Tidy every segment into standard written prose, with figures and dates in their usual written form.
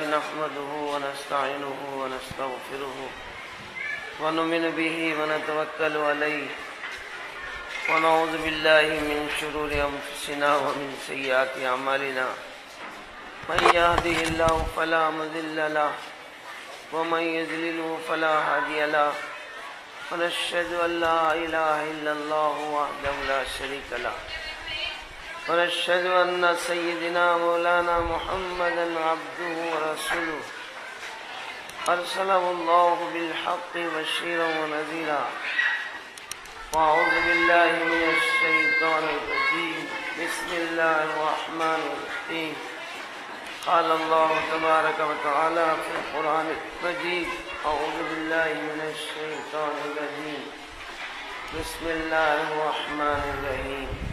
نحمده ونستعينه ونستغفره ونؤمن به ونتوكل عليه ونعوذ بالله من شرور أنفسنا ومن سيئات أعمالنا من يهده الله فلا مضل له ومن يضلل فلا هادي له ونشهد أن لا إله إلا الله وحده لا شريك له ونشهد أن سيدنا مولانا محمدا عبده ورسوله أرسله الله بالحق بشيرا ونذيرا وأعوذ بالله من الشيطان الرجيم بسم الله الرحمن الرحيم قال الله تبارك وتعالى في القرآن المجيد أعوذ بالله من الشيطان الرجيم بسم الله الرحمن الرحيم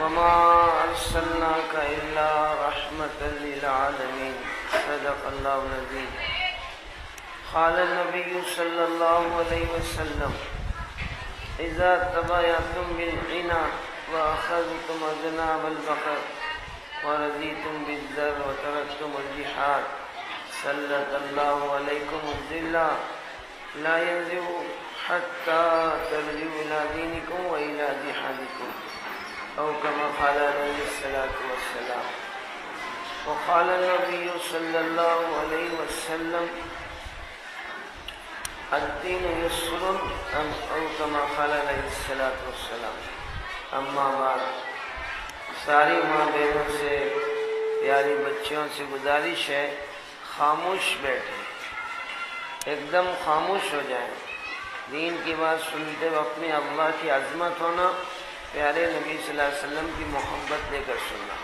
وما أرسلناك إلا رحمة للعالمين صدق الله العظيم قال النبي صلى الله عليه وسلم إذا تبايعتم بالعنا وأخذتم أذناب البقر ورضيتم بالذر وتركتم الجهاد سلط الله عليكم الذلة لا ينزع حتى ترجعوا إلى دينكم وإلى جهادكم أو كما قال عليه الصلاة والسلام وقال النبي صلى الله عليه وسلم الدين يسر أو كما قال عليه الصلاة والسلام اما بعد ساری ماں بہنوں سے پیاری بچیوں سے گزارش ہے خاموش بیٹھے ایک دم خاموش ہو جائیں دین کی بات سنتے وقت میں اللہ کی عظمت ہونا پیارے نبی صلی اللہ علیہ وسلم کی محبت لے کر سننا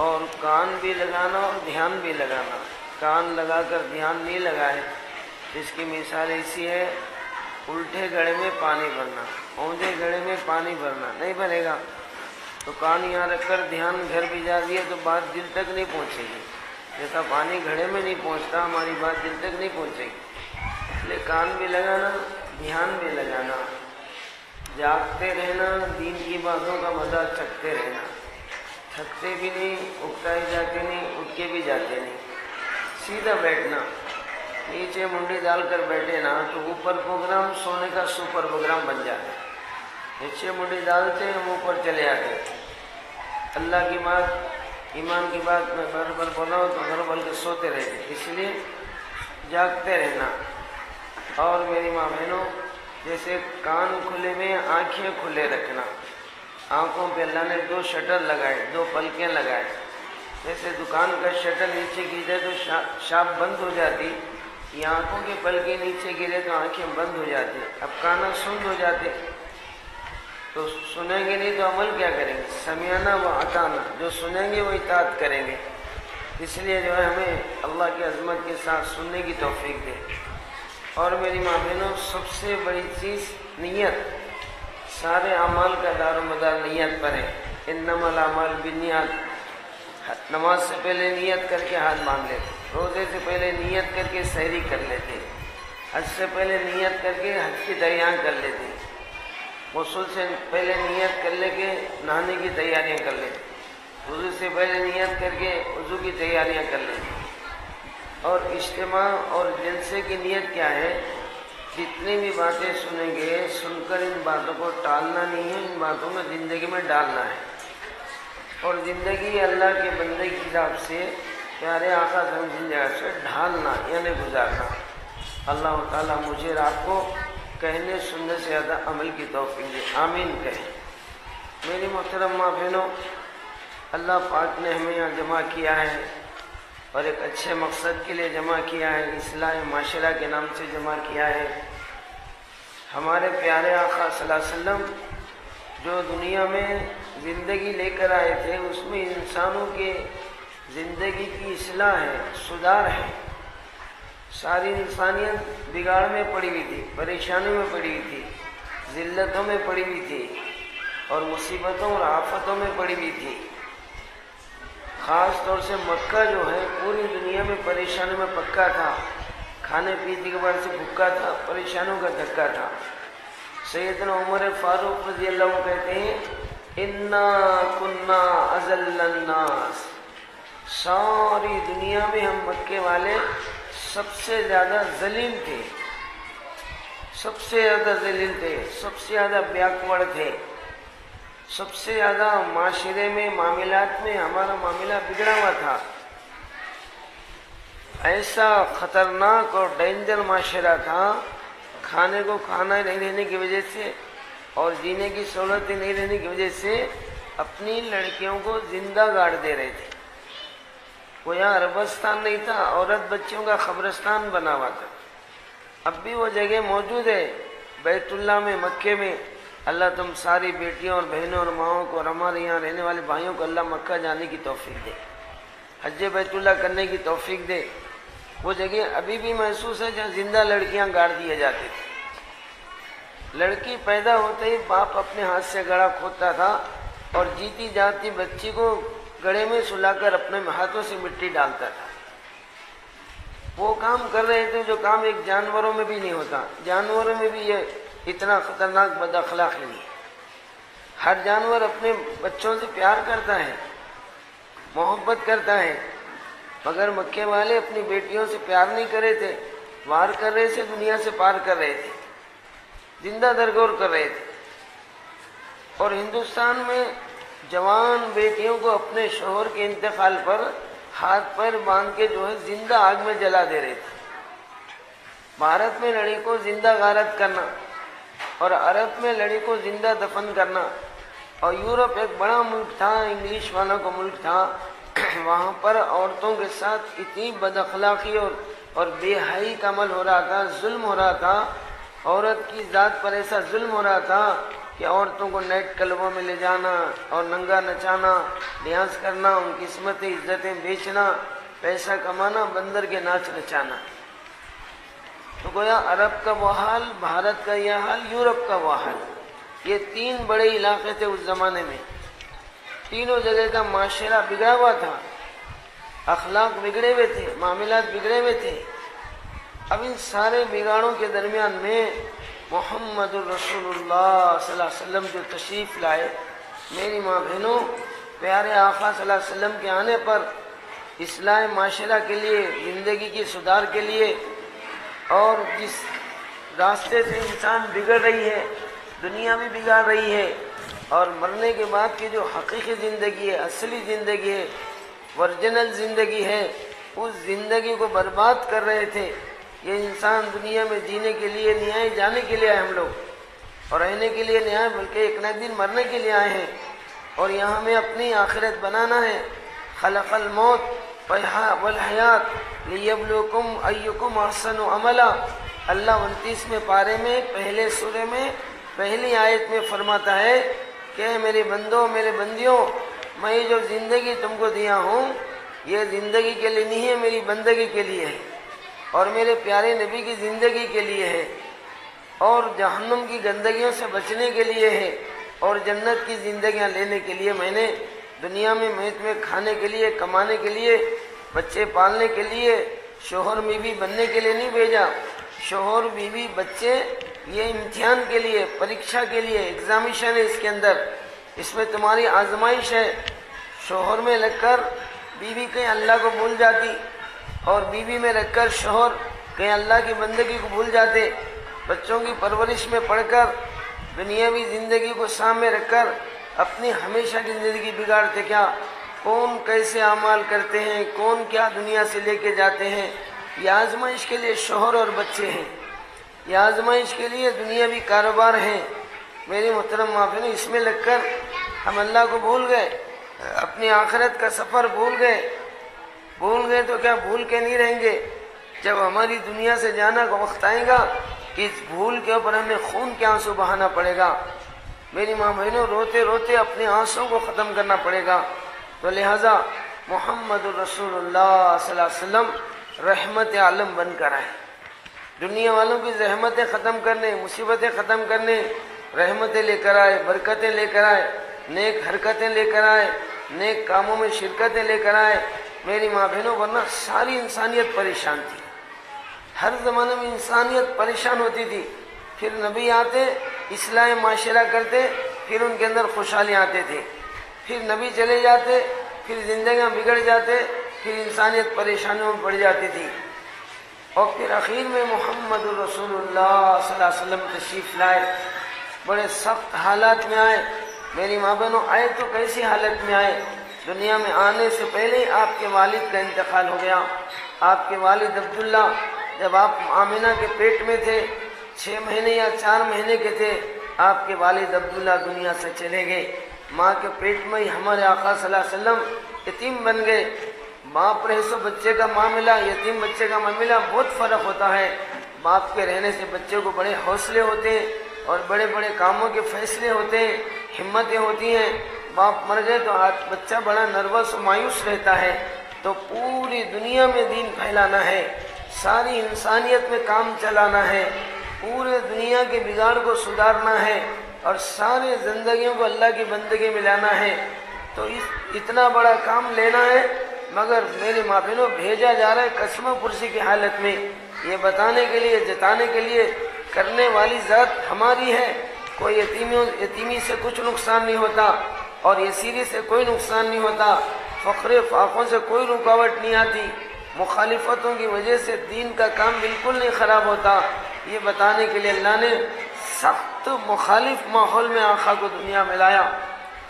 اور کان بھی لگانا اور دھیان بھی لگانا کان لگا کر دھیان نہیں لگائے اس کی مثال ایسی ہے الٹے گڑھے میں پانی بھرنا اونجے گڑھے میں پانی بھرنا نہیں بھرے گا تو کان یہاں رکھ کر دھیان گھر بھی جا دیا تو بات دل تک نہیں پہنچے گی جیسا پانی گھڑے میں نہیں پہنچتا ہماری بات دل تک نہیں پہنچے گی اس لیے کان بھی لگانا دھیان بھی لگانا جاگتے رہنا دین کی باتوں کا مزہ چکھتے رہنا تھکتے بھی نہیں اکتائے جاتے نہیں اٹھ کے بھی جاتے نہیں سیدھا بیٹھنا نیچے منڈی ڈال کر بیٹھے نا تو اوپر پروگرام سونے کا سپر پروگرام بن جاتا ہے نیچے منڈی ڈالتے ہم اوپر چلے آتے اللہ کی بات ایمان کی بات میں برابر بولا ہوں تو گھر بل کے سوتے رہتے اس لیے جاگتے رہنا اور میری ماں بہنوں جیسے کان کھلے میں آنکھیں کھلے رکھنا آنکھوں پہ اللہ نے 2 شٹر لگائے 2 پلکیں لگائے جیسے دکان کا شٹر نیچے گرے تو شاپ بند ہو جاتی یہ آنکھوں کے پلکیں نیچے گرے تو آنکھیں بند ہو جاتی اب کانا سند ہو جاتے تو سنیں گے نہیں تو عمل کیا کریں گے سمیانہ و اطاعنا جو سنیں گے وہ اطاعت کریں گے اس لیے جو ہے ہمیں اللہ کی عظمت کے ساتھ سننے کی توفیق دے اور میری ماں بہنوں سب سے بڑی چیز نیت سارے اعمال کا دار و مدار نیت پر ہے انما الاعمال بالنیات نماز سے پہلے نیت کر کے ہاتھ باندھ لیتے روزے سے پہلے نیت کر کے سحری کر لیتے حج سے پہلے نیت کر کے حج کی تیاریاں کر لیتے غسل سے پہلے نیت کر لے کے نہانے کی تیاریاں کر لیتے وضو سے پہلے نیت کر کے وضو کی تیاریاں کر لیتے اور اجتماع اور جلسے کی نیت کیا ہے جتنی بھی باتیں سنیں گے سن کر ان باتوں کو ٹالنا نہیں ہے ان باتوں میں زندگی میں ڈالنا ہے اور زندگی اللہ کے بندے کی حساب سے پیارے آقا صلی اللہ علیہ وسلم سے ڈھالنا یعنی گزارنا اللہ تعالیٰ مجھے اور آپ کو کہنے سننے سے زیادہ عمل کی توفیق دے آمین کہیں میری محترم ماں بہنوں اللہ پاک نے ہمیں یہاں جمع کیا ہے اور ایک اچھے مقصد کے لیے جمع کیا ہے اصلاح معاشرہ کے نام سے جمع کیا ہے ہمارے پیارے آقا صلی اللہ علیہ وسلم جو دنیا میں زندگی لے کر آئے تھے اس میں انسانوں کے زندگی کی اصلاح ہے سدھار ہے ساری انسانیت بگاڑ میں پڑی ہوئی تھی پریشانیوں میں پڑی ہوئی تھی ذلتوں میں پڑی ہوئی تھی اور مصیبتوں اور آفتوں میں پڑی ہوئی تھی خاص طور سے مکہ جو ہے پوری دنیا میں پریشانیوں میں پکا تھا کھانے پینے کے بعد سے بھوکا تھا پریشانیوں کا دھکا تھا سیدنا عمر فاروق رضی اللہ عنہ کہتے ہیں انا کنا اذل الناس ساری دنیا میں ہم مکے والے سب سے زیادہ ذلیل تھے، سب سے زیادہ ذلیل تھے، سب سے زیادہ بیکورڈ تھے، سب سے زیادہ معاشرے میں معاملات میں ہمارا معاملہ بگڑا ہوا تھا۔ ایسا خطرناک اور ڈینجر معاشرہ تھا، کھانے کو کھانا نہیں رہنے کی وجہ سے اور جینے کی سہولتیں نہیں رہنے کی وجہ سے اپنی لڑکیوں کو زندہ گاڑ دے رہے تھے۔ وہ یہاں عربستان نہیں تھا، عورت بچوں کا قبرستان بنا ہوا تھا۔ اب بھی وہ جگہ موجود ہے بیت اللہ میں، مکے میں۔ اللہ تم ساری بیٹیوں اور بہنوں اور ماؤں کو اور ہمارے یہاں رہنے والے بھائیوں کو اللہ مکہ جانے کی توفیق دے، حج بیت اللہ کرنے کی توفیق دے۔ وہ جگہ ابھی بھی محسوس ہے جہاں زندہ لڑکیاں گاڑ دیے جاتے تھے۔ لڑکی پیدا ہوتے ہی باپ اپنے ہاتھ سے گڑا کھودتا تھا اور جیتی جاتی بچی کو گڑے میں سلا کر اپنے ہاتھوں سے مٹی ڈالتا تھا۔ وہ کام کر رہے تھے جو کام ایک جانوروں میں بھی نہیں ہوتا۔ جانوروں میں بھی یہ اتنا خطرناک بد اخلاقی نہیں ہے۔ ہر جانور اپنے بچوں سے پیار کرتا ہے، محبت کرتا ہے، مگر مکے والے اپنی بیٹیوں سے پیار نہیں کر رہے تھے، وار کر رہے تھے، دنیا سے پار کر رہے تھے، زندہ درگور کر رہے تھے۔ اور ہندوستان میں جوان بیٹیوں کو اپنے شوہر کے انتقال پر ہاتھ پیر باندھ کے جو ہے زندہ آگ میں جلا دے رہے تھے۔ بھارت میں لڑکی کو زندہ غارت کرنا اور عرب میں لڑکی کو زندہ دفن کرنا، اور یورپ ایک بڑا ملک تھا، انگلش والوں کا ملک تھا، وہاں پر عورتوں کے ساتھ اتنی بد اخلاقی اور بے حیائی کا عمل ہو رہا تھا، ظلم ہو رہا تھا، عورت کی ذات پر ایسا ظلم ہو رہا تھا کہ عورتوں کو نیٹ کلبوں میں لے جانا اور ننگا نچانا، ڈانس کرنا، ان کی قسمتیں عزتیں بیچنا، پیسہ کمانا، بندر کے ناچ نچانا۔ تو گویا عرب کا وہ حال، بھارت کا یہ حال، یورپ کا وہ حال۔ یہ تین بڑے علاقے تھے اس زمانے میں، تینوں جگہ کا معاشرہ بگڑا ہوا تھا، اخلاق بگڑے ہوئے تھے، معاملات بگڑے ہوئے تھے۔ اب ان سارے بگاڑوں کے درمیان میں محمد الرسول اللہ صلی اللہ علیہ وسلم جو تشریف لائے، میری ماں بہنوں، پیارے آقا صلی اللہ علیہ وسلم کے آنے پر اصلاح معاشرہ کے لیے، زندگی کی سدھار کے لیے، اور جس راستے سے انسان بگڑ رہی ہے، دنیا بھی بگاڑ رہی ہے، اور مرنے کے بعد کی جو حقیقی زندگی ہے، اصلی زندگی ہے، ورجنل زندگی ہے، اس زندگی کو برباد کر رہے تھے۔ یہ انسان دنیا میں جینے کے لیے نہیں آئے، جانے کے لیے آئے ہم لوگ، اور رہنے کے لیے نہیں آئے بلکہ ایک نہ ایک دن مرنے کے لیے آئے ہیں، اور یہاں ہمیں اپنی آخرت بنانا ہے۔ خلق الموت والحیات لیبلوکم ایکم احسن عملا، اللہ 29ویں پارے میں پہلے سورے میں پہلی آیت میں فرماتا ہے کہ میرے بندوں، میرے بندیوں، میں جو زندگی تم کو دیا ہوں یہ زندگی کے لیے نہیں ہے، میری بندگی کے لیے ہے، اور میرے پیارے نبی کی زندگی کے لیے ہے، اور جہنم کی گندگیوں سے بچنے کے لیے ہے، اور جنت کی زندگیاں لینے کے لیے میں نے دنیا میں تمہیں کھانے کے لیے، کمانے کے لیے، بچے پالنے کے لیے، شوہر بیوی بننے کے لیے نہیں بھیجا۔ شوہر بیوی بچے یہ امتحان کے لیے، پریکشا کے لیے، ایگزامیشن ہے اس کے اندر، اس میں تمہاری آزمائش ہے۔ شوہر میں لگ کر بیوی کہیں اللہ کو بھول جاتی، اور بیوی میں رکھ کر شوہر کہیں اللہ کی بندگی کو بھول جاتے۔ بچوں کی پرورش میں پڑھ کر، دنیاوی زندگی کو سامنے رکھ کر اپنی ہمیشہ کی زندگی بگاڑتے کیا؟ کون کیسے اعمال کرتے ہیں، کون کیا دنیا سے لے کے جاتے ہیں۔ یہ آزمائش کے لیے شوہر اور بچے ہیں، یہ آزمائش کے لیے دنیاوی کاروبار ہیں۔ میری محترم ماں بہنوں، اس میں لگ کر ہم اللہ کو بھول گئے، اپنی آخرت کا سفر بھول گئے تو کیا بھول کے نہیں رہیں گے؟ جب ہماری دنیا سے جانا کا وقت آئے گا، اس بھول کے اوپر ہمیں خون کے آنسو بہانا پڑے گا۔ میری ماں بہنوں، روتے روتے اپنے آنسوں کو ختم کرنا پڑے گا۔ تو لہذا محمد الرسول اللہ صلی اللہ علیہ وسلم رحمت عالم بن کر آئے، دنیا والوں کی زحمتیں ختم کرنے، مصیبتیں ختم کرنے، رحمتیں لے کر آئے، برکتیں لے کر آئے، نیک حرکتیں لے کر آئے، نیک کاموں میں شرکتیں لے کر آئے۔ میری ماں بہنوں، ورنہ ساری انسانیت پریشان تھی، ہر زمانے میں انسانیت پریشان ہوتی تھی۔ پھر نبی آتے، اصلاح معاشرہ کرتے، پھر ان کے اندر خوشحالی آتے تھے۔ پھر نبی چلے جاتے، پھر زندگیاں بگڑ جاتے، پھر انسانیت پریشانیوں میں پڑ جاتی تھی، اور پھر آخر میں محمد رسول اللہ صلی اللہ علیہ وسلم تشریف لائے، بڑے سخت حالات میں آئے۔ میری ماں بہنوں، آئے تو کیسی حالت میں آئے؟ دنیا میں آنے سے پہلے ہی آپ کے والد کا انتقال ہو گیا۔ آپ کے والد عبداللہ جب آپ آمنہ کے پیٹ میں تھے، 6 مہینے یا 4 مہینے کے تھے، آپ کے والد عبداللہ دنیا سے چلے گئے۔ ماں کے پیٹ میں ہی ہمارے آقا صلی اللہ علیہ وسلم یتیم بن گئے۔ باپ رہے سو بچے کا معاملہ، یتیم بچے کا معاملہ بہت فرق ہوتا ہے۔ باپ کے رہنے سے بچے کو بڑے حوصلے ہوتے ہیں اور بڑے بڑے کاموں کے فیصلے ہوتے ہیں، ہمتیں ہوتی ہیں۔ باپ مر گئے تو بچہ بڑا نروس و مایوس رہتا ہے۔ تو پوری دنیا میں دین پھیلانا ہے، ساری انسانیت میں کام چلانا ہے، پورے دنیا کے بگاڑ کو سدھارنا ہے اور سارے زندگیوں کو اللہ کی بندگی میں لانا ہے۔ تو اتنا بڑا کام لینا ہے، مگر میرے ماں بہنوں بھیجا جا رہا ہے قسم پرسی کی حالت میں، یہ بتانے کے لیے، جتانے کے لیے کرنے والی ذات ہماری ہے۔ کوئی یتیمی سے کچھ نقصان نہیں ہوتا اور یسیری سے کوئی نقصان نہیں ہوتا، فقر فاقوں سے کوئی رکاوٹ نہیں آتی، مخالفتوں کی وجہ سے دین کا کام بالکل نہیں خراب ہوتا۔ یہ بتانے کے لیے اللہ نے سخت مخالف ماحول میں آقا کو دنیا میں لایا۔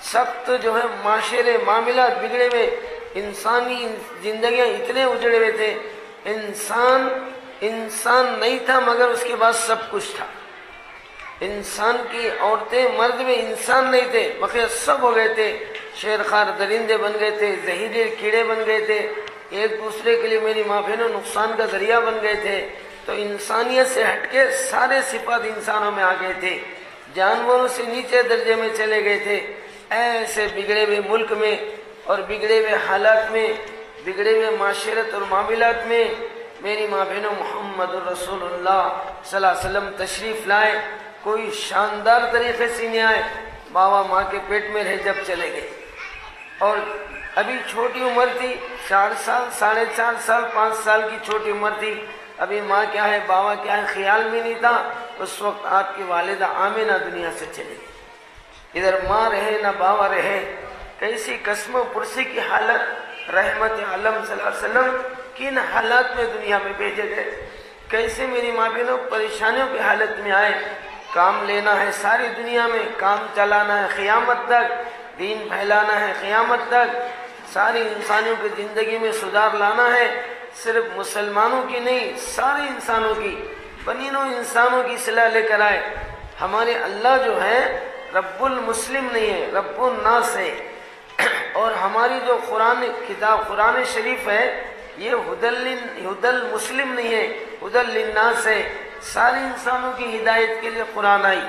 سخت جو ہے معاشرے، معاملات بگڑے ہوئے، انسانی زندگیاں اتنے اجڑے ہوئے تھے، انسان نہیں تھا مگر اس کے بعد سب کچھ تھا۔ انسان کی عورتیں مرد میں انسان نہیں تھے، بقیہ سب ہو گئے تھے، شیرخوار درندے بن گئے تھے، زہریلے کیڑے بن گئے تھے، ایک دوسرے کے لیے میری ماں بہنوں نقصان کا ذریعہ بن گئے تھے۔ تو انسانیت سے ہٹ کے سارے صفات انسانوں میں آ گئے تھے، جانوروں سے نیچے درجے میں چلے گئے تھے۔ ایسے بگڑے ہوئے ملک میں اور بگڑے ہوئے حالات میں، بگڑے ہوئے معاشرت اور معاملات میں میری ماں بہنوں محمد رسول اللہ صلی اللہ علیہ وسلم تشریف لائے۔ کوئی شاندار طریقے سے نہیں آئے، بابا ماں کے پیٹ میں رہ جب چلے گئے، اور ابھی چھوٹی عمر تھی، 4 سال، 4.5 سال، 5 سال کی چھوٹی عمر تھی، ابھی ماں کیا ہے بابا کیا ہے خیال بھی نہیں تھا۔ اس وقت آپ کی والدہ آمنہ دنیا سے چلی گئی، ادھر ماں رہے نہ بابا رہے۔ کیسی قسم و پرسی کی حالت، رحمت عالم صلی اللہ علیہ وسلم کن حالات میں دنیا میں بھیجے گئے، کیسے میری ماں بہنوں پریشانیوں کی حالت میں آئے۔ کام لینا ہے ساری دنیا میں، کام چلانا ہے قیامت تک، دین پھیلانا ہے قیامت تک، ساری انسانوں کی زندگی میں سدھار لانا ہے، صرف مسلمانوں کی نہیں سارے انسانوں کی، بنی نوع انسانوں کی اصلاح لے کر آئے۔ ہمارے اللہ جو ہے رب المسلم نہیں ہے، رب الناس ہے، اور ہماری جو کتاب قرآن شریف ہے یہ ہدی المسلم نہیں ہے، ہدی للناس ہے، سارے انسانوں کی ہدایت کے لیے قرآن آئی۔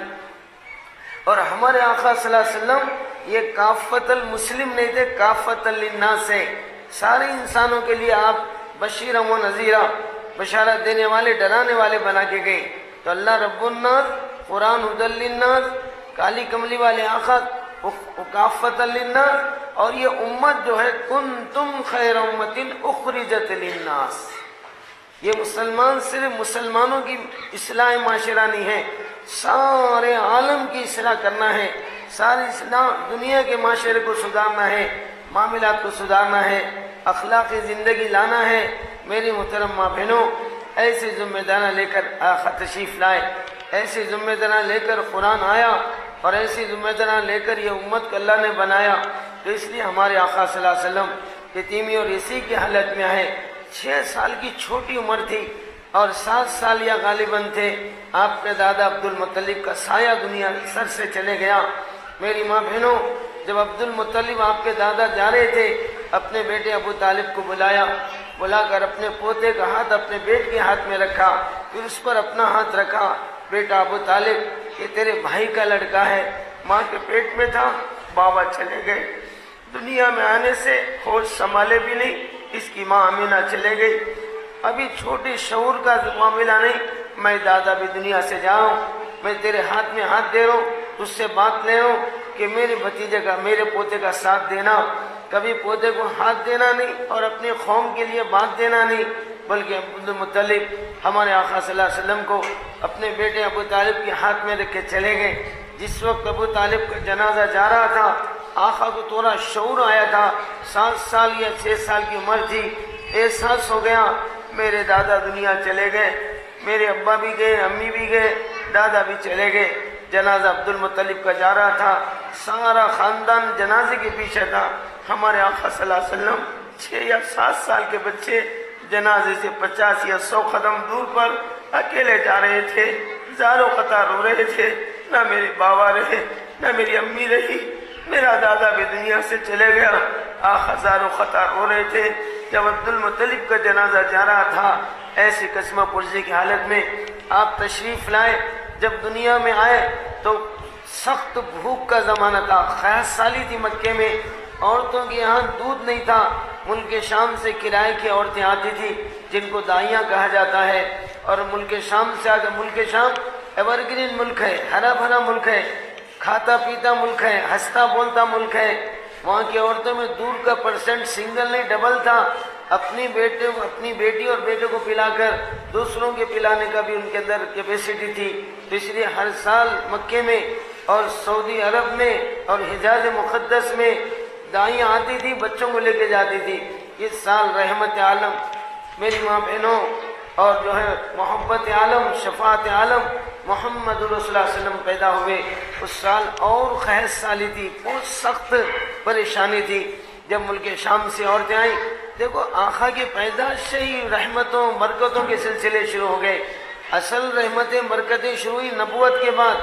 اور ہمارے آقا صلی اللہ علیہ وسلم یہ کافت المسلم نہیں تھے، کافت للناس ہے، سارے انسانوں کے لیے آپ بشیرا و نذیرا، بشارت دینے والے، ڈرانے والے بنا کے گئے۔ تو اللہ رب الناس، قرآن ہدی للناس، کالی کملی والے آقا کافت للناس، اور یہ امت جو ہے کنتم خیر امت اخرجت للناس، یہ مسلمان صرف مسلمانوں کی اصلاح معاشرہ نہیں ہے، سارے عالم کی اصلاح کرنا ہے، ساری اصلاح دنیا کے معاشرے کو سدھارنا ہے، معاملات کو سدھارنا ہے، اخلاقی زندگی لانا ہے۔ میری محترم ماں بہنوں، ایسی ذمہ داریاں لے کر تشریف لائے، ایسی ذمہ داریاں لے کر قرآن آیا، اور ایسی ذمہ داریاں لے کر یہ امت کو اللہ نے بنایا۔ تو اس لیے ہمارے آقا صلی اللہ علیہ وسلم یتیمی اور اسی کی حالت میں آئے۔ 6 سال کی چھوٹی عمر تھی اور 7 سال یا غالباً تھے، آپ کے دادا عبد المطلب کا سایہ دنیا سر سے چلے گیا۔ میری ماں بہنوں، جب عبد المطلب آپ کے دادا جا رہے تھے، اپنے بیٹے ابو طالب کو بلا کر اپنے پوتے کا ہاتھ اپنے بیٹے کے ہاتھ میں رکھا، پھر اس پر اپنا ہاتھ رکھا۔ بیٹا ابو طالب، یہ تیرے بھائی کا لڑکا ہے، ماں کے پیٹ میں تھا، بابا چلے گئے، دنیا میں آنے سے ہوش سنبھالے بھی نہیں، اس کی ماں آمینہ چلے گئی، ابھی چھوٹی شعور کا معاملہ نہیں، میں دادا بھی دنیا سے جا رہا ہوں، میں تیرے ہاتھ میں ہاتھ دے رہا ہوں، تجھ سے بات لے رہا ہوں کہ میرے بھتیجے کا، میرے پوتے کا ساتھ دینا، کبھی پوتے کو ہاتھ دینا نہیں اور اپنے قوم کے لیے بات دینا نہیں، بلکہ عبد المطلب ہمارے آقا صلی اللہ علیہ وسلم کو اپنے بیٹے ابو طالب کے ہاتھ میں رکھ کے چلے گئے۔ جس وقت ابو طالب کا جنازہ جا رہا تھا، آقا کو تھوڑا شعور آیا تھا، 7 سال یا 6 سال کی عمر تھی، احساس ہو گیا میرے دادا دنیا چلے گئے، میرے ابا بھی گئے، امی بھی گئے، دادا بھی چلے گئے۔ جنازہ عبد المطلب کا جا رہا تھا، سارا خاندان جنازے کے پیچھے تھا۔ ہمارے آقا صلی اللہ علیہ وسلم 6 یا 7 سال کے بچے جنازے سے 50 یا 100 قدم دور پر اکیلے جا رہے تھے، زاروں قطار رو رہے تھے، نہ میرے بابا رہے نہ میری امی رہی، میرا دادا بھی دنیا سے چلے گیا۔ آقا زاروں قطار رو رہے تھے۔ جب عبد المطلب کا جنازہ جا رہا تھا، ایسی قسمہ پرسی کی حالت میں آپ تشریف لائے۔ جب دنیا میں آئے تو سخت بھوک کا زمانہ تھا، 60 سالی تھی مکے میں، عورتوں کے یہاں دودھ نہیں تھا۔ ملک شام سے کرائے کی عورتیں آتی تھی جن کو دائیاں کہا جاتا ہے، اور ملک شام سے آگے، ملک شام ایور گرین ملک ہے، ہرا بھرا ملک ہے، کھاتا پیتا ملک ہے، ہنستا بولتا ملک ہے۔ وہاں کی عورتوں میں دودھ کا پرسنٹ سنگل نہیں ڈبل تھا۔ اپنی بیٹی اور بیٹے کو پلا کر دوسروں کے پلانے کا بھی ان کے اندر کیپیسٹی تھی۔ تو اس لیے ہر سال مکے میں اور سعودی عرب میں اور حجاز مقدس میں دائیاں آتی تھی، بچوں کو لے کے جاتی تھی۔ اس سال رحمت عالم میری ماں بہنوں اور جو ہے محبت عالم، شفاعت عالم محمد رسول اللہ صلی اللہ علیہ وسلم پیدا ہوئے، اس سال اور خیز سالی تھی، بہت سخت پریشانی تھی۔ جب ملک شام سے عورتیں آئیں، دیکھو آقا کی پیدائش سے ہی رحمتوں برکتوں کے سلسلے شروع ہو گئے۔ اصل رحمتیں برکتیں شروع ہوئی نبوت کے بعد۔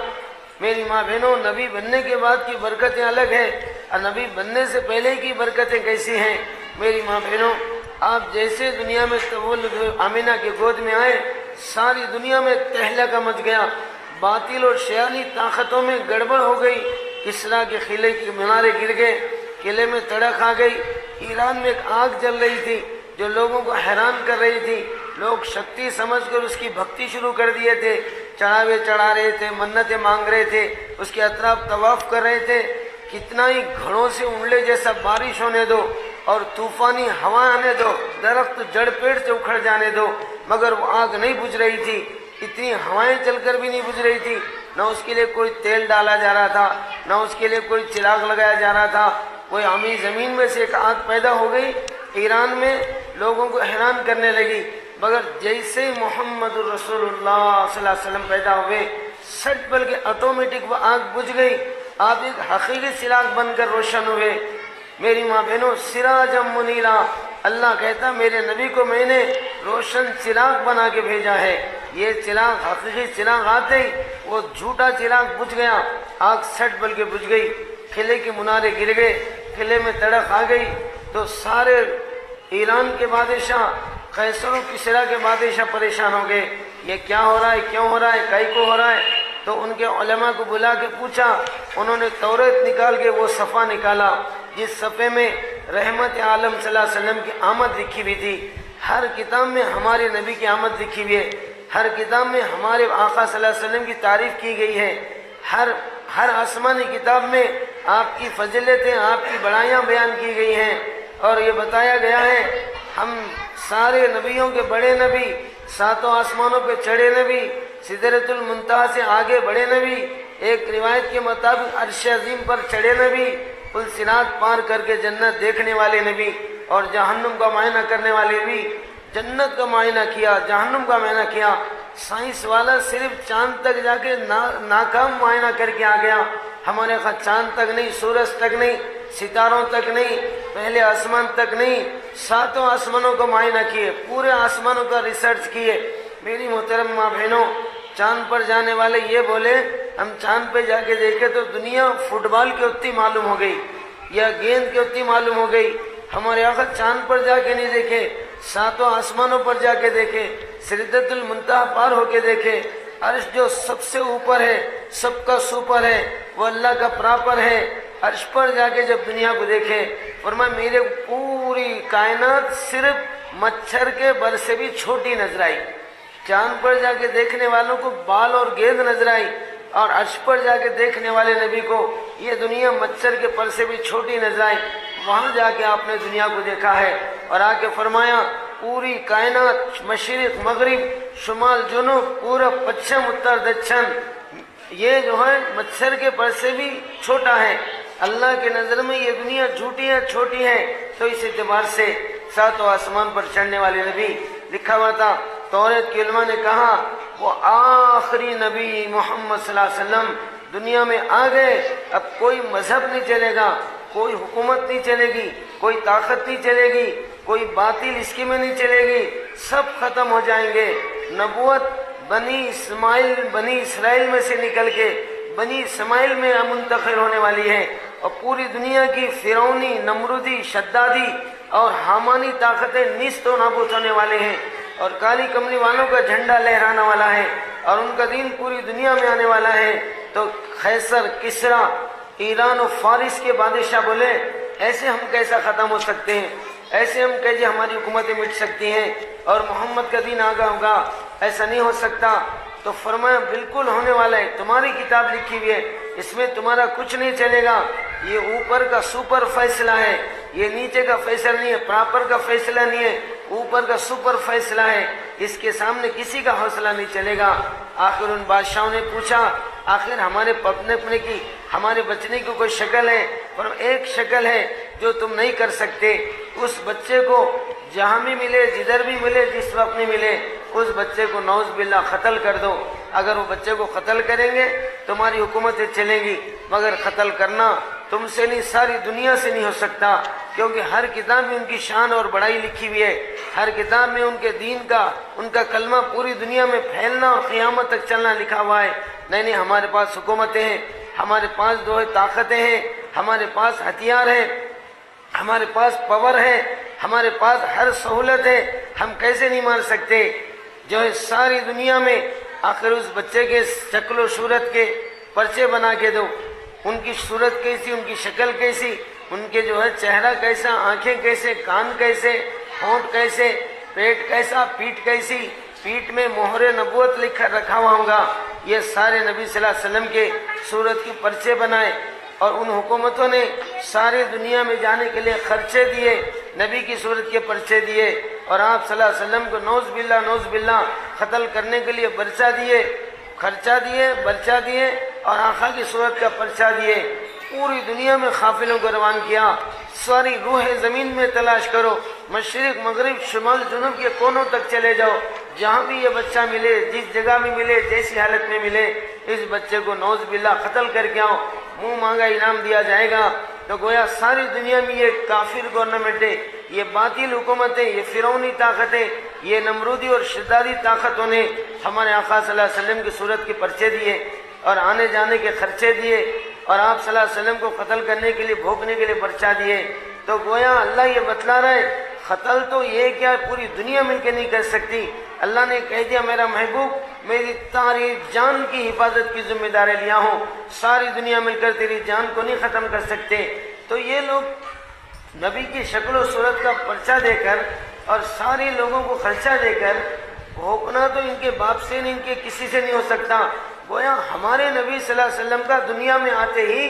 میری ماں بہنوں، نبی بننے کے بعد کی برکتیں الگ ہیں، اور نبی بننے سے پہلے کی برکتیں کیسی ہیں۔ میری ماں بہنوں، آپ جیسے دنیا میں تولد آمینہ کے گود میں آئے، ساری دنیا میں تہلکہ مچ گیا، باطل اور شیطانی طاقتوں میں گڑبڑ ہو گئی۔ کسریٰ کے قلعے کے مینارے گر گئے، قلعے میں تڑک آ گئی۔ ایران میں ایک آگ جل رہی تھی جو لوگوں کو حیران کر رہی تھی۔ لوگ شکتی سمجھ کر اس کی بھکتی شروع کر دیے تھے، چڑھاوے چڑھا رہے تھے، منتیں مانگ رہے تھے، اس کے اطراف طواف کر رہے تھے۔ کتنا ہی گھڑوں سے انڈے جیسا بارش ہونے دو اور طوفانی ہوائیں آنے دو، درخت جڑ پیڑ سے اکھڑ جانے دو، مگر وہ آگ نہیں بجھ رہی تھی۔ اتنی ہوائیں چل کر بھی نہیں بجھ رہی تھی، نہ اس کے لیے کوئی تیل ڈالا جا رہا تھا، نہ اس کے لیے کوئی چراغ لگایا جا رہا تھا۔ کوئی عامی زمین میں سے ایک آگ پیدا ہو گئی، ایران میں لوگوں کو حیران کرنے لگی، مگر جیسے محمد رسول اللہ صلی اللہ علیہ وسلم پیدا ہوئے، سٹ پل کے آٹومیٹک وہ آگ بجھ گئی۔ آپ ایک حقیقی چراغ بن کر روشن ہوئے۔ میری ماں بہنوں، سراجم منیرا، اللہ کہتا میرے نبی کو میں نے روشن چراغ بنا کے بھیجا ہے۔ یہ چراغ حقیقی چراغ آتے ہی وہ جھوٹا چراغ بجھ گیا، آگ سٹ پل کے بجھ گئی، قلعے کے منارے گر گئے، قلعے میں تڑک آ گئی۔ تو سارے ایران کے بادشاہ، قیصر و کسریٰ کے بادشاہ پریشان ہو گئے، یہ کیا ہو رہا ہے، کیوں ہو رہا ہے، کائی کو ہو رہا ہے۔ تو ان کے علماء کو بلا کے پوچھا، انہوں نے توریت نکال کے وہ صفحہ نکالا جس صفحے میں رحمت عالم صلی اللہ علیہ وسلم کی آمد لکھی ہوئی تھی۔ ہر کتاب میں ہمارے نبی کی آمد لکھی ہوئی ہے، ہر کتاب میں ہمارے آقا صلی اللہ علیہ وسلم کی تعریف کی گئی ہے، ہر آسمانی کتاب میں آپ کی فضیلتیں، آپ کی بڑائیاں بیان کی گئی ہیں، اور یہ بتایا گیا ہے ہم سارے نبیوں کے بڑے نبی، ساتوں آسمانوں پہ چڑھے نبی، سدرۃ المنتہا سے آگے بڑے نبی، ایک روایت کے مطابق عرش عظیم پر چڑھے نبی، پل صراط پار کر کے جنت دیکھنے والے نبی، اور جہنم کا معائنہ کرنے والے بھی، جنت کا معائنہ کیا، جہنم کا معائنہ کیا۔ سائنس والا صرف چاند تک جا کے ناکام معائنہ کر کے آ گیا، ہمارے خاں چاند تک نہیں، سورج تک نہیں، ستاروں تک نہیں، پہلے آسمان تک نہیں، ساتوں آسمانوں کو معائنہ کیے، پورے آسمانوں کا ریسرچ کیے۔ میری محترم ماں بہنوں، چاند پر جانے والے یہ بولے ہم چاند پہ جا کے دیکھے تو دنیا فٹ بال کی اتنی معلوم ہو گئی یا گیند کی اتنی معلوم ہو گئی۔ ہمارے آقا چاند پر جا کے نہیں دیکھے، ساتوں آسمانوں پر جا کے دیکھے، سدرۃ المنتہا پار ہو کے دیکھے۔ عرش جو سب سے اوپر ہے، سب کا سوپر ہے، وہ اللہ کا پراپر ہے۔ عرش پر جا کے جب دنیا کو دیکھے، فرمایا میرے پوری کائنات صرف مچھر کے بر سے بھی چھوٹی نظر آئی۔ چاند پر جا کے دیکھنے والوں کو بال اور گیند نظر آئی، اور عرش پر جا کے دیکھنے والے نبی کو یہ دنیا مچھر کے پر سے بھی چھوٹی نظر آئی۔ وہاں جا کے آپ نے دنیا کو دیکھا ہے، اور آ کے فرمایا پوری کائنات، مشرق مغرب، شمال جنوب، پورب پچھم اتر دچھن، یہ جو ہے مچھر کے پر سے بھی چھوٹا ہے۔ اللہ کے نظر میں یہ دنیا جھوٹی ہے، چھوٹی ہے، تو اس اعتبار سے ساتوں آسمان پر چڑھنے والے نبی لکھا ہوا تھا۔ توریت کے علماء نے کہا وہ آخری نبی محمد صلی اللہ علیہ وسلم دنیا میں آ گئے، اب کوئی مذہب نہیں چلے گا، کوئی حکومت نہیں چلے گی، کوئی طاقت نہیں چلے گی، کوئی باطل اسکیمیں نہیں چلے گی، سب ختم ہو جائیں گے۔ نبوت بنی اسرائیل میں سے نکل کے بنی اسماعیل میں منتقل ہونے والی ہے، اور پوری دنیا کی فرعونی، نمرودی، شدادی اور حامانی طاقتیں نیست و نابود ہونے والے ہیں، اور کالی کملی والوں کا جھنڈا لہرانا والا ہے، اور ان کا دین پوری دنیا میں آنے والا ہے۔ تو قیصر، کسریٰ، ایران و فارس کے بادشاہ بولے ایسے ہم کیسا ختم ہو سکتے ہیں، ایسے ہم کیسے ہماری حکومتیں مٹ سکتی ہیں اور محمد کا دین آگا ہوگا، ایسا نہیں ہو سکتا۔ تو فرمایا بالکل ہونے والا ہے، تمہاری کتاب لکھی ہوئی ہے، اس میں تمہارا کچھ نہیں چلے گا، یہ اوپر کا سپر فیصلہ ہے، یہ نیچے کا فیصلہ نہیں ہے، پراپر کا فیصلہ نہیں ہے، اوپر کا سپر فیصلہ ہے، اس کے سامنے کسی کا حوصلہ نہیں چلے گا۔ آخر ان بادشاہوں نے پوچھا آخر ہمارے پکنے کی، ہمارے بچنے کی کوئی شکل ہے؟ پر ایک شکل ہے جو تم نہیں کر سکتے، اس بچے کو جہاں بھی ملے، جدھر بھی ملے، جس وقت میں ملے، اس بچے کو نعوذ باللہ قتل کر دو۔ اگر وہ بچے کو قتل کریں گے تمہاری حکومتیں چلیں گی، مگر قتل کرنا تم سے نہیں، ساری دنیا سے نہیں ہو سکتا، کیونکہ ہر کتاب میں ان کی شان اور بڑائی لکھی ہوئی ہے، ہر کتاب میں ان کے دین کا، ان کا کلمہ پوری دنیا میں پھیلنا اور قیامت تک چلنا لکھا ہوا ہے۔ نہیں، ہمارے پاس حکومتیں ہیں، ہمارے پاس طاقتیں ہیں، ہمارے پاس ہتھیار ہیں، ہمارے پاس پاور ہے، ہمارے پاس ہر سہولت ہے، ہم کیسے نہیں مار سکتے؟ جو ہے ساری دنیا میں آخر اس بچے کے شکل و صورت کے پرچے بنا کے دو، ان کی صورت کیسی، ان کی شکل کیسی، ان کے جو ہے چہرہ کیسا، آنکھیں کیسے، کان کیسے، ہونٹ کیسے، پیٹ کیسا، پیٹھ کیسی، پیٹھ میں مہر نبوت لکھا رکھا ہوا ہوگا، یہ سارے نبی صلی اللہ علیہ وسلم کے صورت کی پرچے بنائے، اور ان حکومتوں نے ساری دنیا میں جانے کے لیے خرچے دیے، نبی کی صورت کے پرچے دیے، اور آپ صلی اللہ علیہ وسلم کو نعوذ باللہ قتل کرنے کے لیے برچہ دیے، خرچہ دیے، برچہ دیے، اور آقا کی صورت کا پرچہ دیے۔ پوری دنیا میں قافلوں کو روان کیا، ساری روح زمین میں تلاش کرو، مشرق، مغرب، شمال، جنوب کے کونوں تک چلے جاؤ، جہاں بھی یہ بچہ ملے، جس جگہ میں ملے، جیسی حالت میں ملے، اس بچے کو نعوذ باللہ قتل کر کے آؤ، منہ مانگا انعام دیا جائے گا۔ تو گویا ساری دنیا میں یہ کافر گورنمنٹیں، یہ باطل حکومتیں، یہ فرعونی طاقتیں، یہ نمرودی اور شدادی طاقتوں نے ہمارے آقا صلی اللہ علیہ وسلم کی صورت کے پرچے دیے اور آنے جانے کے خرچے دیے، اور آپ صلی اللہ علیہ وسلم کو قتل کرنے کے لیے، بھوکنے کے لیے پرچہ دیے۔ تو گویا اللہ یہ بتلا رہا ہے قتل تو یہ کیا پوری دنیا مل کے نہیں کر سکتی، اللہ نے کہہ دیا میرا محبوب میری تاری جان کی حفاظت کی ذمہ داری لیا ہوں، ساری دنیا مل کر تیری جان کو نہیں ختم کر سکتے۔ تو یہ لوگ نبی کی شکل و صورت کا پرچہ دے کر اور سارے لوگوں کو خرچہ دے کر بھوکنا تو ان کے باپ سے نہیں، ان کے کسی سے نہیں ہو سکتا۔ گویا ہمارے نبی صلی اللہ علیہ وسلم کا دنیا میں آتے ہی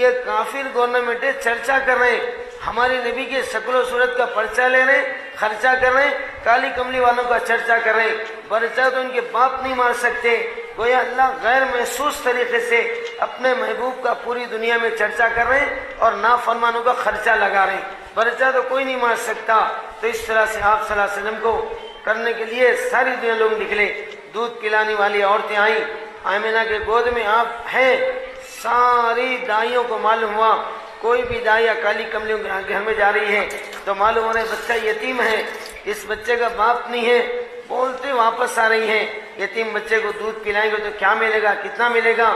یہ کافر گورنمنٹیں چرچا کر رہے ہیں، ہمارے نبی کے شکل و صورت کا پرچہ لے رہے ہیں، خرچہ کر رہے ہیں، کالی کملی والوں کا چرچا کر رہے ہیں، پرچہ تو ان کے باپ نہیں مار سکتے۔ گویا اللہ غیر محسوس طریقے سے اپنے محبوب کا پوری دنیا میں چرچا کر رہے ہیں اور نافرمانوں کا خرچہ لگا رہے ہیں، پرچہ تو کوئی نہیں مار سکتا۔ تو اس طرح سے آپ صلی اللہ علیہ وسلم کو کرنے کے لیے ساری دنیا لوگ نکلے، دودھ پلانے والی عورتیں آئیں، آمینہ کے گود میں آپ ہیں، ساری دائیوں کو معلوم ہوا، کوئی بھی دائیا کالی کملیوں کے گھر میں جا رہی ہے تو معلوم ہو رہا ہے بچہ یتیم ہے، اس بچے کا باپ نہیں ہے، بولتے واپس آ رہی ہیں، یتیم بچے کو دودھ پلائیں گے تو کیا ملے گا، کتنا ملے گا،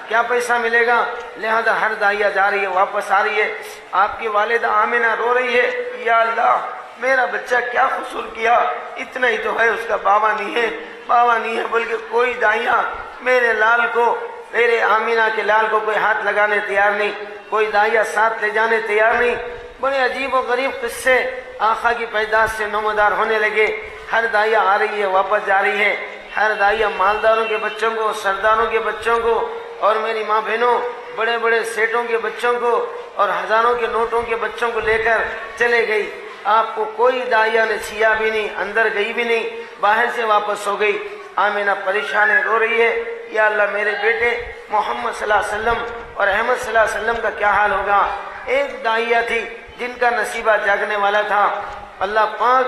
کیا پیسہ ملے گا، لہذا ہر دائیا جا رہی ہے، واپس آ رہی ہے۔ آپ کی والدہ آمینہ رو رہی ہے، یا اللہ میرا بچہ کیا قصور کیا، اتنا ہی تو ہے، اس کا بابا نہیں ہے، بلکہ کوئی دائیا میرے لال کو، میرے آمینہ کے لال کو کوئی ہاتھ لگانے تیار نہیں، کوئی دائیا ساتھ لے جانے تیار نہیں۔ بڑے عجیب و غریب قصے آقا کی پیدائش سے نمودار ہونے لگے، ہر دائیا آ رہی ہے، واپس جا رہی ہے، ہر دائیا مالداروں کے بچوں کو، سرداروں کے بچوں کو، اور میری ماں بہنوں بڑے بڑے سیٹوں کے بچوں کو اور ہزاروں کے نوٹوں کے بچوں کو لے کر چلے گئی۔ آپ کو کوئی دائیا نے چھیا بھی نہیں، اندر گئی بھی نہیں، باہر سے واپس ہو گئی۔ آمینہ پریشان ہے، رو رہی ہے، یا اللہ میرے بیٹے محمد صلی اللہ علیہ وسلم اور احمد صلی اللہ علیہ وسلم کا کیا حال ہوگا۔ ایک داعیہ تھی جن کا نصیبہ جاگنے والا تھا، اللہ پاک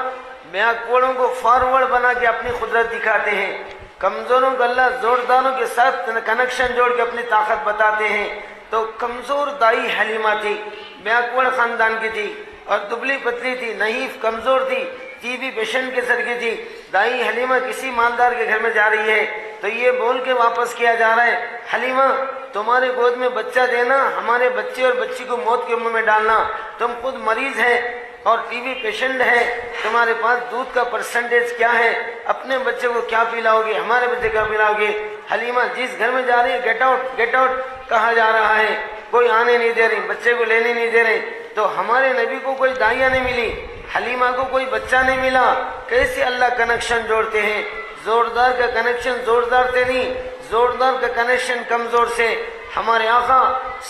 بیکورڈوں کو فارورڈ بنا کے اپنی قدرت دکھاتے ہیں، کمزوروں کو اللہ زورداروں کے ساتھ کنیکشن جوڑ کے اپنی طاقت بتاتے ہیں۔ تو کمزور دائی حلیمہ تھی، بیکورڈ خاندان کی تھی اور دبلی پتلی تھی، نحیف کمزور تھی، ٹی بی پیشنٹ کے سر کی تھی۔ دائی حلیمہ کسی مالدار کے گھر میں جا رہی ہے تو یہ بول کے واپس کیا جا رہا ہے، حلیمہ تمہارے گود میں بچہ دینا، ہمارے بچے اور بچی کو موت کے منہ میں ڈالنا، تم خود مریض ہے اور ٹی بی پیشنٹ ہے، تمہارے پاس دودھ کا پرسنٹیج کیا ہے، اپنے بچے کو کیا پلاؤ گے، ہمارے بچے کیا پلاؤ گے۔ حلیمہ جس گھر میں جا رہی ہے گیٹ آؤٹ گیٹ آؤٹ کہا جا رہا ہے، کوئی آنے نہیں دے رہی، بچے کو لینے نہیں دے رہے۔ تو ہمارے نبی کو کوئی داعیہ نہیں ملی، حلیمہ کو کوئی بچہ نہیں ملا، کیسے اللہ کنیکشن جوڑتے ہیں۔ زوردار کا کنیکشن زوردار سے نہیں، زوردار کا کنیکشن کمزور سے۔ ہمارے آقا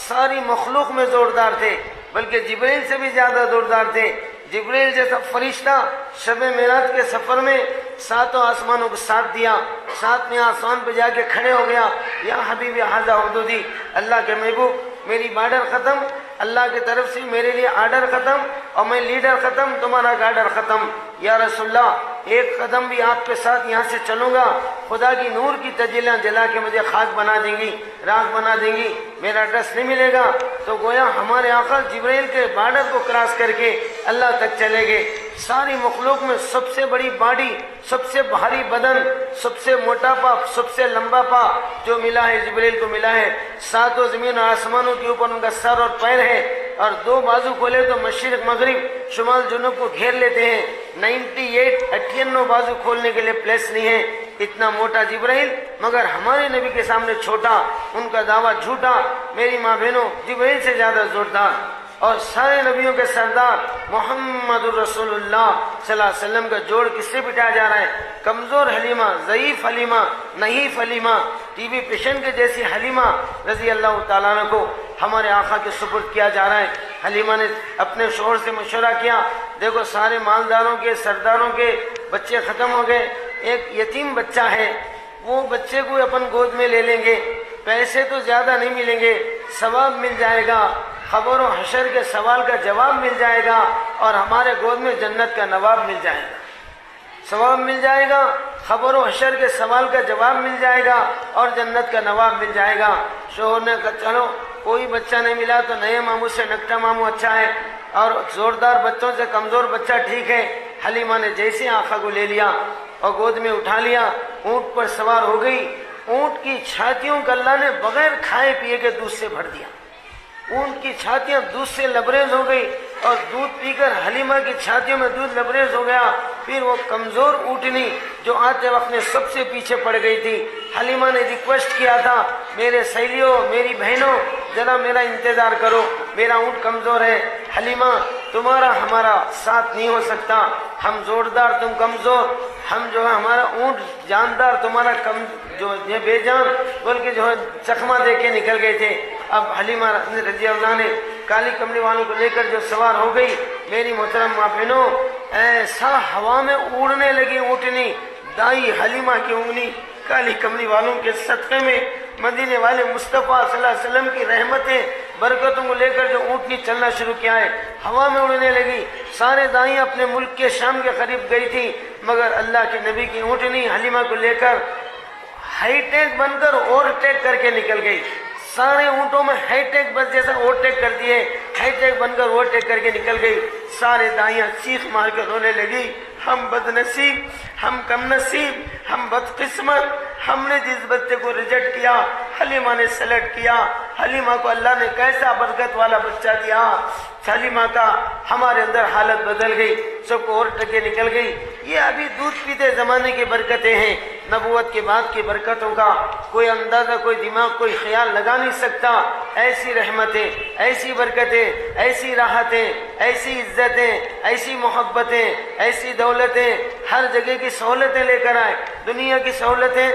ساری مخلوق میں زوردار تھے، بلکہ جبریل سے بھی زیادہ زوردار تھے۔ جبریل جیسا فرشتہ شب معراج کے سفر میں ساتوں آسمانوں کو ساتھ دیا، ساتویں آسمان پہ جا کے کھڑے ہو گیا، یا حبیبی ھذا حدودی، اللہ کے محبوب میری بارڈر ختم، اللہ کی طرف سے میرے لیے آرڈر ختم، اور میں لیڈر ختم، تمہارا گارڈر ختم۔ یا رسول اللہ ایک قدم بھی آپ کے ساتھ یہاں سے چلوں گا، خدا کی نور کی تجلیاں جلا کے مجھے خاک بنا دیں گی، راکھ بنا دیں گی، میرا ایڈریس نہیں ملے گا۔ تو گویا ہمارے آقا جبریل کے بارڈر کو کراس کر کے اللہ تک چلے گئے۔ ساری مخلوق میں سب سے بڑی باڈی، سب سے بھاری بدن، سب سے موٹا پا، سب سے لمبا پا جو ملا ہے جبریل کو ملا ہے۔ ساتوں زمین اور آسمانوں کے اوپر ان کا سر اور پیر ہے، اور دو بازو کھولے تو مشرق مغرب شمال جنوب کو گھیر لیتے ہیں۔ 98 بازو کھولنے کے لیے پلیس نہیں ہے، اتنا موٹا جبرائیل، مگر ہمارے نبی کے سامنے چھوٹا، ان کا دعویٰ جھوٹا۔ میری ماں بہنوں جبرائیل سے زیادہ زوردار اور سارے نبیوں کے سردار محمد الرسول اللہ صلی اللہ علیہ وسلم کا جوڑ کس سے بٹایا جا رہا ہے؟ کمزور حلیمہ، ضعیف حلیمہ، نحیف حلیمہ، ٹی بی پیشنٹ کے جیسی حلیمہ رضی اللہ تعالیٰ عنہ کو ہمارے آقا کے سپرد کیا جا رہا ہے۔ حلیمہ نے اپنے شوہر سے مشورہ کیا، دیکھو سارے مالداروں کے سرداروں کے بچے ختم ہو گئے، ایک یتیم بچہ ہے، وہ بچے کو اپن گود میں لے لیں گے، پیسے تو زیادہ نہیں ملیں گے، ثواب مل جائے گا، خبر و حشر کے سوال کا جواب مل جائے گا، اور ہمارے گود میں جنت کا نواب مل جائے گا، ثواب مل جائے گا، خبر و حشر کے سوال کا جواب مل جائے گا، اور جنت کا نواب مل جائے گا۔ شوہر نے کہا چلو کوئی بچہ نہیں ملا تو نئے ماموں سے نکٹا ماموں اچھا ہے، اور زوردار بچوں سے کمزور بچہ ٹھیک ہے۔ حلیمہ نے جیسے آقا کو لے لیا اور گود میں اٹھا لیا، اونٹ پر سوار ہو گئی، اونٹ کی چھاتیوں کو اللہ نے بغیر کھائے پیے کے دودھ سے بھر دیا، اونٹ کی چھاتیاں دودھ سے لبریز ہو گئی، اور دودھ پی کر حلیمہ کی چھاتیوں میں دودھ لبریز ہو گیا۔ پھر وہ کمزور اونٹنی جو آتے وقت میں سب سے پیچھے پڑ گئی تھی، حلیمہ نے ریکویسٹ کیا تھا، میرے سہیلیوں میری بہنوں ذرا میرا انتظار کرو، میرا اونٹ کمزور ہے۔ حلیمہ تمہارا ہمارا ساتھ نہیں ہو سکتا، ہم زوردار تم کمزور، ہم جو ہے ہمارا اونٹ جاندار تمہارا کم جو یہ بے جان بول کے جو ہے چکما دے کے نکل گئے تھے۔ اب حلیمہ رضی اللہ نے کالی کملی والوں کو لے کر جو سوار ہو گئی، میری محترم ماں بہنوں ایسا ہوا میں اڑنے لگی اونٹنی، دائی حلیمہ کی انگلی کالی کملی والوں کے صدقے میں مدینے والے مصطفیٰ صلی اللہ علیہ وسلم کی رحمتیں برکتوں کو لے کر جو اونٹنی چلنا شروع کیا ہے، ہوا میں اڑنے لگی۔ سارے دائیں اپنے ملک کے شام کے قریب گئی تھی، مگر اللہ کے نبی کی اونٹنی حلیمہ کو لے کر ہائی ٹیک بن کر اوور ٹیک کر کے نکل گئی۔ سارے اونٹوں میں ہائی ٹیک بس جیسا اوور ٹیک کرتی ہے، ہائی ٹیک بن کر اوور ٹیک کر کے نکل گئی۔ سارے دائیاں چیخ مار کے رونے لگی، ہم بد نصیب، ہم کم نصیب، ہم بدقسمت، ہم نے جس بچے کو ریجیکٹ کیا حلیمہ نے سلیکٹ کیا۔ حلیمہ کو اللہ نے کیسا برکت والا بچہ دیا، حلیمہ کا ہمارے اندر حالت بدل گئی، سب کو اور ٹکے نکل گئی۔ یہ ابھی دودھ پیتے زمانے کی برکتیں ہیں، نبوت کے بعد کی برکتوں کا کوئی اندازہ، کوئی دماغ، کوئی خیال لگا نہیں سکتا۔ ایسی رحمتیں، ایسی برکتیں، ایسی راحتیں، ایسی عزتیں، ایسی محبتیں، ایسی دولتیں، ہر جگہ کی سہولتیں لے کر آئے۔ دنیا کی سہولتیں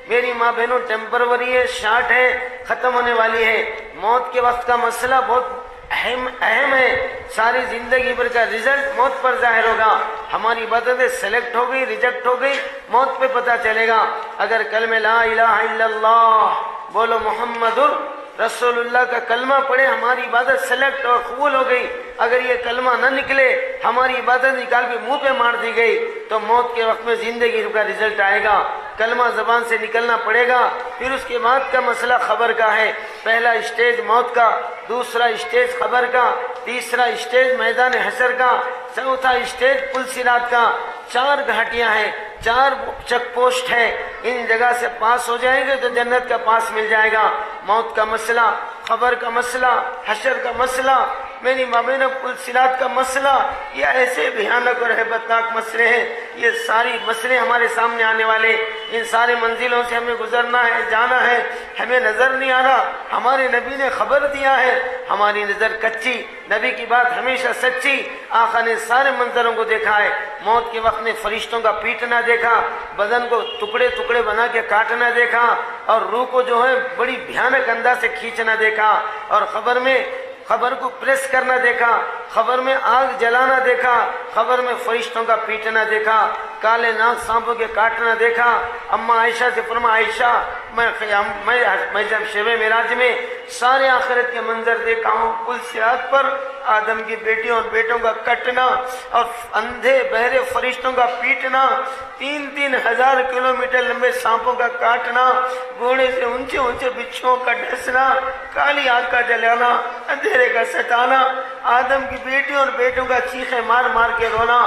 میری ماں بہنوں ٹیمپروری ہے، شارٹ ہے، ختم ہونے والی ہے۔ موت کے وقت کا مسئلہ بہت اہم ہے، ساری زندگی بھر کا رزلٹ موت پر ظاہر ہوگا۔ ہماری عبادتیں سلیکٹ ہو گئی، ریجیکٹ ہو گئی، موت پہ پتہ چلے گا۔ اگر کلمہ لا الہ الا اللہ بولو محمد رسول اللہ کا کلمہ پڑھے ہماری عبادت سلیکٹ اور قبول ہو گئی، اگر یہ کلمہ نہ نکلے ہماری عبادت نکال کے منہ پہ مار دی گئی تو موت کے وقت میں زندگی کا رزلٹ آئے گا۔ کلمہ زبان سے نکلنا پڑے گا۔ پھر اس کے بعد کا مسئلہ خبر کا ہے، پہلا اسٹیج موت کا، دوسرا اسٹیج خبر کا، تیسرا اسٹیج میدان حشر کا، چوتھا اسٹیج پل صراط کا۔ 4 گھاٹیاں ہیں، 4 چیک پوسٹ ہے، ان جگہ سے پاس ہو جائیں گے تو جنت کا پاس مل جائے گا۔ موت کا مسئلہ، خبر کا مسئلہ، حشر کا مسئلہ، میری مابین پل صراط کا مسئلہ، یہ ایسے بھیانک اور ہیبتناک مسئلے ہیں۔ یہ ساری مسئلے ہمارے سامنے آنے والے، ان سارے منزلوں سے ہمیں گزرنا ہے، جانا ہے، ہمیں نظر نہیں آ رہا۔ ہمارے نبی نے خبر دیا ہے، ہماری نظر کچی، نبی کی بات ہمیشہ سچی۔ آقا نے سارے منظروں کو دیکھا ہے، موت کے وقت میں فرشتوں کا پیٹنا دیکھا، بدن کو ٹکڑے ٹکڑے بنا کے کاٹنا دیکھا، اور روح کو جو ہے بڑی بھیانک انداز سے کھینچنا دیکھا، اور خبر کو پریس کرنا دیکھا، خبر میں آگ جلانا دیکھا، خبر میں فرشتوں کا پیٹنا دیکھا، کالے ناگ سانپوں کے کاٹنا دیکھا۔ اماں عائشہ سے فرما، عائشہ میں جب شب معراج میں سارے آخرت کے منظر دیکھا ہوں، پل صراط پر آدم کی بیٹیوں اور بیٹوں کا کٹنا اور اندھے بہرے فرشتوں کا پیٹنا، 3-3 ہزار کلومیٹر لمبے سانپوں کا کاٹنا، گھوڑے سے اونچے اونچے بچھوؤں کا ڈسنا، کالی آگ کا جلانا، اندھیرے کا ستانا، آدم کی بیٹیوں اور بیٹوں کا چیخے مار مار کے رونا،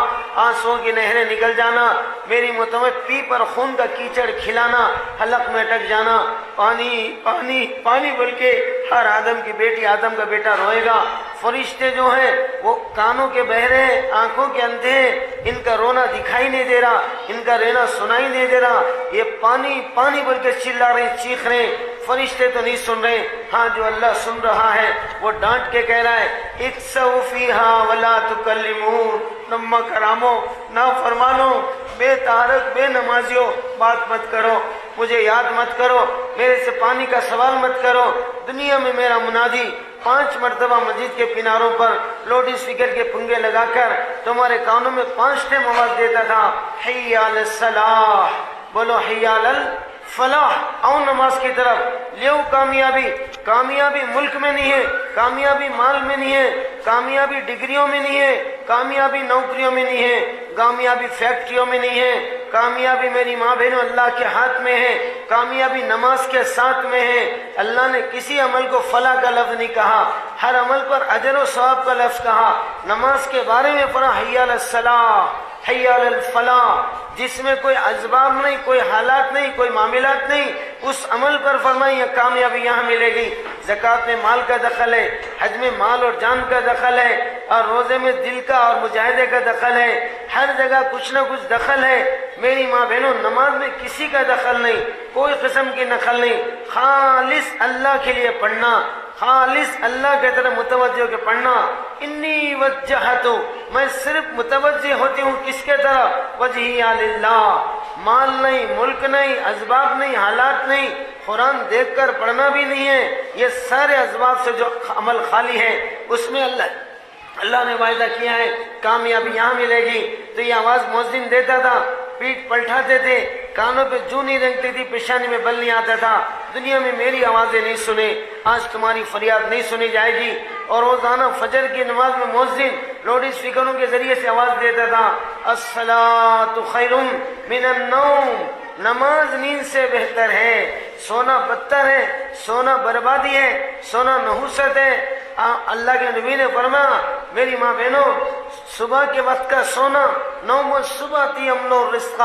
آنسوؤں کی نہریں نکل جانا، میری متوجہ پی پر خون کا کیچڑ کھلانا، حلق میں اٹک جانا، پانی پانی پانی بول کے ہر آدم کی بیٹی آدم کا بیٹا روئے گا۔ فرشتے جو ہیں وہ کانوں کے بہرے ہیں، آنکھوں کے اندھے ہیں، ان کا رونا دکھائی نہیں دے رہا، ان کا رونا سنائی نہیں دے رہا، یہ پانی پانی بول کے چلا رہے ہیں، چیخ رہے ہیں۔ فرشتے تو نہیں سن رہے، ہاں جو اللہ سن رہا ہے وہ ڈانٹ کے کہہ رہا ہے، اکسوا فیہا ولا تکلمون، نما کرامو، نافرمانو، بے تارک، بے نمازیو، بات مت کرو، مجھے یاد مت کرو، میرے سے پانی کا سوال مت کرو۔ دنیا میں میرا منادی 5 مرتبہ مسجد کے کناروں پر لاؤڈ اسپیکر کے پنگے لگا کر تمہارے کانوں میں 5 ٹائم آواز دیتا تھا، حی علی الصلاح، بولو حی علی الفلاح، آؤ نماز کی طرف، لیو کامیابی۔ کامیابی ملک میں نہیں ہے، کامیابی مال میں نہیں ہے، کامیابی ڈگریوں میں نہیں ہے، کامیابی نوکریوں میں نہیں ہے، کامیابی فیکٹریوں میں نہیں ہے، کامیابی میری ماں بہنوں اللہ کے ہاتھ میں ہے، کامیابی نماز کے ساتھ میں ہے۔ اللہ نے کسی عمل کو فلاح کا لفظ نہیں کہا، ہر عمل پر اجر و ثواب کا لفظ کہا۔ نماز کے بارے میں پڑھا حی علی الصلاح، حی علی الفلاح، جس میں کوئی اسباب نہیں، کوئی حالات نہیں، کوئی معاملات نہیں، اس عمل پر فرمائی کامیابی یہاں ملے گی۔ زکوٰۃ میں مال کا دخل ہے، حج میں مال اور جان کا دخل ہے، اور روزے میں دل کا اور مجاہدے کا دخل ہے، ہر جگہ کچھ نہ کچھ دخل ہے۔ میری ماں بہنوں، نماز میں کسی کا دخل نہیں، کوئی قسم کی نقل نہیں، خالص اللہ کے لیے پڑھنا، خالص اللہ کی طرف متوجہ ہو کے پڑھنا۔ انی وجہت، میں صرف متوجہ ہوتی ہوں کس کے طرف؟ وجہی اللہ، مال نہیں، ملک نہیں، اسباب نہیں، حالات نہیں، قرآن دیکھ کر پڑھنا بھی نہیں ہے، یہ سارے اسباب سے جو عمل خالی ہے اس میں اللہ نے وعدہ کیا ہے کامیابی یہاں ملے گی۔ تو یہ آواز مؤذن دیتا تھا، پیٹ پلٹاتے تھے، کانوں پہ جو نہیں رنگتی تھی، پیشانی میں بل نہیں آتا تھا، دنیا میں میری آوازیں نہیں سنے، آج تمہاری فریاد نہیں سنی جائے گی۔ اور روزانہ فجر کی نماز میں مؤذن لاؤڈ اسپیکروں کے ذریعے سے آواز دیتا تھا، الصلاۃ خیر من النوم، نماز نیند سے بہتر ہے، سونا بدتر ہے، سونا بربادی ہے، سونا نحوست ہے۔ اللہ کے نبی نے فرمایا، میری ماں بہنوں، صبح کے وقت کا سونا، نوم الصبح یمنع الرزق،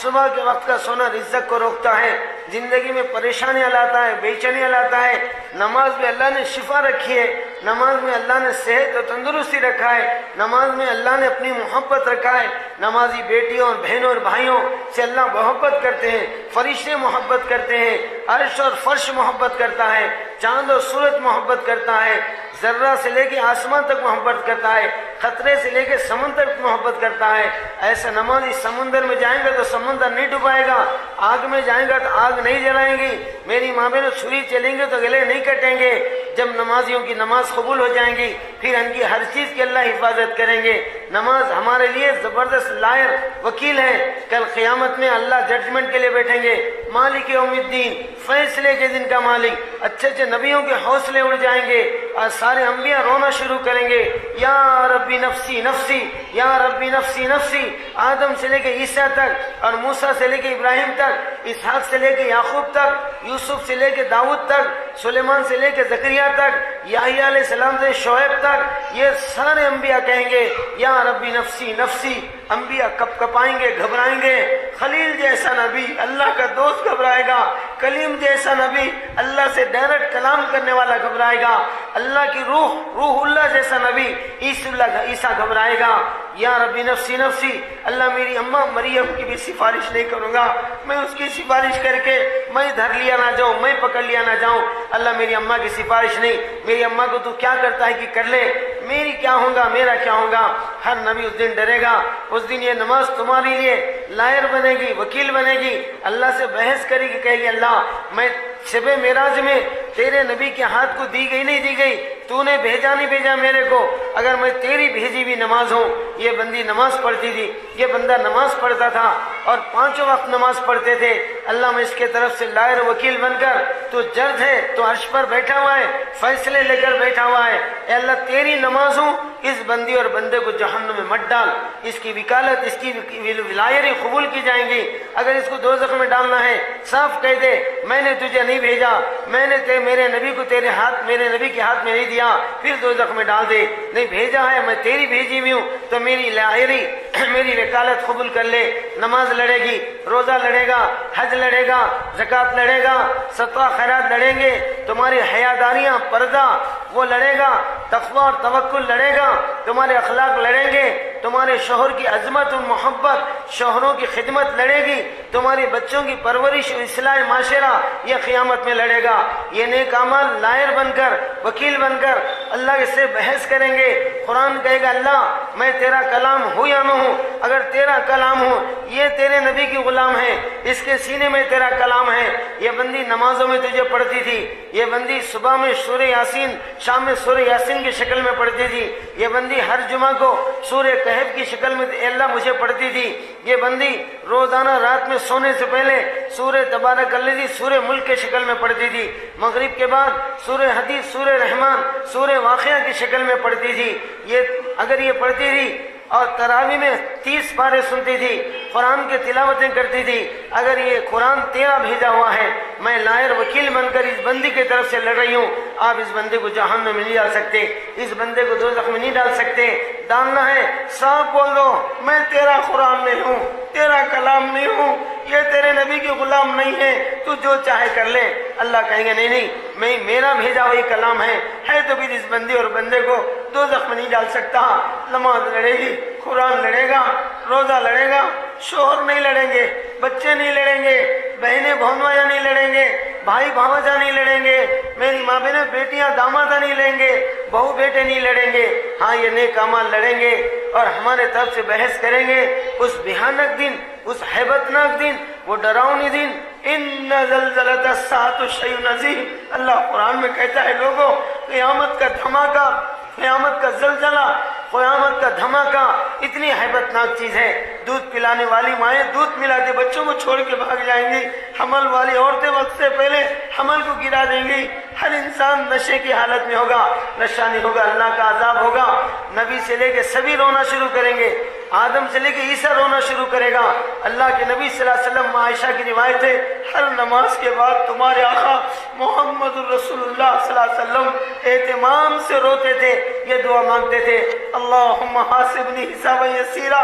صبح کے وقت کا سونا رزق کو روکتا ہے، زندگی میں پریشانیاں لاتا ہے، بے چینیاں لاتا ہے۔ نماز میں اللہ نے شفا رکھی ہے، نماز میں اللہ نے صحت اور تندرستی رکھا ہے، نماز میں اللہ نے اپنی محبت رکھا ہے۔ نمازی بیٹیوں اور بہنوں اور بھائیوں سے اللہ محبت کرتے ہیں، فرشتے محبت کرتے ہیں، عرش اور فرش محبت کرتا ہے، چاند اور سورج محبت کرتا ہے، ذرہ سے لے کے آسمان تک محبت کرتا ہے، خطرے سے لے کے سمندر تک محبت کرتا ہے۔ ایسا نمازی سمندر میں جائیں گے تو سمندر نہیں ڈوبائے گا، آگ میں جائیں گا تو آگ نہیں جلائیں گی، میری ماں بہنوں چھری چلیں گے تو گلے نہیں کٹیں گے۔ جب نمازیوں کی نماز قبول ہو جائیں گی پھر ان کی ہر چیز کی اللہ حفاظت کریں گے۔ نماز ہمارے لیے زبردست لائر وکیل ہے. کل قیامت میں اللہ ججمنٹ کے لیے بیٹھیں گے. مالک یوم الدین، فیصلے کے دن کا مالک. اچھے اچھے نبیوں کے حوصلے اڑ جائیں گے اور سارے انبیاء رونا شروع کریں گے. یا ربی نفسی نفسی، یا ربی نفسی نفسی. آدم سے لے کے عیسیٰ تک، اور موسیٰ سے لے کے ابراہیم تک، اسحاق سے لے کے یعقوب تک، یوسف سے لے کے داؤد تک، سلیمان سے لے کے زکریا تک، یحییٰ علیہ السلام سے شعیب تک، یہ سارے انبیاء کہیں گے یا ربی نفسی نفسی. انبیاء کپ کپائیں گے، گھبرائیں گے. خلیل جیسا نبی، اللہ کا دوست گھبرائے گا. کلیم جیسا نبی، اللہ سے ڈائریکٹ کلام کرنے والا گھبرائے گا. اللہ کی روح اللہ جیسا نبی، عیسیٰ گھبرائے گا. یا ربی نفسی نفسی. اللہ میری اماں مریم کی بھی سفارش نہیں کروں گا، میں اس کی سفارش کر کے میں دھر لیا نہ جاؤں، میں پکڑ لیا نہ جاؤں. اللہ میری اماں کی سفارش نہیں، میری اماں کو تو کیا کرتا ہے کہ کر لے، میری کیا ہوگا، میرا کیا ہوگا. ہر نبی اس دن ڈرے گا. اس دن یہ نماز تمہارے لیے لائر بنے گی، وکیل بنے گی. اللہ سے بحث کرے گی، کہے گی اللہ میں شب معراج میں تیرے نبی کے ہاتھ کو دی گئی نہیں دی گئی، تو نے بھیجا نہیں بھیجا میرے کو. اگر میں تیری بھیجی بھی نماز ہوں. یہ بندی نماز پڑھتی تھی، یہ بندہ نماز پڑھتا تھا اور 5 وقت نماز پڑھتے تھے. اللہ میں اس کے طرف سے لائر وکیل بن کر، تو جج ہے، تو عرش پر بیٹھا ہوا ہے، فیصلے لے کر بیٹھا ہوا ہے. اے اللہ تیری نماز ہوں، اس بندی اور بندے کو جہنم میں مت ڈال. اس کی وکالت، اس کی ولایری قبول کی جائیں گی. اگر اس کو دوزخ میں ڈالنا ہے صاف کہہ دے میں نے تجھے نہیں بھیجا، میں نے میرے نبی کو میرے نبی کے ہاتھ میں نہیں دیا، پھر دوزخ میں ڈال دے. نہیں بھیجا ہے، میں تیری بھیجی ہوئی ہوں، تو میری لائری میری وکالت قبول کر لے. نماز لڑے گی، روزہ لڑے گا، حج لڑے گا، زکوٰۃ لڑے گا، صدقہ خیرات لڑیں گے. تمہاری حیاداریاں، پردہ وہ لڑے گا. تقویٰ اور توکل لڑے گا. تمہارے اخلاق لڑیں گے. تمہارے شوہر کی عظمت و محبت، شوہروں کی خدمت لڑے گی. تمہاری بچوں کی پرورش و اصلاح معاشرہ یہ قیامت میں لڑے گا. یہ نیک اعمال لائر بن کر، وکیل بن کر اللہ سے بحث کریں گے. قرآن کہے گا اللہ میں تیرا کلام ہوں یا نہ ہوں. اگر تیرا کلام ہو، یہ تیرے نبی کی غلام ہے، اس کے سینے میں تیرا کلام ہے. یہ بندی نمازوں میں تجھے پڑھتی تھی. یہ بندی صبح میں سورہ یاسین، شام میں سورہ یاسین کی شکل میں پڑھتی تھی. یہ بندی ہر جمعہ کو سورہ کہف کی شکل میں اللہ مجھے پڑھتی تھی. یہ بندی روزانہ رات میں سونے سے پہلے سورہ تبارک الذی، سورہ ملک کی شکل میں پڑھتی تھی. مغرب کے بعد سورہ حدیث، سورہ رحمان، سورہ واقعہ کی شکل میں پڑھتی تھی. اگر یہ پڑھتی تھی اور تراویح میں 30 پارے سنتی تھی، قرآن کی تلاوتیں کرتی تھی. اگر یہ قرآن تیرا بھیجا ہوا ہے، میں لائر وکیل بن کر اس بندی کی طرف سے لڑ رہی ہوں. آپ اس بندے کو جہنم میں نہیں ڈال سکتے، اس بندے کو دوزخ میں نہیں ڈال سکتے. ڈالنا ہے صاف بول دو میں تیرا قرآن نہیں ہوں، تیرا کلام نہیں ہوں، یہ تیرے نبی کی غلام نہیں ہے، تو جو چاہے کر لے. اللہ کہیں گے نہیں میں میرا بھیجا وہی کلام ہے تو پھر اس بندی اور بندے کو دوزخ میں نہیں ڈال سکتا. نماز لڑے گی، قرآن لڑے گا، روزہ لڑے گا، شوہر نہیں لڑیں گے، بچے نہیں لڑیں گے، بہنیں بھونویا نہیں لڑیں گے، بھائی بھاوجا نہیں لڑیں گے، میری ماں بہنیں بیٹیاں دامادہ نہیں لڑیں گے، بہو بیٹے نہیں لڑیں گے. ہاں یہ نیک اعمال لڑیں گے اور ہمارے طرف سے بحث کریں گے. اس بھیانک دن، اس ہیبتناک دن، وہ ڈراؤنی دن، ان زلزلۃ الساعۃ شیء عظیم. اللہ قرآن میں کہتا ہے لوگوں قیامت کا دھماکہ، قیامت کا زلزلہ، قیامت کا دھماکہ اتنی ہیبتناک چیز ہے. دودھ پلانے والی مائیں دودھ پلاتے بچوں کو چھوڑ کے بھاگ جائیں گی. حمل والی عورتیں وقت سے پہلے حمل کو گرا دیں گی. ہر انسان نشے کی حالت میں ہوگا. نشہ نہیں ہوگا، اللہ کا عذاب ہوگا. نبی سے لے کے سبھی رونا شروع کریں گے. آدم سے لے کے عیسیٰ رونا شروع کرے گا. اللہ کے نبی صلی اللہ علیہ وسلم، عائشہ کی روایت ہے، ہر نماز کے بعد تمہارے آقا محمد الرسول اللہ صلی اللہ علیہ وسلم اہتمام سے روتے تھے، یہ دعا مانگتے تھے اللہم حاسبنی حسابا یسیرا،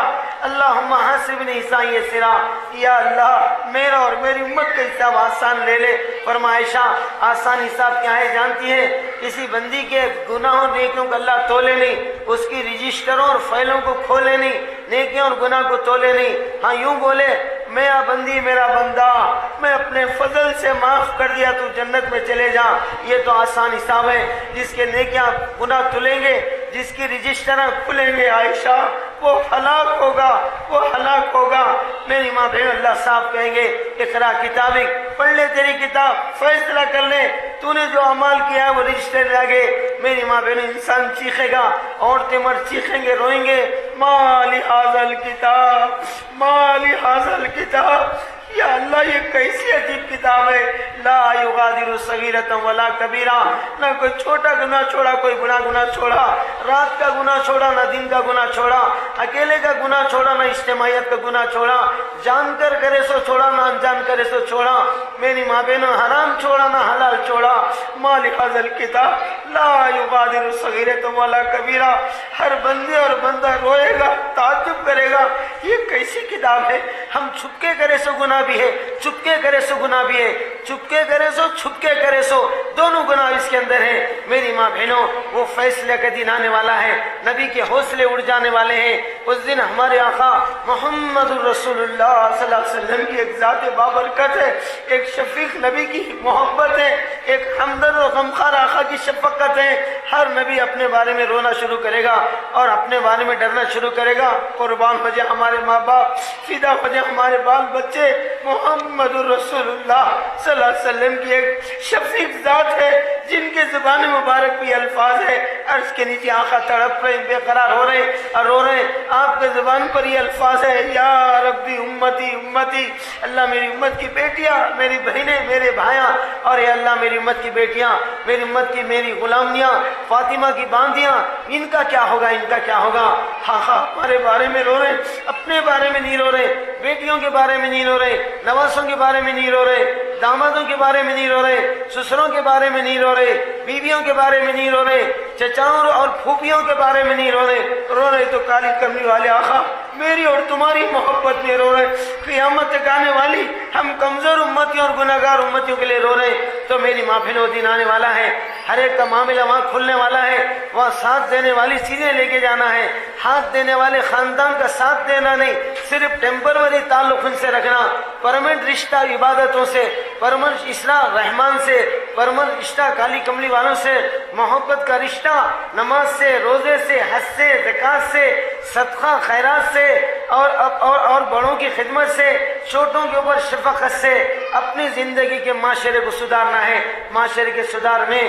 اللہم حاسبنی حسابا یسیرا. یا اللہ میرا اور میری امت کا حساب آسان لے لے. فرمایا عائشہ آسان حساب کیا ہے جانتی ہے؟ کسی بندی کے گناہوں نیکیوں کو اللہ تولے نہیں، اس کی رجسٹروں اور فائلوں کو کھولے نہیں، نیکیوں اور گناہ کو تولے نہیں. ہاں یوں بولے میرا بندی میرا بندہ میں اپنے فضل سے معاف کر دیا، تو جنت میں چلے جا. یہ تو آسان حساب ہے. جس کے نیکیاں گناہ تلیں گے، جس کی رجسٹراں کھلیں گے عائشہ، وہ ہلاک ہوگا، وہ ہلاک ہوگا. میری ماں بہن اللہ صاحب کہیں گے اقرا کتابک، پڑھ لے تیری کتاب، فیصلہ کر لے تو نے جو عمل کیا ہے وہ رجسٹر لگے. میری ماں بہنوں انسان چیخے گا, عورتیں مرد چیخیں گے, روئیں گے, مالی حاضل کتاب, مالی حاضل کتاب, یا اللہ یہ کیسی عجیب کتاب ہے, لا یغادر صغیرۃ ولا کبیرہ, نہ کوئی چھوٹا گناہ چھوڑا, کوئی بڑا گناہ چھوڑا, رات کا گناہ چھوڑا, نہ دن کا گناہ چھوڑا, اکیلے کا گناہ چھوڑا, نہ اجتماعیت کا گناہ چھوڑا, جان کر کرے سو چھوڑا, نہ انجان کرے سو چھوڑا. میری ماں بہنوں حرام چھوڑا, نہ حلال چھوڑا. مالی حاضل کتاب لا یغادر صغیرۃ ولا کبیرہ. ہر بندے اور بندہ روئے گا, تعجب کرے گا, یہ کیسی کتاب ہے. ہم چھپکے کرے سو گناہ بھی ہے, چپکے کرے سو گناہ بھی ہے, چپکے کرے سو چھپکے کرے سو, دونوں گناہ اس کے اندر ہے. میری ماں بہنوں وہ فیصلے کا دن آنے والا ہے, نبی کے حوصلے اڑ جانے والے ہیں. اس دن ہمارے آقا محمد الرسول اللہ صلی اللہ علیہ وسلم کی ایک ذات بابرکت ہے, ایک شفیق نبی کی محبت ہے, ایک ہمدرد و غمخوار آقا کی شفقت ہے. ہر نبی اپنے بارے میں رونا شروع کرے گا اور اپنے بارے میں ڈرنا شروع کرے گا. قربان ہو جائے ہمارے ماں باپ, فدا ہو جائے ہمارے بال بچے. محمد الرسول اللہ صلی اللہ علیہ وسلم کی ایک شفیق ذات ہے جن کے زبان مبارک بھی الفاظ ہے. عرش کے نیچے آقا تڑپ رہے, بے قرار ہو رہے اور رو رہے. آپ کے زبان پر یہ الفاظ ہے, یا ربی امتی امتی, اللہ میری امت کی بیٹیاں, میری بہنیں, میرے بھائیاں, اور اے اللہ میری امت کی بیٹیاں, میری امت کی میری غلامیاں, فاطمہ کی باندیاں, ان کا کیا ہوگا, ان کا کیا ہوگا. ہاں ہمارے بارے میں رو رہے, اپنے بارے میں نہیں رو رہے, بیٹیوں کے بارے میں نہیں رو رہے, نواسوں کے بارے میں نہیں رو رہے, دامادوں کے بارے میں نہیں رو رہے, سسروں کے بارے میں نہیں رو رہے, بیویوں کے بارے میں نہیں رو رہے, چچاؤں اور پھوپھیوں کے بارے میں نہیں رو رہے تو کالی کملی والے آقا میری اور تمہاری محبت میں رو رہے. قیامت تک آنے والی ہم کمزور امتیوں اور گناہگار امتیوں کے لیے رو رہے. تو میری ماں بہنوں دن آنے والا ہے, ہر ایک کا معاملہ وہاں کھلنے والا ہے. وہاں ساتھ دینے والی چیزیں لے کے جانا ہے, ہاتھ دینے والے خاندان کا ساتھ دینا نہیں, صرف ٹیمپروری تعلق ان سے رکھنا, پرمنٹ رشتہ عبادتوں سے, پرمنٹ اصلاح رحمان سے, پرمنٹ رشتہ کالی کملی والوں سے, محبت کا رشتہ نماز سے, روزے سے, حج سے, زکوٰۃ سے, صدقہ خیرات سے, اور بڑوں کی خدمت سے, چھوٹوں کے اوپر شفقت سے. اپنی زندگی کے معاشرے کو سدھارنا ہے. معاشرے کے سدھار میں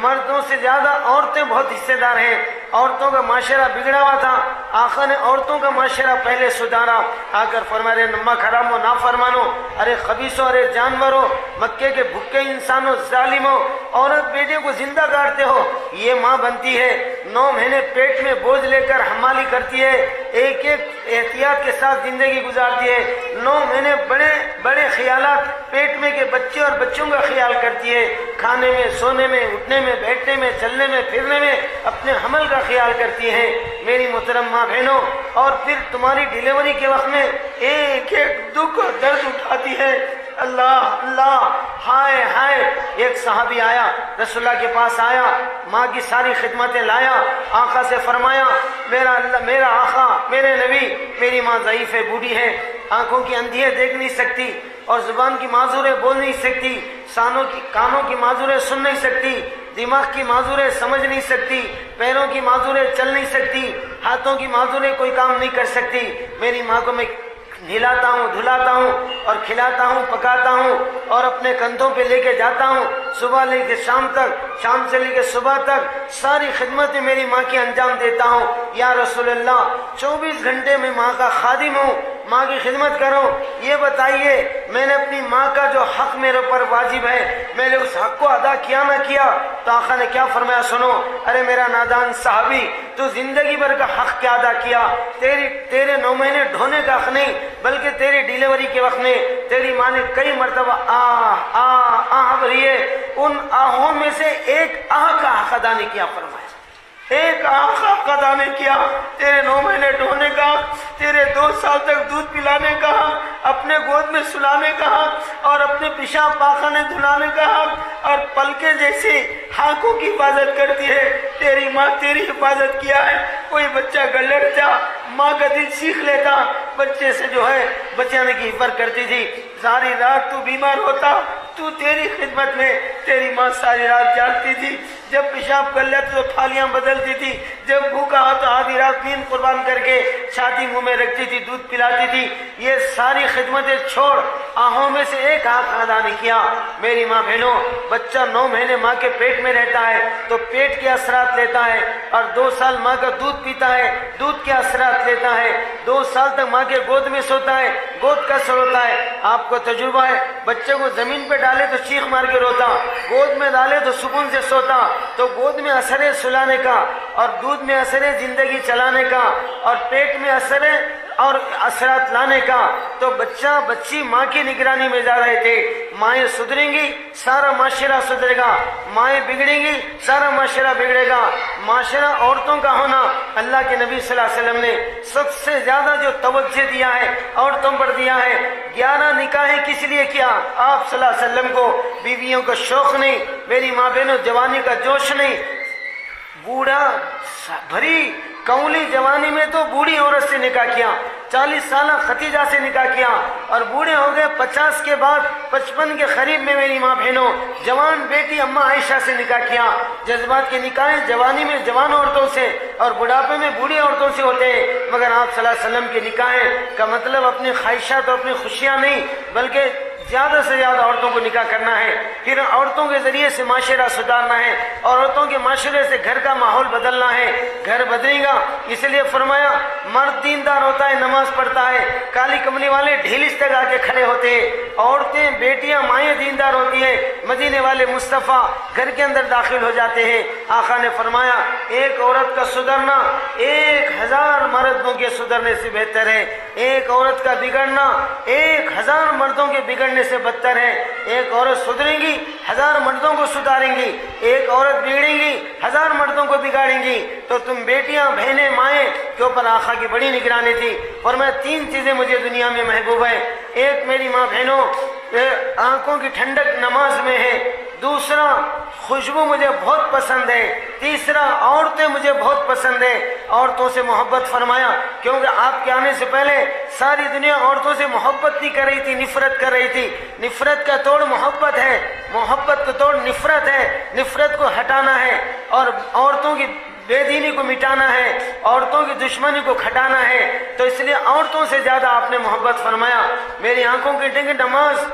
مردوں سے زیادہ عورتیں بہت حصے دار ہیں. عورتوں کا معاشرہ بگڑا ہوا تھا, آقا نے عورتوں کا معاشرہ پہلے سدھارا. آ کر فرما رہے نمک حرام و نافرمانو, ارے خبیثوں, ارے جانوروں, مکے کے بھوکے انسانوں, ظالموں, عورت بیٹے کو زندہ کاٹتے ہو. یہ ماں بنتی ہے, 9 مہینے پیٹ میں بوجھ لے کر حمالی کرتی ہے, ایک ایک احتیاط کے ساتھ زندگی گزارتی ہے. 9 مہینے بڑے بڑے خیالات پیٹ میں کے بچے اور بچوں کا خیال کرتی ہے, کھانے میں, سونے میں, اٹھنے میں, بیٹھنے میں, چلنے میں, پھرنے میں, اپنے حمل کا خیال کرتی ہے. میری محترم ماں بہنوں, اور پھر تمہاری ڈیلیوری کے وقت میں ایک ایک دکھ اور درد اٹھاتی ہے. اللہ اللہ, ہائے ہائے. ایک صحابی آیا, رسول اللہ کے پاس آیا, ماں کی ساری خدمتیں لایا, آقا سے فرمایا میرا آقا, میرے نبی, میری ماں ضعیف ہے, بوڑھی ہے, آنکھوں کی اندھی ہے, دیکھ نہیں سکتی, اور زبان کی معذور ہے, بول نہیں سکتی, کانوں کی معذور ہے, سن نہیں سکتی, دماغ کی معذور ہے, سمجھ نہیں سکتی, پیروں کی معذور ہے, چل نہیں سکتی, ہاتھوں کی معذور ہے, کوئی کام نہیں کر سکتی. میری ماں کو میں نہلاتا ہوں, دھلاتا ہوں, اور کھلاتا ہوں, پکاتا ہوں, اور اپنے کندھوں پہ لے کے جاتا ہوں, صبح لے کے شام تک, شام سے لے کے صبح تک ساری خدمتیں میری ماں کی انجام دیتا ہوں. یا رسول اللہ, 24 گھنٹے میں ماں کا خادم ہوں, ماں کی خدمت کرو. یہ بتائیے میں نے اپنی ماں کا جو حق میرے پر واجب ہے, میں نے اس حق کو ادا کیا نہ کیا؟ تو آقا نے کیا فرمایا, سنو, ارے میرا نادان صحابی, تو زندگی بھر کا حق کیا ادا کیا؟ تیرے 9 مہینے ڈھونے کا حق نہیں, بلکہ تیری ڈیلیوری کے وقت میں تیری ماں نے کئی مرتبہ آہ بھری ہے, ان آہوں میں سے ایک آہ کا حق ادا نہیں کیا. فرمایا ایک آہ کا حق ادا نہیں کیا. تیرے 9 مہینے ڈھونے کا حق, تیرے 2 سال تک دودھ پلانے کا حق, اپنے گود میں سلانے کا حق, اور اپنے پیشاب پاخانے دھلانے کا حق, اور پلکے جیسی ہاتھوں کی حفاظت کرتی ہے. تیری ماں تیری حفاظت کیا ہے. کوئی بچہ گھر لڑتا, ماں کا دل سیکھ لیتا, بچے سے جو ہے بچانے کی حفاظت کرتی تھی. ساری رات تو بیمار ہوتا, تو تیری خدمت میں تیری ماں ساری رات جاگتی تھی. جب پیشاب کر لیتے تو تھالیاں بدلتی تھی، جب بھوکا ہو تو آدھی رات نیند قربان کر کے چھاتی منہ میں رکھتی تھی، دودھ پلاتی تھی۔ یہ ساری خدمتیں چھوڑ آہوں میں سے ایک آنکھ ادا نہیں کیا۔ میری ماں بہنوں، بچہ 9 مہینے ماں کے پیٹ میں رہتا ہے تو پیٹ کے اثرات لیتا ہے، اور 2 سال ماں کا دودھ پیتا ہے، دودھ کے اثرات لیتا ہے، 2 سال تک ماں کے گود میں سوتا ہے، گود کا اثر ہوتا ہے۔ آپ کو تجربہ ہے، بچے کو زمین پہ ڈالے تو چیخ مار کے روتا، گود میں ڈالے تو سکون سے سوتا۔ تو گود میں اثر ہے سلانے کا، اور دودھ میں اثر ہے زندگی چلانے کا، اور پیٹ میں اثر ہے اور اثرات لانے کا۔ تو بچہ بچی ماں کی نگرانی میں جا رہے تھے۔ مائیں سدھریں گی سارا معاشرہ سدھرے گا، مائیں بگڑیں گی سارا معاشرہ بگڑے گا۔ معاشرہ عورتوں کا ہونا، اللہ کے نبی صلی اللہ علیہ وسلم نے سب سے زیادہ جو توجہ دیا ہے عورتوں پر دیا ہے۔ 11 نکاحیں کس لیے کیا؟ آپ صلی اللہ علیہ وسلم کو بیویوں کا شوق نہیں، میری ماں بہنوں جوانی کا جوش نہیں، بوڑھا بھری کولی جوانی میں تو بوڑھی عورت سے نکاح کیا، 40 سالہ ختیجہ سے نکاح کیا، اور بوڑھے ہو گئے 50 کے بعد 55 کے قریب میں میری ماں بہنوں جوان بیٹی اماں عائشہ سے نکاح کیا۔ جذبات کے نکاح جوانی میں جوان عورتوں سے اور بڑھاپے میں بوڑھی عورتوں سے ہوتے ہیں، مگر آپ صلی اللہ علیہ وسلم کے نکاح کا مطلب اپنی خواہشات اور اپنی خوشیاں نہیں، بلکہ زیادہ سے زیادہ عورتوں کو نکاح کرنا ہے، پھر عورتوں کے ذریعے سے معاشرہ سدھارنا ہے، اور عورتوں کے معاشرے سے گھر کا ماحول بدلنا ہے، گھر بدلے گا۔ اس لیے فرمایا مرد دیندار ہوتا ہے، نماز پڑھتا ہے، کالی کملی والے ڈھیلس تک آ کے کھڑے ہوتے ہیں، عورتیں بیٹیاں مائیں دیندار ہوتی ہیں، مدینے والے مصطفیٰ گھر کے اندر داخل ہو جاتے ہیں۔ آقا نے فرمایا ایک عورت کا سدھرنا 1000 مردوں کے سدھرنے سے بہتر ہے، ایک عورت کا بگڑنا 1000 مردوں کے بگڑنے سے بدتر ہے۔ ایک عورت سدھریں گی 1000 مردوں کو سدھاریں گی، ایک عورت بگڑیں گی 1000 مردوں کو بگاڑیں گی۔ تو تم بیٹیاں بہنیں مائیں کے اوپر آقا کی بڑی نگرانی تھی۔ فرمایا 3 چیزیں مجھے دنیا میں محبوب ہے، ایک میری ماں بہنوں آنکھوں کی ٹھنڈک نماز میں ہے، دوسرا خوشبو مجھے بہت پسند ہے، تیسرا عورتیں مجھے بہت پسند ہے۔ عورتوں سے محبت فرمایا کیونکہ آپ کے آنے سے پہلے ساری دنیا عورتوں سے محبت نہیں کر رہی تھی، نفرت کر رہی تھی۔ نفرت کا توڑ محبت ہے، محبت کا توڑ نفرت ہے، نفرت کو ہٹانا ہے، اور عورتوں کی بے دینی کو مٹانا ہے، عورتوں کی دشمنی کو کھٹانا ہے۔ تو اس لیے عورتوں سے زیادہ آپ نے محبت فرمایا۔ میری آنکھوں کی ٹھنڈک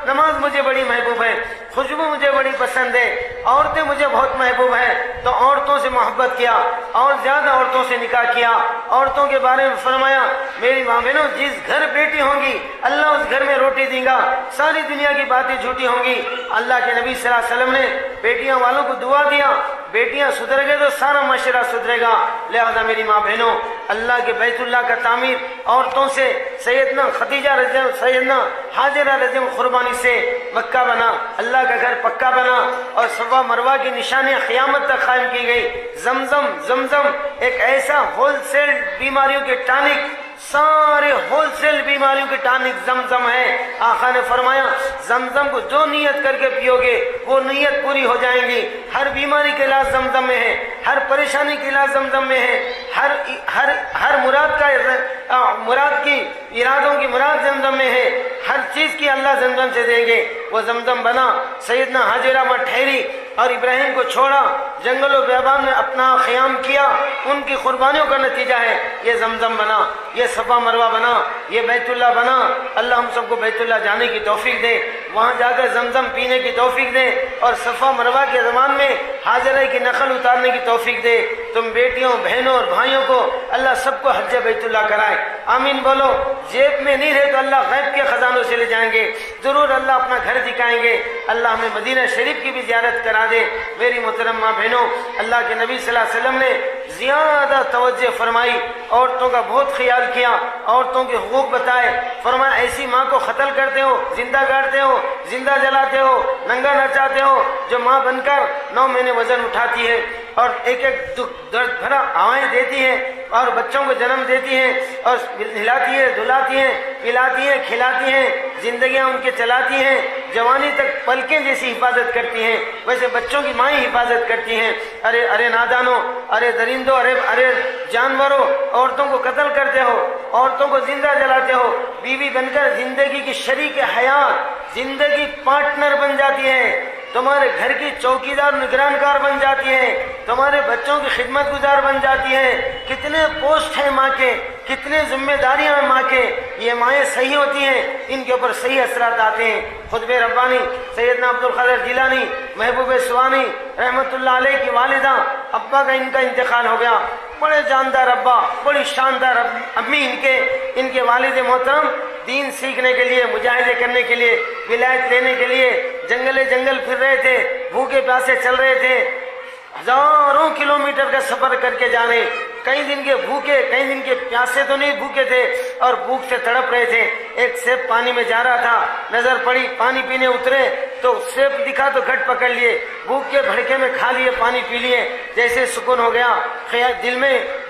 نماز مجھے بڑی محبوب ہے، خوشبو مجھے بڑی پسند ہے، عورتیں مجھے بہت محبوب ہیں۔ تو عورتوں سے محبت کیا اور زیادہ عورتوں سے نکاح کیا۔ عورتوں کے بارے میں فرمایا میری ماں بہنوں جس گھر بیٹی ہوں گی اللہ اس گھر میں روٹی دے گا، ساری دنیا کی باتیں جھوٹی ہوں گی۔ اللہ کے نبی صلی اللہ علیہ وسلم نے بیٹیاں والوں کو دعا دیا، بیٹیاں سدھر گئے تو سارا معاشرہ سدھرے گا۔ لہذا میری ماں بہنوں اللہ کے بیت اللہ کا تعمیر عورتوں سے سیدنا خدیجہ رضی اللہ، سیدنا حاجرہ رضی اللہ قربانی سے مکہ بنا، اللہ کا گھر پکا بنا، اور صفا مروہ کی نشانیاں قیامت تک قائم کی گئی۔ زمزم ایک ایسا ہول سیل بیماریوں کے ٹانک، سارے ہول سیل بیماریوں کے ٹانک زمزم ہے۔ آقا نے فرمایا زمزم کو جو نیت کر کے پیو گے وہ نیت پوری ہو جائیں گی۔ ہر بیماری کے علاج زمزم میں ہے، ہر پریشانی کے علاج زمزم میں ہے، ہر مراد کی ارادوں کی مراد زمزم میں ہے، ہر چیز کی اللہ زمزم سے دیں گے۔ وہ زمزم بنا، سیدنا حاجرہ وہاں ٹھہری اور ابراہیم کو چھوڑا، جنگل و بیابان میں اپنا قیام کیا، ان کی قربانیوں کا نتیجہ ہے یہ زمزم بنا، یہ صفا مروہ بنا، یہ بیت اللہ بنا۔ اللہ ہم سب کو بیت اللہ جانے کی توفیق دے، وہاں جا کر زمزم پینے کی توفیق دے، اور صفا مروہ کے زمان میں حاجرہ کی نقل اتارنے کی توفیق دے۔ تم بیٹیوں بہنوں اور بھائیوں کو اللہ سب کو حج بیت اللہ کرائے، آمین بولو۔ جیب میں نہیں رہے تو اللہ غیب کے خزانوں سے لے جائیں گے، ضرور اللہ اپنا گھر دکھائیں گے۔ اللہ ہمیں مدینہ شریف کی بھی زیارت کرا دے۔ میری محترم ماں بہنوں، اللہ کے نبی صلی اللہ علیہ وسلم نے زیادہ توجہ فرمائی، عورتوں کا بہت خیال کیا، عورتوں کے حقوق بتائے۔ فرمایا ایسی ماں کو قتل کرتے ہو، زندہ گاڑتے ہو، زندہ جلاتے ہو، ننگا نچاتے ہو، جو ماں بن کر 9 مہینے وزن اٹھاتی ہے اور ایک درد بھرا ہوائیں دیتی ہے اور بچوں کو جنم دیتی ہیں اور ہلاتی ہے، دھلاتی ہیں، پلاتی ہیں، کھلاتی ہیں، زندگیاں ان کے چلاتی ہیں، جوانی تک پلکیں جیسی حفاظت کرتی ہیں، ویسے بچوں کی مائیں حفاظت کرتی ہیں۔ ارے نادانوں، ارے درندوں، ارے جانوروں، عورتوں کو قتل کرتے ہو، عورتوں کو زندہ جلاتے ہو، بیوی بن کر زندگی کی شریک حیات، زندگی پارٹنر بن جاتی ہے، تمہارے گھر کی چوکیدار نگران کار بن جاتی ہیں، تمہارے بچوں کی خدمت گزار بن جاتی ہیں۔ کتنے پوسٹ ہیں ماں کے، کتنے ذمہ داریاں ہیں ماں کے، یہ مائیں صحیح ہوتی ہیں، ان کے اوپر صحیح اثرات آتے ہیں۔ خطب ربانی سیدنا عبدالقادر جیلانی محبوب سبحانی رحمت اللہ علیہ کی والدہ ابا کا ان کا انتقال ہو گیا، بڑے جاندار ابا، بڑی شاندار امی ان کے والد محترم دین سیکھنے کے لیے، مجاہدے کرنے کے لیے، ولایت لینے کے لیے جنگل پھر رہے تھے، بھوکے پیاسے چل رہے تھے، ہزاروں کلومیٹر کا سفر کر کے جانے، کئی دن کے بھوکے کئی دن کے پیاسے تو نہیں بھوکے تھے اور بھوک سے تڑپ رہے تھے۔ ایک سیب پانی میں جا رہا تھا، نظر پڑی، پانی پینے اترے تو سیب دکھا تو گھٹ پکڑ لیے، بھوک کے بھڑکے میں کھا لیے، پانی پی لیے، جیسے سکون ہو گیا۔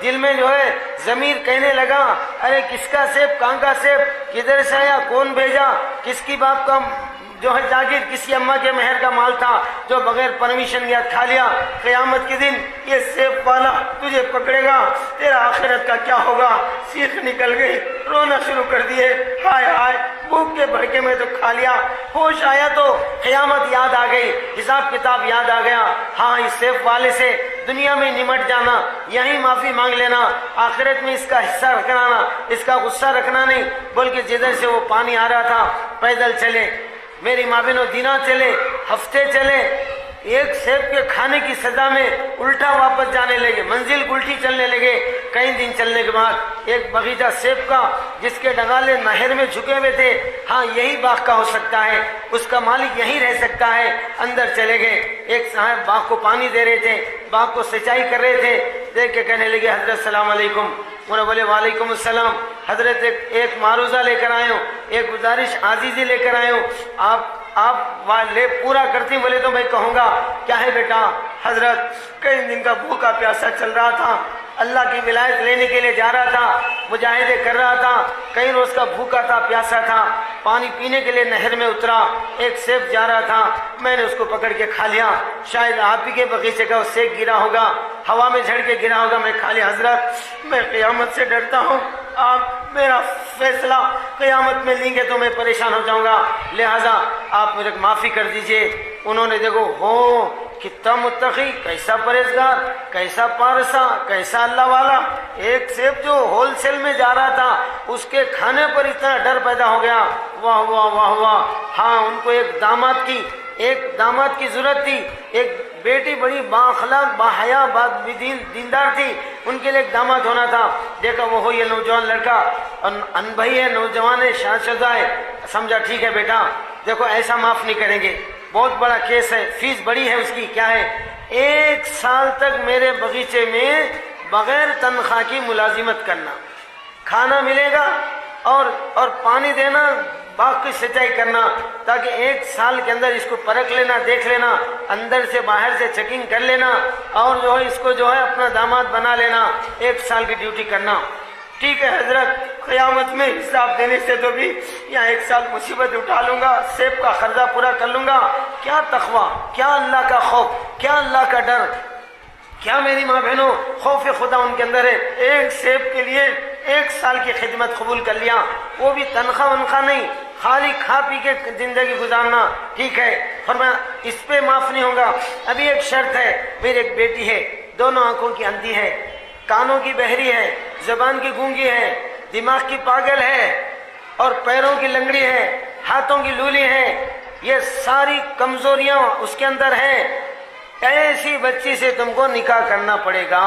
دل میں جو ہے ضمیر کہنے لگا ارے کس کا سیب، کہاں کا سیب، کدھر سے آیا، کون بھیجا، کس کی باپ کا جو ہے جاگیر، کسی اماں کے مہر کا مال تھا جو بغیر پرمیشن گیا کھا لیا۔ قیامت کے دن یہ سیب والا تجھے پکڑے گا، تیرا آخرت کا کیا ہوگا؟ سیخ نکل گئی، رونا شروع کر دیے، ہائے ہائے بھوک کے بھڑکے میں تو کھا لیا۔ ہوش آیا تو قیامت یاد آ گئی، حساب کتاب یاد آ گیا۔ ہاں اس سیب والے سے دنیا میں نمٹ جانا، یہیں معافی مانگ لینا، آخرت میں اس کا حصہ رکھنا، اس کا غصہ رکھنا نہیں، بلکہ جدھر سے وہ پانی آ رہا تھا پیدل چلے، میری ماں بہنوں دنوں چلے، ہفتے چلے، ایک سیب کے کھانے کی سزا میں الٹا واپس جانے لگے، منزل الٹی چلنے لگے۔ کئی دن چلنے کے بعد ایک باغیچہ سیب کا جس کے ڈگالے نہر میں جھکے ہوئے تھے، ہاں یہی باغ کا ہو سکتا ہے، اس کا مالک یہی رہ سکتا ہے، اندر چلے گئے۔ ایک صاحب باغ کو پانی دے رہے تھے، باغ کو سینچائی کر رہے تھے، دیکھ کے کہنے لگے حضرت السلام علیکم۔ انہوں نے بولے وعلیکم السلام، حضرت ایک معروضہ لے کر آئے ہوں، ایک گزارش عزیزی لے کر آئے ہوں، آپ لے پورا کرتی بولے تو میں کہوں گا کیا ہے بیٹا؟ حضرت کئی دن کا بھوکا پیاسا چل رہا تھا، اللہ کی ولایت لینے کے لیے جا رہا تھا، مجاہدے کر رہا تھا، کئی روز کا بھوکا تھا، پیاسا تھا، پانی پینے کے لیے نہر میں اترا، ایک سیب جا رہا تھا، میں نے اس کو پکڑ کے کھا لیا، شاید آپ ہی کے بغیچے کا وہ سیب گرا ہوگا، ہوا میں جھڑ کے گرا ہوگا، میں کھا لیا۔ حضرت میں قیامت سے ڈرتا ہوں، آپ میرا فیصلہ قیامت میں لیں گے تو میں پریشان ہو جاؤں گا، لہذا آپ مجھے معافی کر دیجئے۔ انہوں نے دیکھو ہو کتنا متقی، کیسا پرہیزگار، کیسا پارسا، کیسا اللہ والا، ایک سیب جو ہول سیل میں جا رہا تھا اس کے کھانے پر اتنا ڈر پیدا ہو گیا، واہ واہ واہ واہ۔ ہاں ان کو ایک داماد کی ضرورت تھی، ایک بیٹی بڑی بااخلاق باحیا دیندار تھی، ان کے لیے ایک داماد ہونا تھا۔ دیکھا وہ ہو یہ نوجوان لڑکا انبھئی ہے، نوجوان ہے، شاد شدہ ہے، سمجھا ٹھیک ہے بیٹا دیکھو ایسا معاف نہیں کریں گے، بہت بڑا کیس ہے، فیس بڑی ہے اس کی، کیا ہے 1 سال تک میرے بغیچے میں بغیر تنخواہ کی ملازمت کرنا، کھانا ملے گا اور پانی دینا، باغ کی سینچائی کرنا، تاکہ 1 سال کے اندر اس کو پرکھ لینا، دیکھ لینا، اندر سے باہر سے چیکنگ کر لینا، اور جو ہے اس کو جو ہے اپنا داماد بنا لینا، 1 سال کی ڈیوٹی کرنا۔ ٹھیک ہے حضرت، قیامت میں حساب دینے سے تو بھی یہاں 1 سال مصیبت اٹھا لوں گا، سیب کا قرضہ پورا کر لوں گا۔ کیا تقویٰ، کیا اللہ کا خوف، کیا اللہ کا ڈر، کیا میری ماں بہنوں خوف خدا ان کے اندر ہے۔ 1 سیب کے لیے 1 سال کی خدمت قبول کر لیا، وہ بھی تنخواہ ونخواہ نہیں، خالی کھا پی کے زندگی گزارنا۔ ٹھیک ہے، فرمایا اس پہ معاف نہیں ہوگا۔ ابھی ایک شرط ہے، میری ایک بیٹی ہے، دونوں آنکھوں کی اندھی ہے، کانوں کی بہری ہے، زبان کی گونگی ہے، دماغ کی پاگل ہے، اور پیروں کی لنگڑی ہے، ہاتھوں کی لولی ہے، یہ ساری کمزوریاں اس کے اندر ہیں۔ ایسی بچی سے تم کو نکاح کرنا پڑے گا۔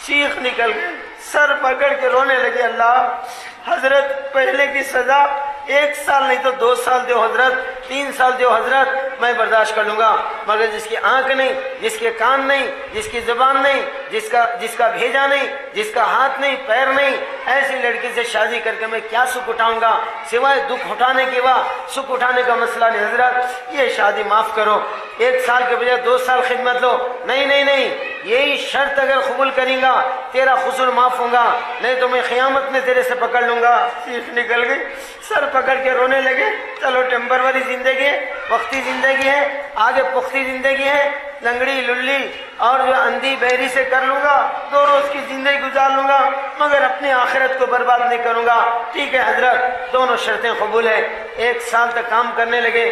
چیخ نکل گئی، سر پکڑ کے رونے لگے، اللہ حضرت پہلے کی سزا 1 سال نہیں تو 2 سال دو حضرت، 3 سال دو حضرت، میں برداشت کر لوں گا، مگر جس کی آنکھ نہیں، جس کے کان نہیں، جس کی زبان نہیں، جس کا بھیجا نہیں، جس کا ہاتھ نہیں، پیر نہیں، ایسی لڑکی سے شادی کر کے میں کیا سکھ اٹھاؤں گا سوائے دکھ اٹھانے کے بعد؟ سکھ اٹھانے کا مسئلہ نہیں حضرت، یہ شادی معاف کرو، 1 سال کے بجائے 2 سال خدمت لو۔ نہیں نہیں نہیں، یہی شرط اگر قبول کریں گا تیرا قصور معاف ہوگا، نہیں تو میں قیامت میں تیرے سے پکڑ لوں گا۔ چیخ نکل گئی، سر پکڑ کے رونے لگے۔ چلو ٹیمپروری زندگی ہے، وقتی زندگی ہے، آگے پختی زندگی ہے، لنگڑی للی اور جو اندھی بہری سے کر لوں گا، 2 روز کی زندگی گزار لوں گا، مگر اپنی آخرت کو برباد نہیں کروں گا۔ ٹھیک ہے حضرت، دونوں شرطیں قبول ہیں۔ 1 سال تک کام کرنے لگے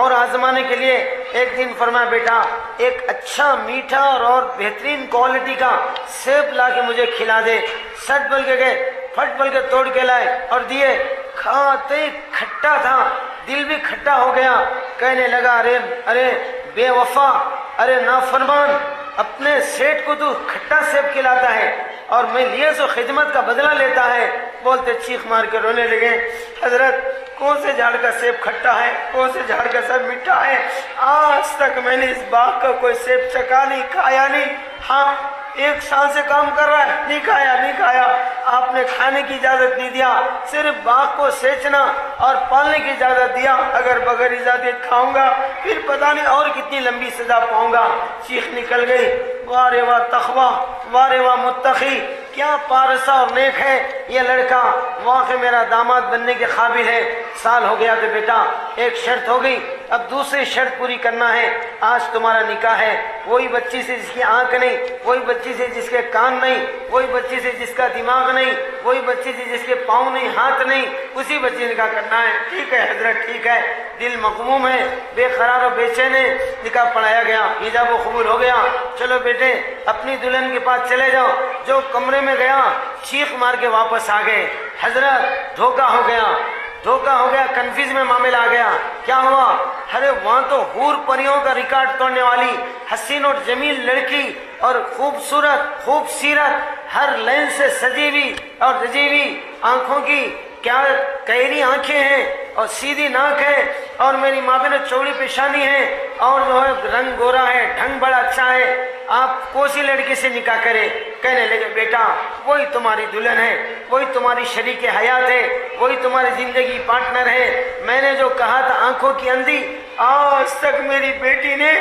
اور آزمانے کے لیے ایک دن فرمایا بیٹا ایک اچھا میٹھا اور بہترین کوالٹی کا سیب لا کے مجھے کھلا دے. سچ بول کے گئے, پھٹ بول کے توڑ کے لائے اور دیے. کھاتے کھٹا تھا, دل بھی کھٹا ہو گیا. کہنے لگا ارے بے وفا, ارے نافرمان, اپنے سیٹ کو تو کھٹا سیب کھلاتا ہے اور میں لیے سو خدمت کا بدلہ لیتا ہے. بولتے چیخ مار کے رونے لگے, حضرت کون سے جھاڑ کا سیب کھٹا ہے, کون سے جھاڑ کا سیب میٹھا ہے؟ آج تک میں نے اس باغ کا کوئی سیب چکا نہیں, کھایا نہیں. ہاں 1 سال سے کام کر رہا ہے, نہیں کھایا. آپ نے کھانے کی اجازت نہیں دیا, صرف باغ کو سینچنا اور پالنے کی اجازت دیا. اگر بغیر اجازت کھاؤں گا پھر پتہ نہیں اور کتنی لمبی سزا پاؤں گا. چیخ نکل گئی, واہ رے واہ تقوی, واہ رے واہ متقی, کیا پارسا اور نیک ہے یہ لڑکا, واقعی میرا داماد بننے کے قابل ہے. سال ہو گیا کہ بیٹا ایک شرط ہو گئی, اب دوسری شرط پوری کرنا ہے. آج تمہارا نکاح ہے. وہی بچی سے جس کی آنکھ نہیں, وہی بچی سے جس کے کان نہیں, وہی بچی سے جس کا دماغ نہیں, وہی بچی سے جس کے پاؤں نہیں, ہاتھ نہیں, اسی بچی نکاح کرنا ہے. ٹھیک ہے حضرت ٹھیک ہے. دل مغموم ہے, بے قرار و بے چین ہے. نکاح پڑھایا گیا, ایجاب و قبول ہو گیا. چلو بیٹے اپنی دلہن کے پاس چلے جاؤ. جو کمرے میں گیا چیخ مار کے واپس آ گئے. حضرت دھوکہ ہو گیا, کنفیوز میں معاملہ آ گیا. کیا ہوا؟ ارے وہاں تو حور پریوں کا ریکارڈ توڑنے والی حسین اور جمیل لڑکی اور خوب سیرت, ہر لین سے سجی ہوئی اور رجی ہوئی آنکھوں کی, کیا کیری آنکھیں ہیں اور سیدھی ناک ہے, اور میری ماں بہن چوڑی پیشانی ہے, اور جو ہے رنگ گورا ہے, ڈھنگ بڑا اچھا ہے. آپ کوسی لڑکی سے نکاح کرے. کہنے لگے بیٹا وہی تمہاری دلہن ہے, وہی تمہاری شریک حیات ہے, وہی تمہاری زندگی پارٹنر ہے. میں نے جو کہا تھا آنکھوں کی اندھی, آج تک میری بیٹی نے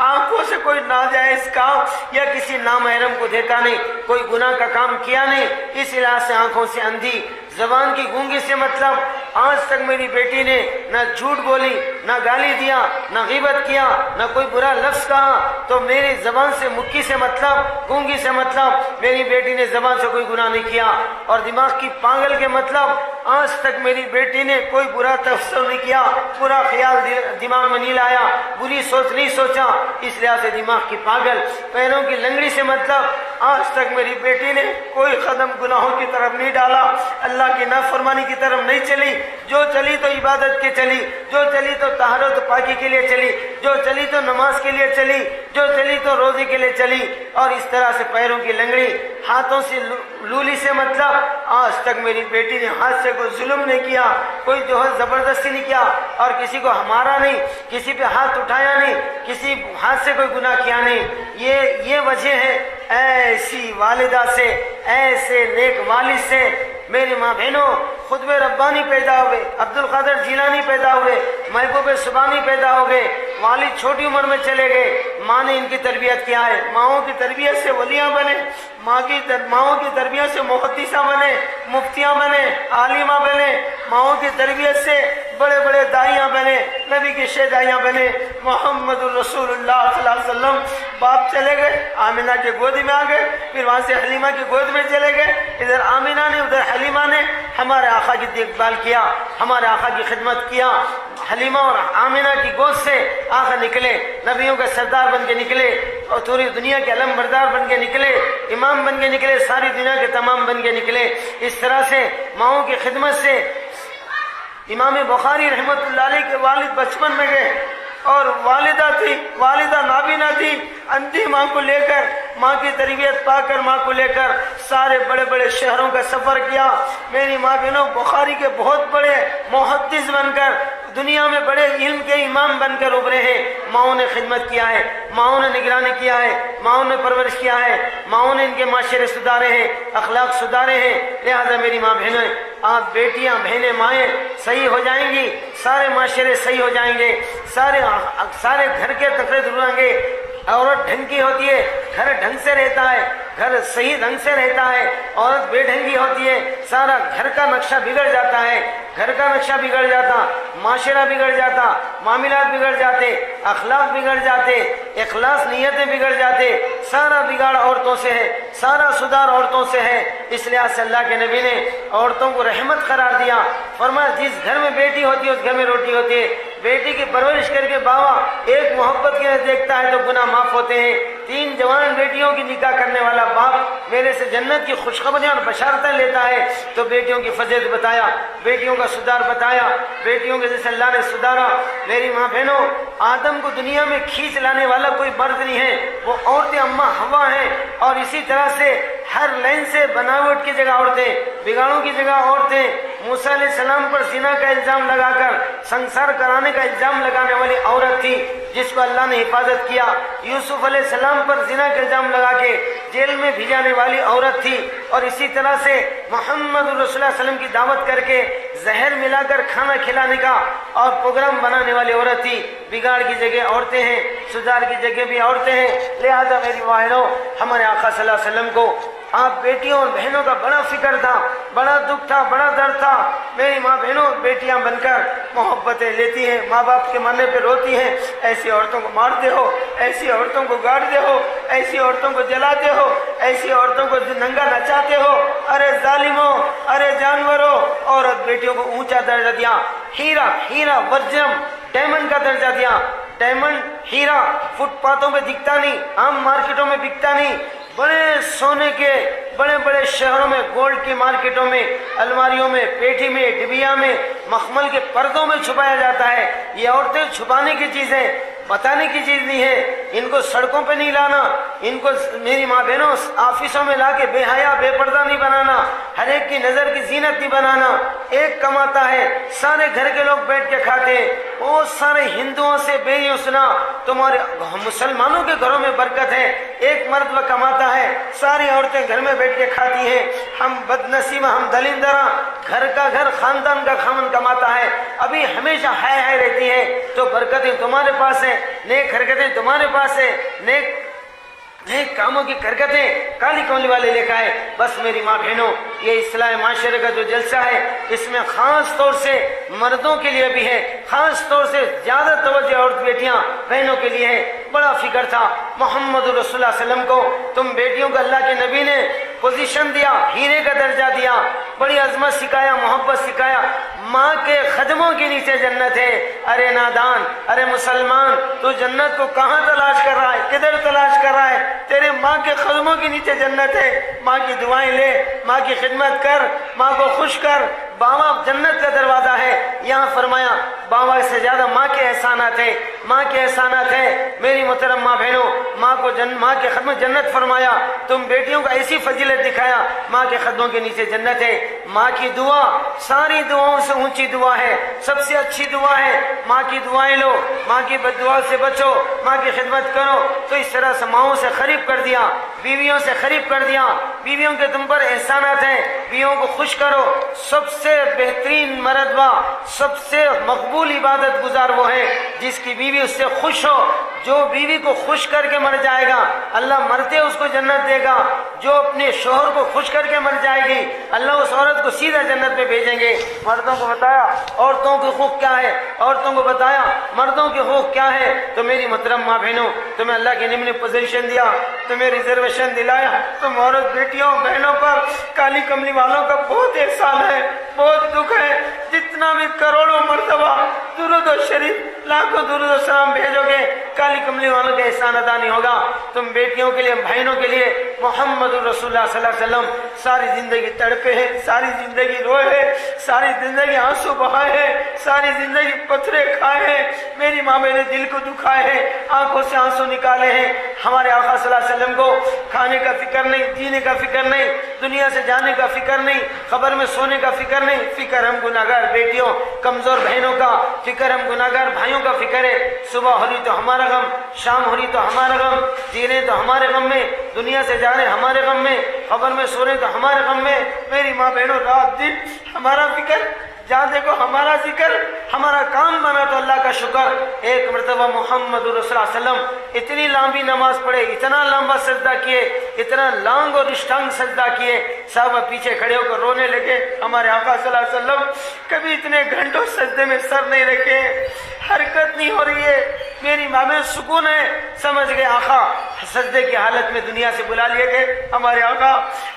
آنکھوں سے کوئی ناجائز کام یا کسی نامحرم کو دیکھا نہیں, کوئی گناہ کا کام کیا نہیں, اس لحاظ سے آنکھوں سے اندھی. زبان کی گونگی سے مطلب آج تک میری بیٹی نے نہ جھوٹ بولی, نہ گالی دیا, نہ غیبت کیا, نہ کوئی برا لفظ کہا. تو میری زبان سے مکی سے مطلب, گونگی سے مطلب میری بیٹی نے زبان سے کوئی گناہ نہیں کیا. اور دماغ کی پاگل کے مطلب آج تک میری بیٹی نے کوئی برا تصور نہیں کیا, برا خیال دماغ میں نہیں لایا, بری سوچ نہیں سوچا, اس لحاظ سے دماغ کی پاگل. پیروں کی لنگڑی سے مطلب آج تک میری بیٹی نے کوئی قدم گناہوں کی طرف نہیں ڈالا, اللہ کی نافرمانی کی طرف نہیں چلی. جو چلی تو عبادت کے چلی, جو چلی تو طہارت و پاکی کے لیے چلی, جو چلی تو نماز کے لیے چلی, جو چلی تو روزے کے لیے چلی. اور اس طرح سے پیروں کی لنگڑی, ہاتھوں سے لولی سے مطلب آج تک میری بیٹی نے ہاتھ سے کوئی ظلم نہیں کیا, کوئی جو ہے زبردستی نہیں کیا, اور کسی کو ہمارا نہیں, کسی پہ ہاتھ اٹھایا نہیں, کسی ہاتھ سے کوئی گناہ کیا نہیں. یہ وجہ ہے ایسی والدہ سے, ایسے نیک والد سے. میری ماں بہنوں, خطب ربانی پیدا ہوئے, عبد القادر جیلانی پیدا ہوئے, محبوب سبحانی پیدا ہو گئے. والد چھوٹی عمر میں چلے گئے, ماں نے ان کی تربیت کیا ہے. ماؤں کی تربیت سے ولیاں بنے, ماؤں کی تربیت سے محدثہ بنے, مفتیاں بنے, عالمہ بنے. ماؤں کی تربیت سے بڑے بڑے داعیاں بنے, نبی کے شہدائیاں بنے. محمد الرسول اللہ صلی اللہ علیہ وسلم. باپ چلے گئے, آمینہ کے گود میں آ گئے, پھر وہاں سے حلیمہ کی گود میں چلے گئے. ادھر آمینہ نے ادھر حلیمہ نے ہمارے آقا کی دیکھ بھال کیا, ہمارے آقا کی خدمت کیا. حلیمہ اور آمینہ کی گود سے آقا نکلے, نبیوں کا سردار بن کے نکلے, اور پوری دنیا کے علم بردار بن کے نکلے, امام بن کے نکلے, ساری دنیا کے تمام بن کے نکلے. اس طرح سے ماؤں کی خدمت سے امام بخاری رحمت اللہ علیہ کے والد بچپن میں گئے, اور والدہ تھی, والدہ نابینا تھی, اندھی ماں کو لے کر, ماں کی تربیت پا کر ماں کو لے کر سارے بڑے بڑے شہروں کا سفر کیا. میری ماں بہنوں, بخاری کے بہت بڑے محدث بن کر, دنیا میں بڑے علم کے امام بن کر ابھرے ہیں. ماؤں نے خدمت کیا ہے, ماؤں نے نگرانی کیا ہے, ماؤں نے پرورش کیا ہے, ماؤں نے ان کے معاشرے سدھارے ہیں, اخلاق سدھارے ہیں. لہذا میری ماں بہنیں, آپ بیٹیاں, بہنیں, مائیں صحیح ہو جائیں گی, سارے معاشرے صحیح ہو جائیں گے, سارے گھر کے تکڑے دھلائیں گے. عورت ڈھنگ کی ہوتی ہے, گھر ڈھنگ سے رہتا ہے, گھر صحیح ڈھنگ سے رہتا ہے، عورت بے ڈھنگی ہوتی ہے، سارا گھر کا نقشہ بگڑ جاتا ہے، گھر کا نقشہ بگڑ جاتا، معاشرہ بگڑ جاتا، معاملات بگڑ جاتے، اخلاق بگڑ جاتے، اخلاص نیتیں بگڑ جاتے، سارا بگاڑ عورتوں سے ہے، سارا سدھار عورتوں سے ہے۔ اس لحاظ سے اللہ کے نبی نے عورتوں کو رحمت قرار دیا، فرمایا جس گھر میں بیٹی ہوتی ہے اس گھر میں روٹی ہوتی ہے۔ بیٹی کی پرورش کر کے باوا ایک محبت کے دیکھتا ہے تو گناہ معاف ہوتے ہیں۔ 3 جوان بیٹیوں کی نکاح کرنے والا باپ میرے سے جنت کی خوشخبریاں اور بشارتیں لیتا ہے، تو بیٹیوں کی فضیلت بتایا، بیٹیوں کا سدھار بتایا، بیٹیوں کے جیسے اللہ نے سدھارا۔ میری ماں بہنوں، آدم کو دنیا میں کھینچ لانے والا کوئی مرد نہیں ہے، وہ عورتیں اماں حوا ہیں، اور اسی طرح سے ہر لائن سے بناوٹ کی جگہ عورتیں، بگاڑوں کی جگہ عورتیں، موسیٰ علیہ السلام پر زنا کا الزام لگا کر سنسار کرانے کا الزام لگانے والی عورت تھی جس کو اللہ نے حفاظت کیا، یوسف علیہ السلام پر زنا کا الزام لگا کے جیل میں بھیجانے والی عورت تھی، اور اسی طرح سے محمد رسول اللہ صلی اللہ علیہ وسلم کی دعوت کر کے زہر ملا کر کھانا کھلانے کا اور پروگرام بنانے والی عورت تھی۔ بگاڑ کی جگہ عورتیں ہیں، سدھار کی جگہ بھی عورتیں ہیں۔ لہذا میری بہنوں، ہمارے آقا صلی اللہ علیہ وسلم کو آپ بیٹیوں اور بہنوں کا بڑا فکر تھا، بڑا دکھ تھا، بڑا درد تھا۔ میری ماں بہنوں بیٹیاں بن کر محبتیں لیتی ہیں، ماں باپ کے مرنے پہ روتی ہیں، ایسی عورتوں کو مارتے ہو، ایسی عورتوں کو گاڑتے ہو، ایسی عورتوں کو جلاتے ہو، ایسی عورتوں کو ننگا نچاتے ہو۔ ارے ظالموں، ارے جانوروں، عورت بیٹیوں کو اونچا درجہ دیا، ہیرا ورجم ڈائمنڈ کا درجہ دیا۔ ڈائمنڈ ہیرا فٹ پاتھوں پہ دکھتا نہیں، عام مارکیٹوں میں بکتا نہیں، بڑے سونے کے بڑے بڑے شہروں میں، گولڈ کی مارکیٹوں میں، الماریوں میں، پیٹھی میں، ڈبیا میں، مخمل کے پردوں میں چھپایا جاتا ہے۔ یہ عورتیں چھپانے کی چیز ہے، بتانے کی چیز نہیں ہے۔ ان کو سڑکوں پہ نہیں لانا، ان کو میری ماں بہنوں آفسوں میں لا کے بے حیا بے پردہ نہیں بنانا، ہر ایک کی نظر کی زینت نہیں بنانا۔ ایک کماتا ہے، سارے گھر کے لوگ بیٹھ کے کھاتے ہیں، وہ سارے ہندوؤں سے بے سنا تمہارے مسلمانوں کے گھروں میں برکت ہے۔ ایک مرد وہ کماتا ہے، ساری عورتیں گھر میں بیٹھ کے کھاتی ہیں۔ ہم بد نصیب، ہم دلندراں، گھر کا گھر خاندان کا خامن کماتا ہے، ابھی ہمیشہ ہائے رہتی ہے، تو برکتیں تمہارے پاس ہیں، نیک حرکتیں تمہارے پاس ہیں، نیک کاموں کی حرکتیں کالی کملی والے لکھا ہے۔ بس میری ماں بہنوں، یہ اصلاح معاشرے کا جو جلسہ ہے، اس میں خاص طور سے مردوں کے لیے بھی ہے، خاص طور سے زیادہ توجہ عورت بیٹیاں بہنوں کے لیے ہے۔ بڑا فکر تھا محمد رسول اللہ علیہ وسلم کو، تم بیٹیوں کو اللہ کے نبی نے پوزیشن دیا، ہیرے کا درجہ دیا، بڑی عظمت سکھایا، محبت سکھایا۔ ماں کے قدموں کے نیچے جنت ہے۔ ارے نادان، ارے مسلمان، تو جنت کو کہاں تلاش کر رہا ہے، کدھر تلاش کر رہا ہے؟ تیرے ماں کے قدموں کے نیچے جنت ہے۔ ماں کی دعائیں لے، ماں کی خدمت کر، ماں کو خوش کر۔ باوا جنت کا دروازہ ہے۔ یہاں فرمایا باوا سے زیادہ ماں کے احسانات ہے، ماں کے احسانات ہے۔ میری محترم ماں بہنوں، ماں کے خدمت جنت فرمایا، تم بیٹیوں کو ایسی فضیلت دکھایا، ماں کے قدموں کے نیچے جنت ہے۔ ماں کی دعا ساری دعاؤں سے اونچی دعا ہے، سب سے اچھی دعا ہے۔ ماں کی دعائیں لو، ماں کی بد دعا سے بچو، ماں کی خدمت کرو۔ تو اس طرح سے ماؤں سے قریب کر دیا، بیویوں سے قریب کر دیا۔ بیویوں کے تم پر احسانات ہیں، بیویوں کو خوش کرو۔ سب سے بہترین مرتبہ، سب سے مقبول عبادت گزار وہ ہے جس کی بیوی اس سے خوش ہو۔ جو بیوی کو خوش کر کے مر جائے گا، اللہ مرتے اس کو جنت دے گا۔ جو اپنے شوہر کو خوش کر کے مر جائے گی، اللہ اس عورت کو سیدھا جنت میں بھیجیں گے۔ مردوں کو بتایا عورتوں کے حقوق کیا ہے، عورتوں کو بتایا مردوں کے حقوق کیا ہے۔ تو میری محترم ماں بہنوں، تمہیں اللہ کے نبی نے پوزیشن دیا، تمہیں ریزرویشن دلایا، تم عورت بیٹیوں بہنوں پر کالی کملی والوں کا بہت احسان ہے، بہت دکھ ہے۔ جتنا بھی کروڑوں مرتبہ درود و شریف، لاکھوں درود و سلام بھیجو گے، کالی کملی والوں کا احسان ادا نہیں ہوگا۔ تم بیٹیوں کے لیے، بہنوں کے لیے محمد رسول اللہ صلی اللہ علیہ وسلم ساری زندگی تڑپے ہیں، ساری زندگی روئے ہیں، ساری زندگی آنسو بہائے ہیں، ساری زندگی پتھرے کھائے ہیں۔ میری ماں میرے دل کو دکھائے ہیں، آنکھوں سے آنسو نکالے ہیں۔ ہمارے آقا صلی اللہ علیہ وسلم کو کھانے کا فکر نہیں، جینے کا فکر نہیں، دنیا سے جانے کا فکر نہیں، قبر میں سونے کا فکر نہیں۔ فکر ہم گناہگار بیٹیوں، کمزور بہنوں کا، فکر ہم گناہگار بھائیوں کا فکر ہے۔ صبح ہو رہی تو ہمارا غم، شام ہو رہی تو ہمارا غم، جی رہے تو ہمارے غم میں، دنیا سے جا رہے ہمارے غم میں، قبر میں سو رہے تو ہمارے غم میں۔ میری ماں بہنوں، رات دن ہمارا فکر جہاں دیکھو ہمارا ذکر ہمارا کام بنا تو اللہ کا شکر. ایک مرتبہ محمد رسول اللہ علیہ وسلم اتنی لمبی نماز پڑھے, اتنا لمبا سجدہ کیے, اتنا لانگ اور اشٹانگ سجدہ کیے, صحابہ پیچھے کھڑے ہو کر رونے لگے. ہمارے آقا صلی اللہ علیہ وسلم کبھی اتنے گھنٹوں سجدے میں سر نہیں رکھے, حرکت نہیں ہو رہی ہے, میری ماں میں سکون ہے. سمجھ گئے آقا سجدے کی حالت میں دنیا سے بلا لیے گئے. ہمارے آقا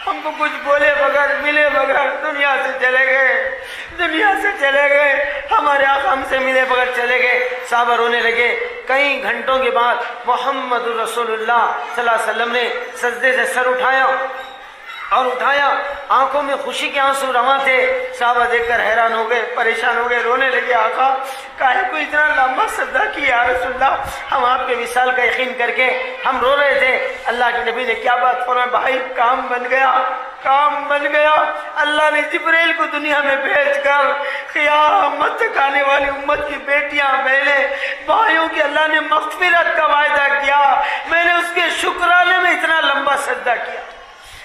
ہم کو کچھ بولے بغیر ملے بغیر دنیا سے چلے گئے, دنیا سے چلے گئے. ہمارے آقا ہم سے ملے بغیر چلے گئے. صحابہ رونے لگے. کئی گھنٹوں کے بعد محمد رسول اللہ صلی اللہ علیہ وسلم نے سجدے سے سر اٹھایا, آنکھوں میں خوشی کے آنسو رواں تھے. صحابہ دیکھ کر حیران ہو گئے, پریشان ہو گئے, رونے لگے. آقا کاہے کو اتنا لمبا سجدہ کیا یا رسول اللہ؟ ہم آپ کے وصال کا یقین کر کے ہم رو رہے تھے. اللہ کے نبی نے کیا بات فرمایا؟ بھائی کام بن گیا, کام بن گیا. اللہ نے جبرائیل کو دنیا میں بھیج کر قیامت تک آنے والی امت کی بیٹیاں بہنیں بھائیوں کی اللہ نے مغفرت کا وعدہ کیا. میں نے اس کے شکرانے میں اتنا لمبا سجدہ کیا.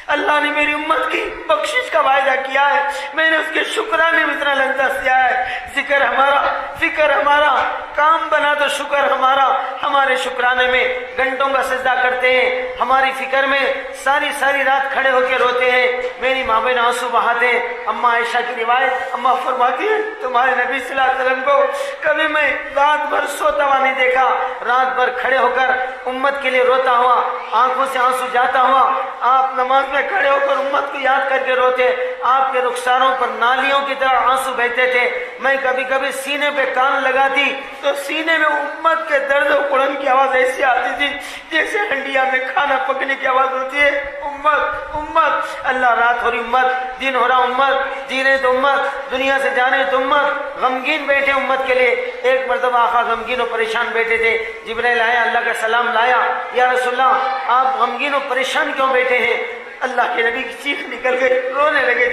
اللہ نے میری امت کی بخشش کا وعدہ کیا ہے, میں نے اس کے شکرانے میں اتنا لذت دیا ہے. ذکر ہمارا, فکر ہمارا, کام بنا تو شکر ہمارا. ہمارے شکرانے میں گھنٹوں کا سجدہ کرتے ہیں, ہماری فکر میں ساری ساری رات کھڑے ہو کے روتے ہیں. میری ماں بہن آنسو بہاتے ہیں. اماں عائشہ کی روایت, اماں فرماتی ہے تمہارے نبی صلی اللہ علیہ وسلم کو کبھی میں رات بھر سوتا ہوا نہیں دیکھا. رات بھر کھڑے ہو کر امت کے لیے روتا ہوا, آنکھوں سے آنسو جاتا ہوا. آپ نماز میں کھڑے ہو کر امت کو یاد کر کے روتے. آپ کے رخساروں پر نالیوں کی طرح آنسو بہتے تھے. میں کبھی کبھی سینے پہ کان لگاتی تو سینے میں امت کے درد و کڑن کی آواز ایسی آتی تھی جیسے ہنڈیا میں کھانا پکنے کی آواز ہوتی ہے. امت امت, اللہ رات ہو رہی امت, دن ہو رہا امت, جی رہے تو امت, دنیا سے جانے تو امت, غمگین بیٹھے امت کے لیے. ایک مرتبہ آقا غمگین و پریشان بیٹھے تھے. جبرائیل آیا, اللہ کا سلام لایا. یا رسول اللہ آپ غمگین و پریشان کیوں بیٹھے ہیں؟ اللہ کے نبی کی چیخ نکل گئی, رونے لگے.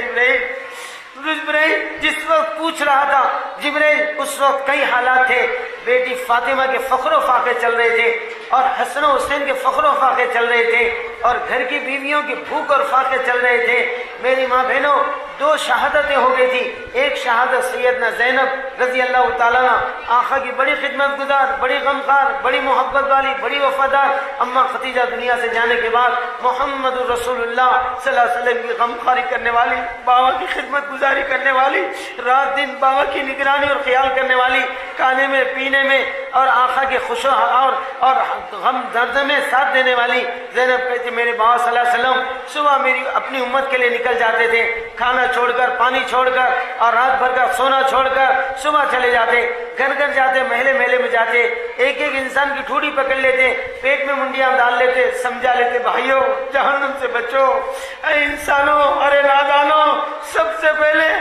جبرائیل جس وقت پوچھ رہا تھا, جبرائیل اس وقت کئی حالات تھے. بیٹی فاطمہ کے فخر و فاقے چل رہے تھے, اور حسن و حسین کے فخر و فاقے چل رہے تھے, اور گھر کی بیویوں کی بھوک اور فاقے چل رہے تھے. میری ماں بہنوں دو شہادتیں ہو گئی تھی. ایک شہادت سیدنا زینب رضی اللہ تعالیٰ آقا کی بڑی خدمت گزار, بڑی غمخوار, بڑی محبت والی, بڑی وفادار. اماں ختیجہ دنیا سے جانے کے بعد محمد رسول اللہ صلی اللہ علیہ وسلم کی غمخواری کرنے والی, بابا کی خدمت گزاری کرنے والی, رات دن بابا کی نگرانی اور خیال کرنے والی, کھانے میں پینے میں اور آقا کے خوش اور غم درد میں ساتھ دینے والی زینب کہتی میرے بابا صلی اللہ علیہ وسلم صبح میری اپنی امت کے لیے نکل جاتے تھے, کھانا چھوڑ کر, پانی چھوڑ کر, اور رات بھر کا سونا چھوڑ کر صبح چلے جاتے, گھر گھر جاتے, محلے محلے میں جاتے, ایک ایک انسان کی ٹھوڑی پکڑ لیتے, پیٹ میں منڈیاں ڈال لیتے, سمجھا لیتے بھائیوں جہنم سے بچو. اے انسانوں, ارے نادانوں, سب سے پہلے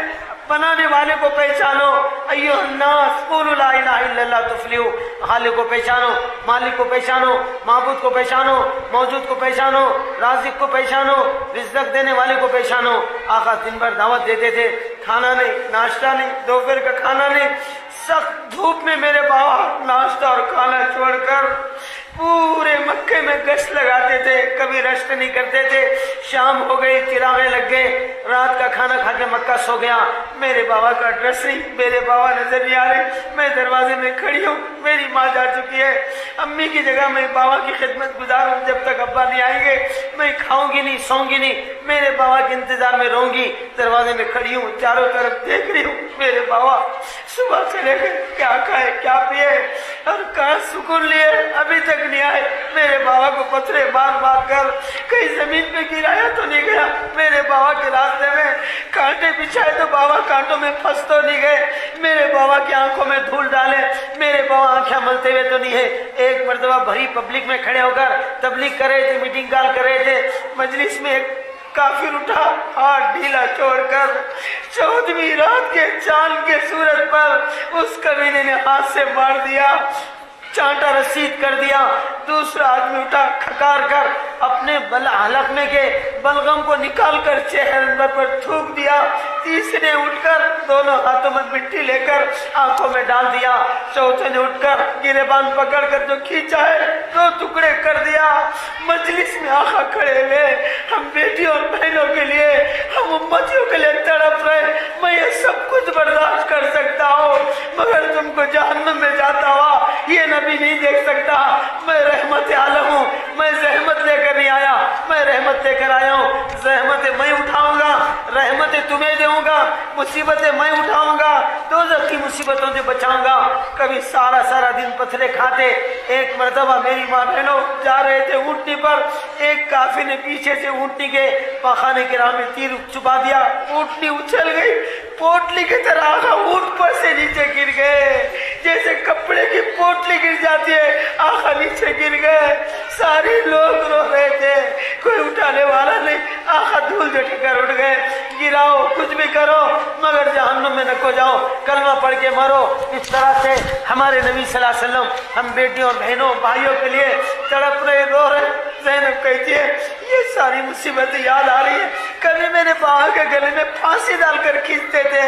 بنانے والے کو پہچانو. ایھا الناس قولوا لا الہ الا اللہ تفلحوا. خالق کو پہچانو, مالک کو پہچانو, معبود کو پہچانو, موجود کو پہچانو, رازق کو پہچانو, رزق دینے والے کو پہچانو. آقا دن بھر دعوت دیتے تھے, کھانا نہیں, ناشتہ نہیں, دوپہر کا کھانا نہیں. سخت دھوپ میں میرے بابا ناشتہ اور کھانا چھوڑ کر پورے مکے میں گشت لگاتے تھے, کبھی رشت نہیں کرتے تھے. شام ہو گئی, چراغیں لگ گئے, رات کا کھانا کھا کے مکہ سو گیا. میرے بابا کا ایڈریس نہیں, میرے بابا نظر نہیں آ رہے. میں دروازے میں کھڑی ہوں, میری ماں جا چکی ہے. امی کی جگہ میں بابا کی خدمت گزار ہوں, جب تک ابا نہیں آئیں گے میں کھاؤں گی نہیں, سوؤں گی نہیں, میرے بابا کے انتظار میں رہوں گی. دروازے میں کھڑی ہوں, چاروں طرف دیکھ رہی ہوں, میرے بابا صبح چلے گئے, کیا کھائے کیا پیے اور کہاں سکون لیے, ابھی تک نہیں آئے. میرے بابا کو پتھرے مار مار کر کہیں زمین پہ گرایا تو نہیں گیا. میرے بابا کے راستے میں کانٹے بچھائے تو بابا کانٹوں میں پھنس تو نہیں گئے. میرے بابا کی آنکھوں میں دھول ڈالے, میرے بابا آنکھیں ملتے ہوئے تو نہیں ہے. ایک مرتبہ بھری پبلک میں کھڑے ہو کر تبلیغ کر رہے تھے, میٹنگ کال کر رہے تھے. مجلس میں ایک کافر اٹھا, ہاتھ ڈھیلا چھوڑ کر 14ویں رات کے چاند کے صورت پر اس کمینے نے ہاتھ سے مار دیا, چانٹا رسید کر دیا. دوسرا آدمی اٹھا, کھکار کر اپنے حلق میں کے بلغم کو نکال کر چہرے پر تھوک دیا. تیسرے اٹھ کر دونوں ہاتھوں میں مٹی لے کر آنکھوں میں ڈال دیا، چوتھے نے اٹھ کر گریبان پکڑ کر جو کھینچا ہے 2 ٹکڑے کر دیا۔ مجلس میں آقا کھڑے ہوئے، ہم بیٹیوں اور بہنوں کے لیے، ہم امتیوں کے لیے تڑپ رہے، میں یہ سب کچھ برداشت کر سکتا ہوں مگر تم کو جہنم میں جاتا ہوا یہ نبی نہیں دیکھ سکتا۔ میں رحمت عالم ہوں، میں زحمت لے کر نہیں آیا، میں رحمت لے کر آیا ہوں۔ زحمتیں میں اٹھاؤں گا، رحمتیں تمہیں دوں گا، مصیبتیں میں اٹھاؤں گا، دوزخ کی مصیبتوں سے بچاؤں گا۔ کبھی سارا دن پتھرے کھاتے۔ ایک مرتبہ میری ماں بہنوں جا رہے تھے اونٹنی پر، ایک کافر نے پیچھے سے اونٹنی کے پاخانے کی راہ میں تیر چھپا دیا، اونٹنی اچھل گئی، پوٹلی کی طرح آقا اونٹ پر سے نیچے گر گئے، جیسے کپڑے کی پوٹلی گر جاتی ہے آقا نیچے گر گئے۔ سارے لوگ رو رہے تھے، کوئی اٹھانے والا نہیں، آقا دھول جھٹک کر اٹھ گئے۔ گراؤ کچھ بھی کرو مگر جہنم میں نہ کو جاؤ، کلمہ پڑھ کے مرو۔ اس طرح سے ہمارے نبی صلی اللہ علیہ وسلم ہم بیٹیوں بہنوں بھائیوں کے لیے تڑپ رہے، رو رہے۔ زینب کہتی ہے یہ ساری مصیبتیں یاد آ رہی ہے، کبھی میرے بابا کے گلے میں پھانسی ڈال کر کھینچتے تھے،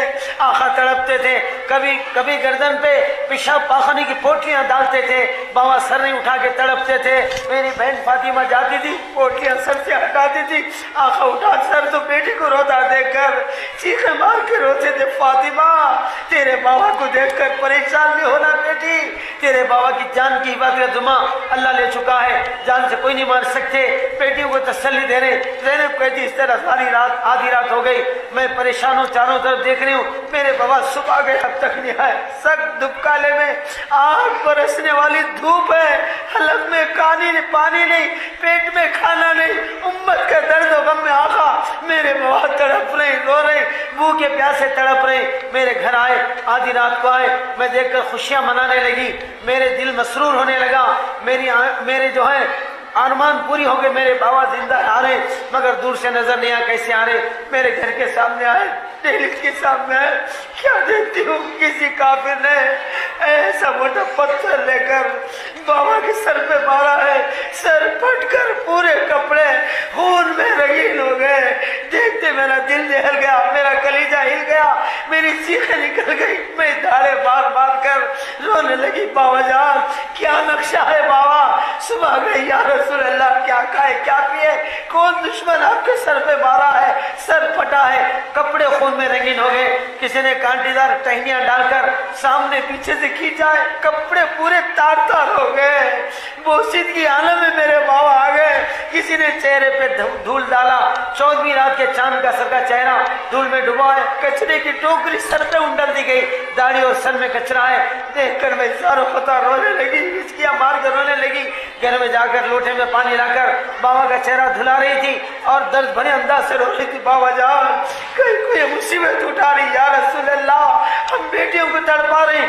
آقا تڑپتے تھے، کبھی گردن پہ پیشاب پاخانے کی پوٹلیاں ڈالتے تھے، بابا سر نہیں اٹھا کے تڑپتے تھے۔ میری بہن فاطمہ جاتی تھی پوٹلیاں سر سے ہٹاتی تھی، آقا اٹھا سر تو بیٹی کو روتا دیکھ کر چیخیں مار کے روتے تھے، فاطمہ تیرے بابا کو دیکھ کر پریشان نہیں ہونا بیٹی، تیرے بابا کی جان کی حفاظت ذمہ اللہ لے چکا ہے، جان سے کوئی نہیں مار سکتے۔ بیٹیوں کو تسلی دے رہے۔ زینب کہتی اس طرح ساری رات آدھی رات ہو گئی، میں پریشان ہوں، چاروں طرف دیکھ رہی ہوں، میرے بابا صبح گئے اب تک نہیں آئے، سخت دبکالے میں آگ برسنے والی دھوپ ہے، حلق میں پانی نہیں، پیٹ میں کھانا نہیں، امت کا درد و غم میں آقا میرے بابا تڑپ رہے، رو رہے، بھوکے پیاسے تڑپ رہے۔ میرے گھر آئے، آدھی رات کو آئے، میں دیکھ کر خوشیاں منانے لگی، میرے دل مسرور ہونے لگا، میرے جو ہے ارمان پوری ہو گئے، میرے بابا زندہ آ رہے مگر دور سے نظر نہیں آیا کیسے آ رہے۔ میرے گھر کے سامنے آئے، دہلیز کے سامنے آئے، کیا دیکھتی ہوں کسی کافر نے ایسا موٹا پتھر لے کر بابا کے سر پہ مارا ہے، سر پھٹ کر پورے کپڑے خون میں رنگین ہو گئے۔ دیکھتے میرا دل ہل گیا، میرا کلیجہ ہل گیا، میری چیخیں نکل گئی، میں دھاڑے مار کر رونے لگی۔ بابا جان کیا نقشہ ہے بابا، صبح گئی یا رسول اللہ، کیا کھائے کیا پیے، کون دشمن آپ کے سر پہ مارا ہے، سر پھٹا ہے، کپڑے خون میں رنگین ہو گئے، کسی نے کانٹے دار ٹہنیاں ڈال کر سامنے پیچھے سے کھینچا ہے، کپڑے پورے تار ہو گئے، بوسید کی عالم میں میرے بابا آ گئے۔ کسی نے چہرے پہ دھول ڈالا، 14ویں رات کے چاند کا سر کا چہرہ دھول میں ڈوبا ہے، کچرے کی ٹوکری سر پہ انڈل دی گئی، داڑھی اور سر میں کچرا ہے۔ دیکھ کر میں ساروں پتہ رونے لگی، ہچکیاں مار کر رونے لگی۔ گھر میں جا کر لوٹے میں پانی لا کر بابا کا چہرہ دھلا رہی تھی اور درد بھرے انداز سے رو رہی تھی، بابا جان کوئی مصیبت اٹھا رہی یا رسول اللہ، ہم بیٹیوں کو تڑپا رہے۔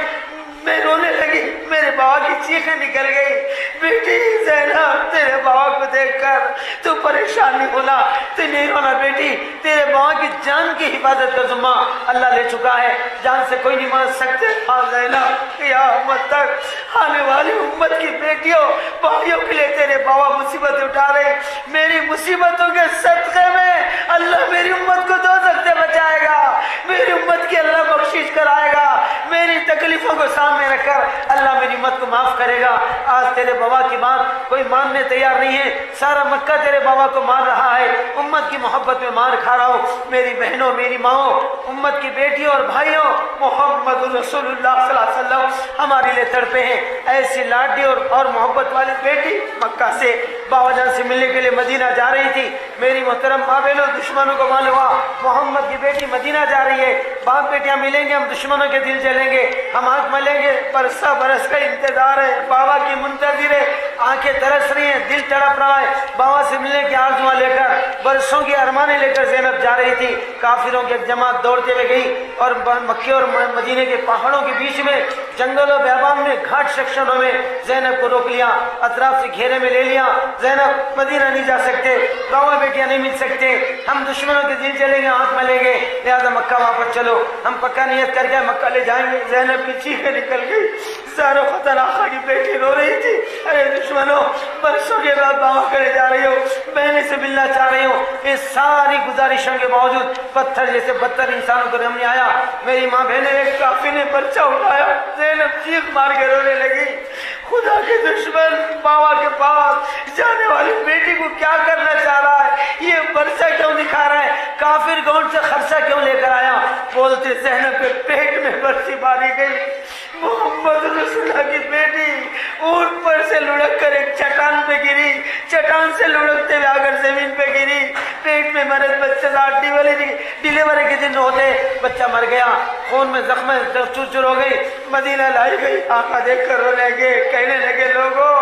میں رونے لگی، میرے بابا کی چیخیں نکل گئی، بیٹی زینب تیرے بابا کو دیکھ کر تو پریشان نہیں ہونا، تو نہیں رونا بیٹی، تیرے بابا کی جان کی حفاظت کا ذمہ اللہ لے چکا ہے، جان سے کوئی نہیں مار سکتے۔ ہاں زینب قیامت تک آنے والی امت کی بیٹیوں بھائیوں کے لیے تیرے بابا مصیبت اٹھا رہے، میری مصیبتوں کے صدقے میں اللہ میری امت کو دوزخ سے بچائے گا، میری امت کی اللہ بخشش کرائے گا، میری تکلیفوں کو سامنے رکھ کر اللہ میری امت کو معاف کرے گا۔ آج تیرے بابا کی بات کوئی ماننے تیار نہیں ہے، سارا مکہ تیرے بابا کو مار رہا ہے، امت کی محبت میں مار کھا رہا ہوں۔ میری بہنوں، میری ماؤں، امت کی بیٹیوں اور بھائیوں، محمد رسول اللہ صلی اللہ علیہ وسلم ہمارے لیے تڑپے ہیں۔ ایسی لاڈلی اور محبت والی بیٹی مکہ سے بابا جان سے ملنے کے لیے مدینہ جا رہی تھی۔ میری محترم ماں بہنوں، دشمنوں کو معلوم ہوا محمد کی بیٹی مدینہ جا رہی ہے، باپ بیٹیاں ملیں گے، ہم دشمنوں کے دل جلیں گے، ہم آنکھ ملیں گے، برسا برس کا انتظار ہے، بابا کی منتظر ہے، آنکھیں ترس رہی ہیں، دل تڑپ رہا ہے، بابا سے ملنے کی آرزویں لے کر، برسوں کی ارمانیں لے کر زینب جا رہی تھی۔ کافروں کی ایک جماعت دوڑتے ہوئے گئی اور مکے اور مدینے کے پہاڑوں کے بیچ میں، جنگل و بیابان میں، گھاٹ سیکشنوں میں زینب کو روک لیا، اطراف سے گھیرے میں لے لیا۔ زینب مدینہ نہیں جا سکتے، بابا بیٹیاں نہیں مل سکتے، ہم دشمنوں کے دل چلیں گے، آنکھ ملیں گے، لہٰذا مکہ واپس چلو، ہم پکا نیت کر کے مکہ لے جائیں گے۔ زینب کی چیخیں نکل گئی، زہرا فتح آقا کی بیٹی رو رہی تھی، ارے دشمنوں برسوں کے بعد دعویٰ کرے جا رہی ہو، بہنیں سے ملنا چاہ رہی ہو، اس ساری گزارشوں کے باوجود پتھر جیسے بدتر انسانوں کو رحم نہیں آیا۔ میری ماں بہنیں، ایک کافر نے پرچہ اٹھایا، زینب چیخ مار کے رونے لگی، خدا کے دشمن باوا کے پاس جانے والی بیٹی کو کیا کرنا چاہ رہا ہے، یہ برسہ کیوں دکھا رہا ہے، کافر گاؤں سے خرچہ کیوں لے کر آیا؟ بولتے زینب کے پیٹ میں برسی ماری گئی، محمد رسول اللہ کی بیٹی اونٹ پر سے لڑک کر ایک چٹان پہ گری، چٹان سے لڑکتے ہوئے آگر زمین پہ گری، پیٹ میں مرض، بچہ ڈیلیوری کے دن ہوتے بچہ مر گیا، خون میں زخم چور ہو گئی، مدینہ لائی گئی، آقا دیکھ کر رونے لگے، کہنے لگے لوگوں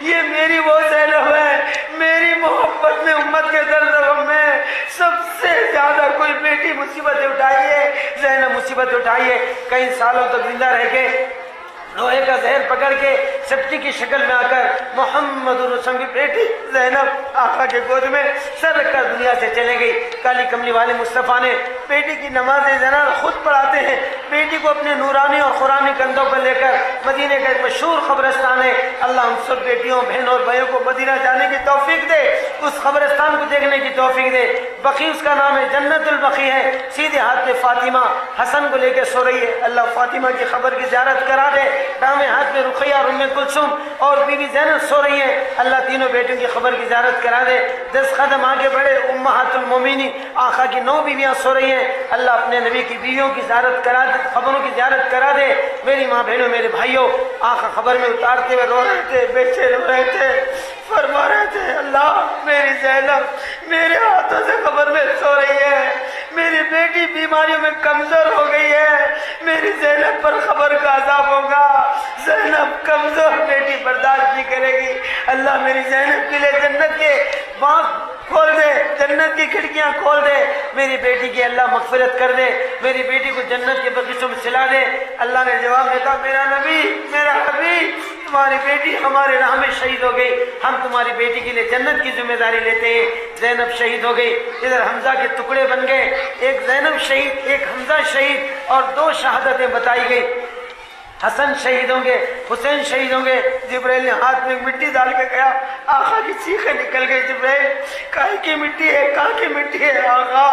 یہ میری وہ زینب ہے، میری محبت میں امت کے درد غم میں سب سے زیادہ کوئی بیٹی مصیبتیں اٹھائی ہے، زینب مصیبت اٹھائی ہے، کئی سالوں تک زندہ رہ کے لوہے کا زہر پکڑ کے سبزی کی شکل میں آ کر محمد رسول کی بیٹی زینب آقا کے گود میں سر رکھ کر دنیا سے چلے گئی۔ کالی کملی والے مصطفیٰ نے بیٹی کی نماز جنازہ خود پڑھاتے ہیں، بیٹی کو اپنے نورانی اور قرآنی کندھوں پر لے کر مدینے کا ایک مشہور قبرستان ہے، اللہ ہم سب بیٹیوں بہنوں اور بھائیوں کو مدینہ جانے کی توفیق دے، اس قبرستان کو دیکھنے کی توفیق دے۔ بقی اس کا نام ہے، جنت البقی ہے، سیدھے ہاتھ میں فاطمہ حسن کو لے کے سو رہی ہے، اللہ فاطمہ کی قبر کی زیارت کرا دے۔ دامیں ہاتھ میں رقیہ اور ام کلثوم اور بی بی زینب سو رہی ہیں، اللہ تینوں بیٹوں کی قبر کی زیارت کرا دے۔ 10 قدم آگے بڑھے، امہات المومنین آقا کی 9 بیویاں سو رہی ہیں، اللہ اپنے نبی کی بیویوں کی زیارت کرا دے، قبروں کی زیارت کرا دے۔ میری ماں بہنوں، میرے بھائیوں، آقا قبر میں اتارتے ہوئے رو رہے تھے، بے چین ہو رہے تھے، فرما رہے تھے اللہ میری زینب میرے ہاتھوں سے قبر میں سو رہی ہے، میری بیٹی بیماریوں میں کمزور ہو گئی ہے، میری زینب پر قبر کا عذاب ہوگا، زینب کمزور بیٹی برداشت نہیں کرے گی، اللہ میری زینب کے لیے جنت کے باغ کھول دے، جنت کی کھڑکیاں کھول دے، میری بیٹی کی اللہ مغفرت کر دے، میری بیٹی کو جنت کے بغیچوں میں سلا دے۔ اللہ نے جواب دیتا، میرا نبی میرا حبیب تمہاری بیٹی ہمارے راہ میں شہید ہو گئی، ہم تمہاری بیٹی کے لیے جنت کی ذمہ داری لیتے ہیں۔ زینب شہید ہو گئی، ادھر حمزہ کے ٹکڑے بن گئے، ایک زینب شہید، ایک حمزہ شہید، اور 2 شہادتیں بتائی گئی، حسن شہید ہوں گے، حسین شہید ہوں گے۔ جبرائیل نے ہاتھ میں مٹی ڈال کے کہا، آقا کی چیخیں نکل گئی، جبرائیل کاہے کی مٹی ہے، کہاں کی مٹی ہے؟ آقا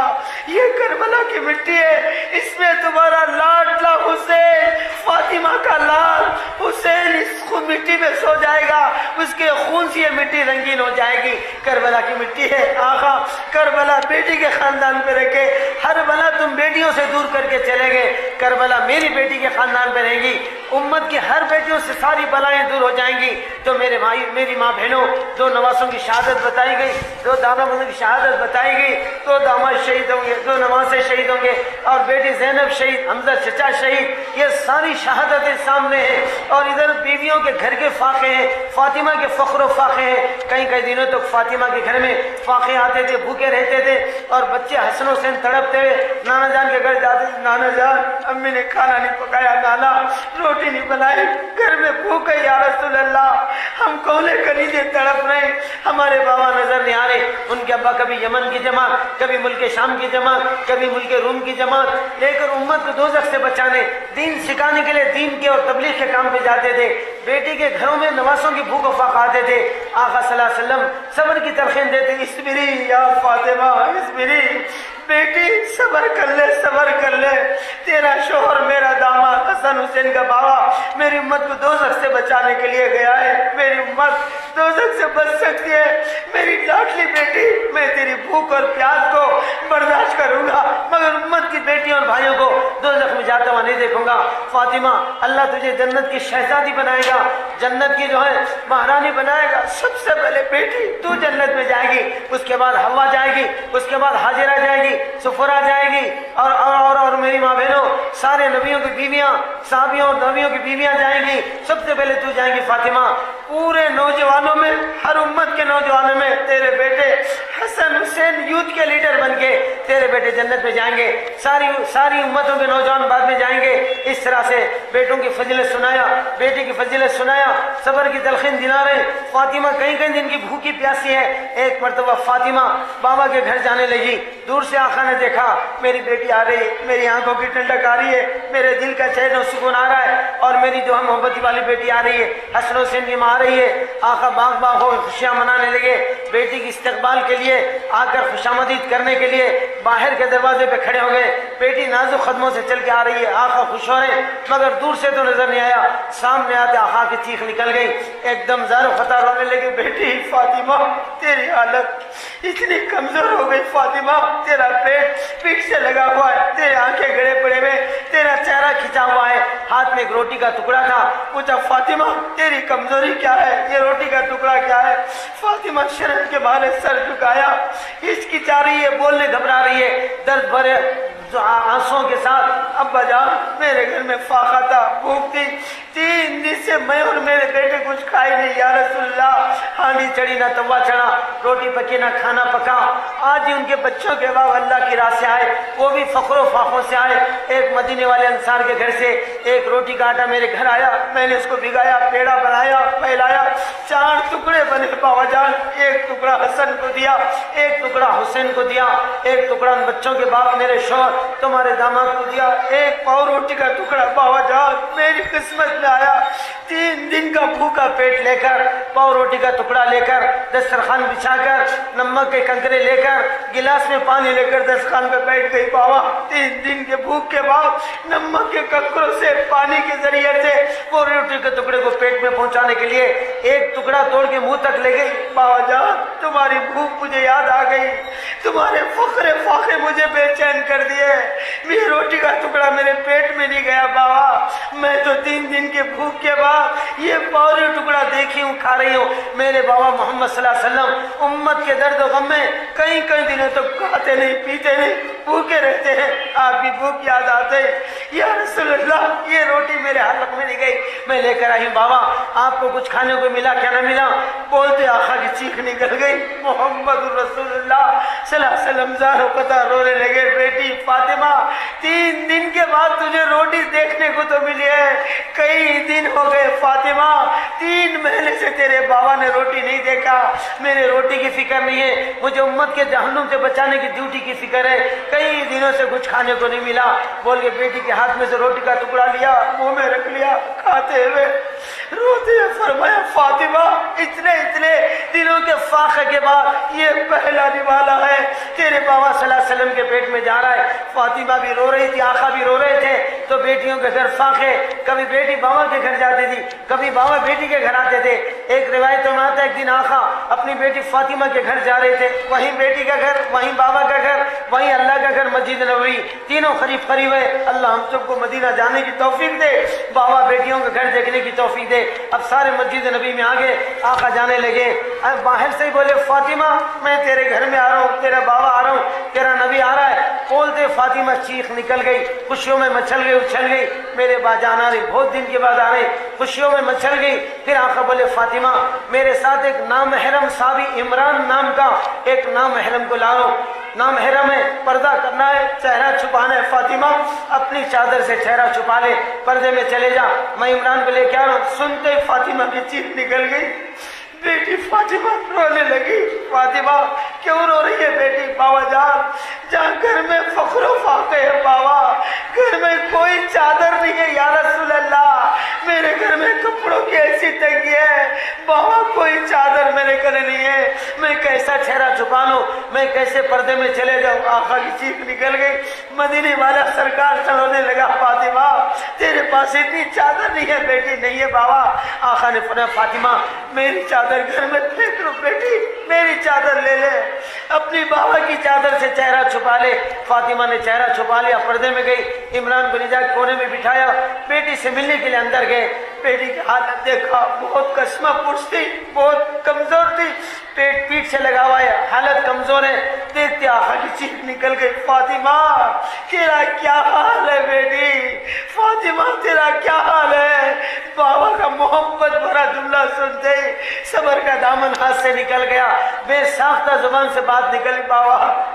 یہ کربلا کی مٹی ہے، اس میں تمہارا لاڈلا حسین، فاطمہ کا لال حسین اس مٹی میں سو جائے گا، اس کے خون سے یہ مٹی رنگین ہو جائے گی، کربلا کی مٹی ہے۔ آقا کربلا بیٹی کے خاندان پہ رکھے، ہر بلا تم بیٹیوں سے دور کر کے چلے گئے، کربلا میری بیٹی کے خاندان پہ رہے گی، امت کی ہر بیٹیوں سے ساری بلائیں دور ہو جائیں گی۔ تو میرے بھائی میری ماں بہنوں، 2 نواسوں کی شہادت بتائی گئی، 2 دامادوں کی شہادت بتائی گئی، 2 داماد شہید ہوں گے، 2 نواسے شہید ہوں گے، اور بیٹی زینب شہید، حمزہ چچا شہید، یہ ساری شہادتیں سامنے ہیں، اور ادھر بیویوں کے گھر کے فاقے ہیں، فاطمہ کے فخر و فاقے ہیں۔ کئی دنوں تک فاطمہ کے گھر میں فاقے آتے تھے، بھوکے رہتے تھے، اور بچے حسن حسین تڑپتے ہوئے نانا جان کے گھر جاتے تھے، نانا جان امی نے کھانا نہیں پکایا، نانا روٹی نہیں بنائی، گھر میں بھوک ہے یا رسول اللہ، ہم کولے کلیجے تڑپ رہے ہیں، ہمارے بابا نظر نہیں آ رہے۔ ان کے ابا کبھی یمن کی جماعت، کبھی ملک شام کی جماعت، کبھی ملک روم کی جماعت لے کر امت کو دوزخ سے بچانے، دین سکھانے کے لیے دین کے اور تبلیغ کے کام پہ جاتے تھے۔ بیٹی کے گھروں میں نواسوں کی بھوک و فاقہ آتے تھے، آقا صلی اللہ علیہ وسلم صبر کی تلقین دیتے، اصبری یا فاطمہ اصبری، بیٹی صبر کر لے، صبر کر لے، تیرا شوہر میرا داماد حسن حسین کا بابا میری امت کو دوزخ سے بچانے کے لیے گیا ہے، میری امت دوزخ سے بچ سکتی ہے، میری لاڈلی بیٹی، میں تیری بھوک اور پیاس کو برداشت کروں گا، مگر امت کی بیٹیوں اور بھائیوں کو دوزخ میں جاتا ہوا نہیں دیکھوں گا۔ فاطمہ اللہ تجھے جنت کی شہزادی بنائے گا، جنت کی جو ہے مہرانی بنائے گا، سب سے پہلے بیٹی تو جنت میں جائے گی، اس کے بعد حوا جائے گی، اس کے بعد حاجرہ جائے گی، سفرہ جائے گی، اور میری ماں بہنوں سارے نبیوں کی بیویاں، صحابیوں اور نبیوں کی بیویاں جائیں گی، سب سے پہلے تو جائیں گی فاطمہ۔ پورے نوجوانوں میں، ہر امت کے نوجوانوں میں تیرے بیٹے حسن حسین یوتھ کے لیڈر بن کے تیرے بیٹے جنت میں جائیں گے، ساری امتوں کے نوجوان بعد میں جائیں گے۔ اس طرح سے بیٹوں کی فضیلت سنایا، بیٹی کی فضیلت سنایا، صبر کی تلقین دلا رہے۔ فاطمہ کئی کئی دن کی بھوکی پیاسی ہے۔ ایک مرتبہ فاطمہ بابا کے گھر جانے لگی، دور سے آقا نے دیکھا میری بیٹی آ رہی ہے، میری آنکھوں کی ٹھنڈک آ رہی ہے، میرے دل کا چین و سکون آ رہا ہے، اور میری جو ہے محبت والی بیٹی آ رہی ہے، حسن و سنیم آ رہی ہے۔ آقا باغ باغ ہو خوشیاں منانے لگے۔ بیٹی کی استقبال کے لیے آ کر خوشامدید کرنے کے لیے باہر کے دروازے پہ کھڑے ہو گئے۔ بیٹی نازک قدموں سے چل کے آ رہی ہے، آقا خوش ہو رہے ہیں، مگر دور سے تو نظر نہیں آیا۔ سامنے آتے آقا کی چیخ نکل گئی، ایک دم زار و خطا رونے لگے۔ بیٹی فاطمہ تیری حالت اتنی کمزور ہو گئی، فاطمہ تیرا پیٹ سے لگا ہوا ہے، تیرے آنکھیں گڑے پڑے ہوئے، تیرا چہرہ کھچا ہوا ہے۔ ہاتھ میں ایک روٹی کا ٹکڑا تھا۔ پوچھا فاطمہ تیری کمزوری کیا ہے، یہ روٹی کا ٹکڑا کیا ہے؟ فاطمہ شرم کے مارے سر جھکایا، ہچکچا رہی ہے، بولنے گھبرا رہی ہے، درد بھرے آنسوں کے ساتھ ابا جان میرے گھر میں فاقہ تھا، بھوک تھی، 3 دن سے میں اور میرے بیٹے کچھ کھائے نہیں یا رسول اللہ۔ ہانڈی چڑھی نہ توا چڑھا، روٹی پکی نہ کھانا پکا۔ آج ہی ان کے بچوں کے بعد اللہ کی راہ سے آئے، وہ بھی فخر و فاقوں سے آئے۔ ایک مدینے والے انصار کے گھر سے ایک روٹی کا آٹا میرے گھر آیا، میں نے اس کو بھگایا، پیڑا بنایا، پھیلایا، 4 ٹکڑے بنے بابا جان، ایک ٹکڑا حسن کو دیا، ایک ٹکڑا حسین کو دیا، ایک ٹکڑا ان بچوں کے باپ میرے شوہر تمہارے داماد کو دیا، ایک پاؤ روٹی کا ٹکڑا بابا جان میری قسمت میں آیا۔ 3 دن کا بھوکا پیٹ لے کر، پاؤ روٹی کا ٹکڑا لے کر، دسترخوان بچھا کر، نمک کے کنکرے لے کر، گلاس میں پانی لے کر دسترخوان پہ بیٹھ گئی بابا۔ 3 دن کے بھوک کے بعد نمک کے کنکروں سے، پانی کے ذریعے سے وہ روٹی کے ٹکڑے کو پیٹ میں پہنچانے کے لیے ایک ٹکڑا توڑ کے منہ تک لے گئی۔ بابا جان تمہاری بھوک مجھے یاد آ گئی، تمہارے فخر فاقے مجھے بے چین کر دیے، میری روٹی کا ٹکڑا میرے پیٹ میں نہیں گیا بابا، میں تو 3 دن کے بھوک کے بعد یہ پاؤری ٹکڑا دیکھی ہوں، کھا رہی ہوں۔ میرے بابا محمد صلی اللہ علیہ وسلم امت کے درد و غم میں کئی دنوں تک کھاتے نہیں پیتے نہیں، بھوکے رہتے ہیں، آپ کی بھوک یاد آتے ہیں۔ یا رسول اللہ یہ روٹی میرے حلق میں نہیں گئی، میں لے کر آئی ہوں بابا، آپ کو کچھ کھانے کو ملا کیا نہ ملا؟ بولتے آقا کی چیخ نکل گئی، محمد رسول اللہ صلی اللہ علیہ وسلم زار و قطع رونے لگے۔ بیٹی فاطمہ 3 دن کے بعد تجھے روٹی دیکھنے کو تو ملی ہے، کئی دن ہو گئے فاطمہ، 3 مہینے سے تیرے بابا نے روٹی نہیں دیکھا، میرے روٹی کی فکر نہیں ہے، مجھے امت کے جہنم سے بچانے کی ڈیوٹی کی فکر ہے، کئی دنوں سے کچھ کھانے کو نہیں ملا۔ بول کے بیٹی کے ہاتھ میں سے روٹی کا ٹکڑا لیا، منہ میں رکھ لیا، کھاتے ہوئے روتے ہوئے فرمایا فاطمہ اتنے دنوں کے فاقے کے بعد یہ پہلا نوالا ہے، تیرے بابا صلی اللہ علیہ وسلم کے پیٹ میں جا رہا ہے۔ فاطمہ بھی رو رہی تھی، آقا بھی رو رہے تھے، تو بیٹیوں کے گھر فاقے، کبھی بیٹی بابا کے گھر جاتی تھی، کبھی بابا بیٹی کے گھر آتے تھے۔ ایک روایت میں آتا ہے ایک دن آقا اپنی بیٹی فاطمہ کے گھر جا رہے تھے، وہیں بیٹی کا گھر، وہیں بابا کا گھر، وہیں اللہ کا گھر مسجد نبوی، تینوں قریب قریب ہے۔ اللہ ہم سب کو مدینہ جانے کی توفیق دے، بابا بیٹیوں کا گھر دیکھنے کی توفیق دے۔ اب سارے مسجد نبی میں آگے آقا جانے لگے، اب باہر سے ہی بولے فاطمہ میں تیرے گھر میں آ رہا ہوں، تیرا بابا آ رہا ہوں، تیرا نبی آ رہا ہے۔ بولتے فاطمہ چیخ نکل گئی، خوشیوں میں مچل گئی، اچھل گئی، میرے با جان آ رہی، بہت دن کے بعد آ رہے، خوشیوں میں مچل گئی۔ پھر آقا بولے فاطمہ میرے ساتھ ایک نامحرم صحابی عمران نام کا ایک نامحرم کو لا رہا ہوں، نامحرم ہے، پردہ کرنا ہے، چہرہ چھپانا ہے، فاطمہ اپنی چادر سے چہرہ چھپا لے، پردے میں چلے جا، میں عمران کو لے کے آ رہا ہوں۔ سنتے فاطمہ کی چیخ نکل گئی، بیٹی فاطمہ رونے لگی۔ فاطمہ کیوں رو رہی ہے بیٹی؟ بابا جان جہاں گھر میں فخر و فاقے ہے بابا، گھر میں کوئی چادر نہیں ہے یا رسول اللہ، میرے گھر میں کپڑوں کی ایسی تنگی ہے بابا، کوئی چادر میرے گھر نہیں ہے، میں کیسا چہرہ چھپا لوں، میں کیسے پردے میں چلے جاؤں؟ آقا کی چیخ نکل گئی، مدینے والا سرکار چڑھنے لگا فاطمہ تیرے پاس اتنی چادر نہیں ہے بیٹی؟ نہیں ہے بابا۔ آقا نے فرمایا فاطمہ میری چادر گھر میں پھینک لو بیٹی، میری چادر لے لے، اپنی بابا کی چادر سے چہرہ چھپا لے۔ فاطمہ نے چہرہ چھپا لیا، پردے میں گئی، عمران کو لے جا کونے میں بٹھایا، بیٹی سے ملنے کے لیے اندر گئے۔ بیٹی کی حالت دیکھا، بہت کشمہ پوش تھی، بہت کمزور تھی، پیٹ سے لگا ہوا ہے، حالت کمزور ہے۔ دیکھتے آقا کی چیخ نکل گئی، فاطمہ تیرا کیا حال ہے بیٹی؟ فاطمہ تیرا کیا حال ہے؟ بابا کا محبت بھرا جملہ سنتے صبر کا دامن ہاتھ سے نکل گیا، بے ساختہ زبان سے بات نکلی، بابا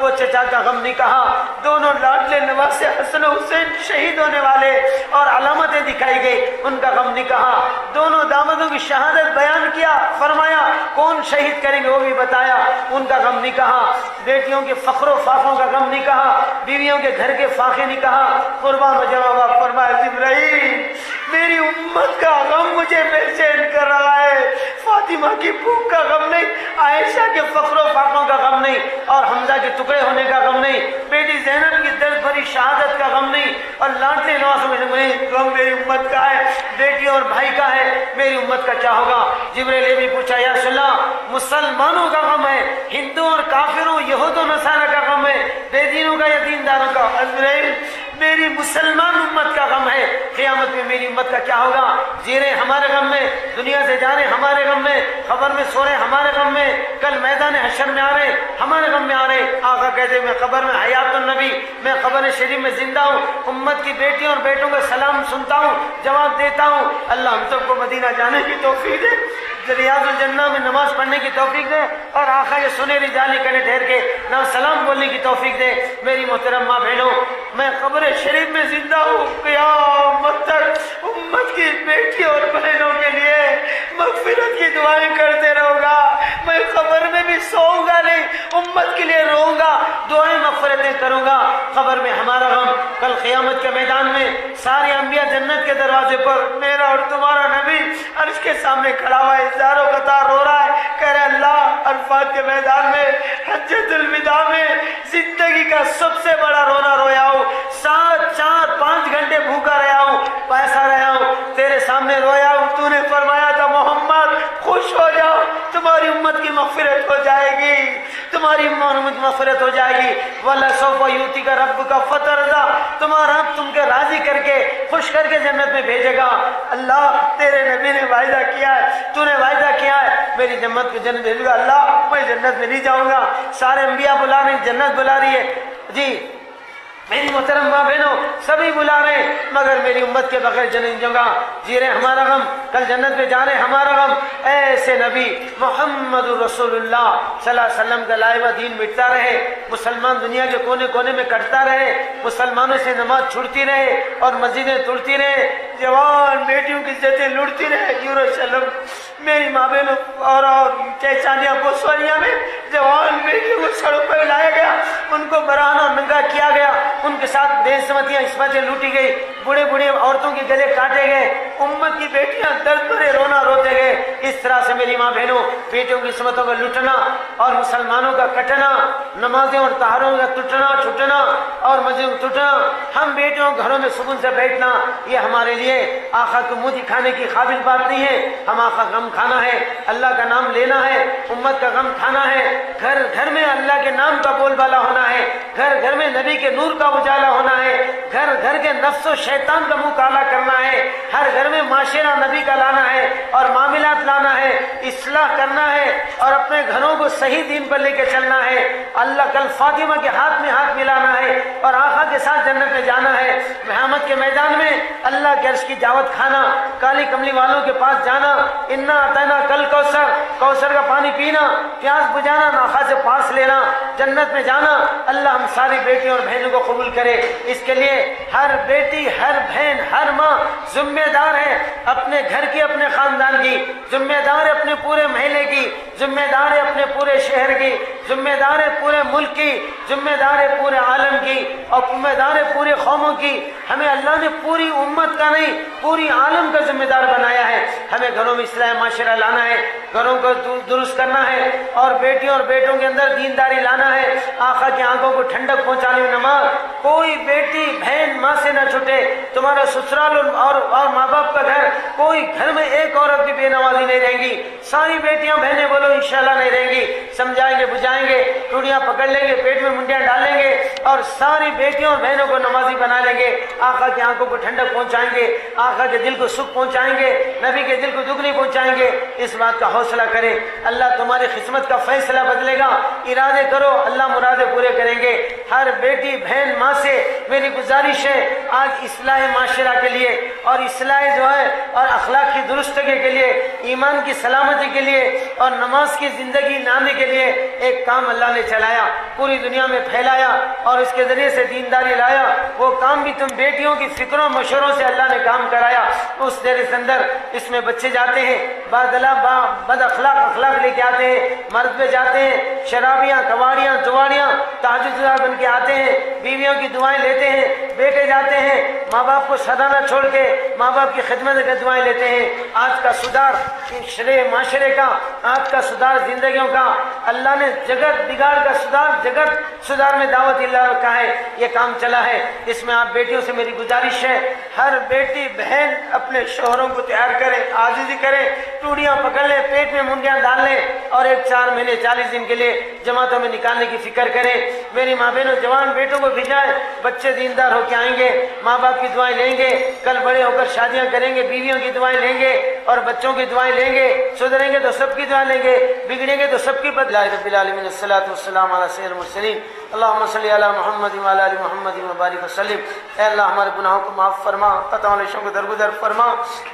وہ چچا کا غم نہیں کہا۔ دونوں لاڈلے نواسے حسن و حسین شہید ہونے والے اور علامتیں دکھائی گئی، ان کا غم نہیں کہا۔ دونوں دامادوں کی شہادت بیان کیا، فرمایا کون شہید کریں گے وہ بھی بتایا، ان کا غم نہیں کہا۔ بیٹیوں کے فخر و فاقوں کا غم نہیں کہا، بیویوں کے گھر کے فاقے نہیں کہا۔ قربان و جمع فرمایا جبرائیل میری امت کا غم مجھے بے چین کر رہا ہے، فاطمہ کی بھوک کا غم نہیں، عائشہ کے فخر و فاقوں کا غم نہیں، اور حمزہ کے ٹکڑے ہونے کا غم نہیں، بیٹی زینب کی درد بھری شہادت کا غم نہیں، اور لاڈلے نوازوں میں غم میری امت کا ہے، بیٹی اور بھائی کا ہے، میری امت کا کیا ہوگا؟ جبرائیل نے بھی پوچھا یا رسول اللہ مسلمانوں کا غم ہے، ہندو اور کافروں یہود و نصارہ کا غم ہے، بے دینوں کا یا دینداروں کا؟ جبرائیل میری مسلمان امت کا غم ہے، قیامت میں میری امت کا کیا ہوگا؟ جی رہے ہمارے غم میں، دنیا سے جا رہے ہمارے غم میں، قبر میں سو رہے ہمارے غم میں، کل میدان حشر میں آ رہے ہمارے غم میں آ رہے۔ آقا کہتے میں قبر میں حیات النبی، میں قبر شریف میں زندہ ہوں، امت کی بیٹیوں اور بیٹوں کا سلام سنتا ہوں، جواب دیتا ہوں۔ اللہ ہم سب کو مدینہ جانے کی توفیق دے، ریاض الجنہ میں نماز پڑھنے کی توفیق دے، اور آقا کے سنہری جالی کنے ٹھہر کے نہ سلام بولنے کی توفیق دے۔ میری محترم ماں بہنوں، میں قبر شریف میں زندہ ہوں، قیامت تک امت کی بیٹی اور بہنوں کے لیے مغفرت کی دعائیں کرتے رہوں گا۔ میں قبر میں بھی سوؤں گا نہیں، امت کے لیے روؤں گا، دعائیں مغفرتیں کروں گا۔ قبر میں ہمارا غم، کل قیامت کے میدان میں سارے انبیاء جنت کے دروازے پر، میرا اور تمہارا نبی عرش کے سامنے کھڑا ہوا ہے، زاروں قطار رو رہا ہے، کہہ رہے اللہ عرفات کے میدان میں حجۃ الوداع میں زندگی کا سب سے بڑا رونا رویا ہوں، 4-5 گھنٹے بھوکا رہا ہوں، پیسا رہا ہوں، تیرے سامنے رویا ہوں، تو نے فرمایا تھا محمد خوش ہو جاؤ، تمہاری امت کی مغفرت ہو جائے گی، تمہاری امت کی مغفرت ہو جائے گی۔ وَلَسَوْفَ يُؤْتِكَ رَبُّكَ فَتَرْضَىٰ، تمہارا رب تم کے راضی کر کے خوش کر کے جنت میں بھیجے گا۔ اللہ تیرے نبی نے وعدہ کیا ہے، تو نے وعدہ کیا ہے میری جنت کو جنت بھیجے گا۔ اللہ میں جنت میں نہیں جاؤں گا، سارے انبیاء بلا رہے ہیں، جنت بلا رہی ہے، جی میری محترم ماں بہنوں سبھی بلا رہے ہیں، مگر میری امت کے بغیر جنت نہیں جاؤں گا۔ جی رہے ہمارا غم، کل جنت میں جا رہے ہمارا غم، ایسے نبی محمد رسول اللہ صلی اللہ علیہ وسلم کا لائے ہوا دین مٹتا رہے، مسلمان دنیا کے کونے کونے میں کٹتا رہے، مسلمانوں سے نماز چھوٹتی رہے اور مسجدیں توڑتی رہے، جوان بیٹیوں کی عزتیں لوٹتی رہے۔ یروشلم میری ماں بہنوں اور چیچانیہ بوسوانیہ میں جوان بیٹیوں کو سڑک پر لایا گیا، ان کو برہنہ اور ننگا کیا گیا، ان کے ساتھ دیسمتیاں عصمتیں لوٹی گئی، بوڑھے بوڑھے عورتوں کے گلے کاٹے گئے، امت کی بیٹیاں درد بھرے رونا روتے گئے۔ اس طرح سے میری ماں بہنوں بیٹیوں کی عصمتوں کا لوٹنا اور مسلمانوں کا کٹنا، نمازیں اور طہاروں کا ٹوٹنا چھٹنا اور مسجد ٹوٹنا، ہم بیٹیوں گھروں میں سکون سے بیٹھنا، یہ ہمارے لیے آقا کو منہ دکھانے کی قابل بات نہیں ہے۔ ہم آقا غم کھانا ہے، اللہ کا نام لینا ہے، امت کا غم کھانا ہے، گھر گھر میں اللہ کے نام کا بول بالا ہونا ہے، گھر گھر میں نبی کے نور کا اجالا ہونا ہے، گھر گھر کے نفس و شیطان کا منہ کالا کرنا ہے، ہر گھر میں معاشرہ نبی کا لانا ہے اور معاملات لانا ہے، اصلاح کرنا ہے اور اپنے گھروں کو صحیح دین پر لے کے چلنا ہے۔ اللہ کل فاطمہ کے ہاتھ میں ہاتھ ملانا ہے اور آقا کے ساتھ جنت میں جانا ہے۔ قیامت کے میدان میں اللہ کے عرش کی دعوت کھانا، کالی کملی والوں کے پاس جانا، انا اعطینا کل کوثر کا پانی پینا، پیاس بجھانا، آقا سے پاس لینا، جنت میں جانا۔ اللہ ہم ساری بیٹیوں اور بہنوں کو قبول کرے۔ اس کے لیے ہر بیٹی، ہر بہن، ہر ماں ذمہ دار ہے، اپنے گھر کی، اپنے خاندان کی ذمہ دار ہے، اپنے پورے محلے کی ذمہ دار ہے، اپنے پورے شہر کی ذمہ دار ہے، پورے ملک کی ذمہ دار ہے، پورے عالم کی اور ذمہ دار ہے پورے قوموں کی۔ ہمیں اللہ نے پوری امت کا نہیں پوری عالم کا ذمہ دار بنایا ہے۔ ہمیں گھروں میں اصلاح معاشرہ لانا ہے، گھروں کو درست کرنا ہے اور بیٹیوں اور بیٹوں کے اندر دینداری لانا ہے، آقا کی آنکھوں کو ٹھنڈک پہنچانے میں نماز۔ کوئی بیٹی بہن ماں سے نہ چھوٹے، تمہارا سسرال اور ماں باپ کا گھر، کوئی گھر میں ایک عورت بھی بے نمازی نہیں رہیں گی، ساری بیٹیاں بہنیں بولو انشاءاللہ نہیں رہیں گی، سمجھائیں گے بجھائیں گے، ٹوٹیاں پکڑ لیں گے، پیٹ میں منڈیاں ڈال لیں گے اور ساری بیٹیوں اور بہنوں کو نمازی بنا لیں گے، آقا کی آنکھوں کو ٹھنڈک پہنچائیں گے، آقا کے دل کو سکھ پہنچائیں گے، نبی کے دل کو دکھ نہیں پہنچائیں گے۔ اس بات کا حوصلہ کریں، اللہ تمہاری قسمت کا فیصلہ بدلے گا، ارادے کرو اللہ مرادے پورے کریں گے۔ ہر بیٹی بہن ماں سے میری گزارش ہے، آج اصلاح معاشرہ کے لیے اور اصلاح جو ہے اور اخلاق کی درستگی کے لیے، ایمان کی سلامتی کے لیے اور نماز کی زندگی لانے کے لیے ایک کام اللہ نے چلایا۔ پوری دنیا میں پھیلایا اور اس کے ذریعے سے دینداری لایا، وہ کام بھی تم بیٹیوں کی فکروں مشوروں سے اللہ نے کام کرایا۔ اس دیر کے اندر اس میں بچے جاتے ہیں، بد اخلاق لے کے آتے ہیں، مرد پہ جاتے ہیں، شرابیاں، کباڑیاں، جواڑیاں، تہجد گزار بن کے آتے ہیں، بیویوں کی دعائیں لیتے ہیں، بیٹے جاتے ہیں ماں باپ کو سدانا چھوڑ کے ماں باپ کی خدمت کے دعائیں لیتے ہیں۔ آج کا سدھار معاشرے کا، آج کا سدھار زندگیوں کا، اللہ نے جگت بگاڑ کا سدھار میں دعوت اللہ رکھا ہے، یہ کام چلا ہے۔ اس میں آپ بیٹیوں سے میری گزارش ہے، ہر بیٹی بہن اپنے شوہروں کو تیار کرے، عاجزی کرے، ٹوڑیاں پکڑ لے، پیٹ میں منڈیاں ڈال لے اور 4 مہینے 40 دن کے لیے جماعتوں میں نکالنے کی فکر کرے۔ میری ماں بہنوں جوان بیٹوں کو بھیجائیں، بچے دیندار ہو کے آئیں گے، ماں باپ کی دعائیں لیں گے، کل بڑے ہو کر شادیاں کریں گے، بیویوں کی دعائیں لیں گے اور بچوں کی دعائیں لیں گے، سدھریں گے تو سب کی دعائیں لیں گے، بگڑیں گے تو سب کی بدلائے۔ رب العالمین الصلاۃ والسلام علی سید المرسلین، اللہم صلی علی محمد وعلی آل محمد وبارک وسلم۔ اے اللہ ہمارے گناہوں کو معاف فرما، خطاؤں کو درگزر فرما۔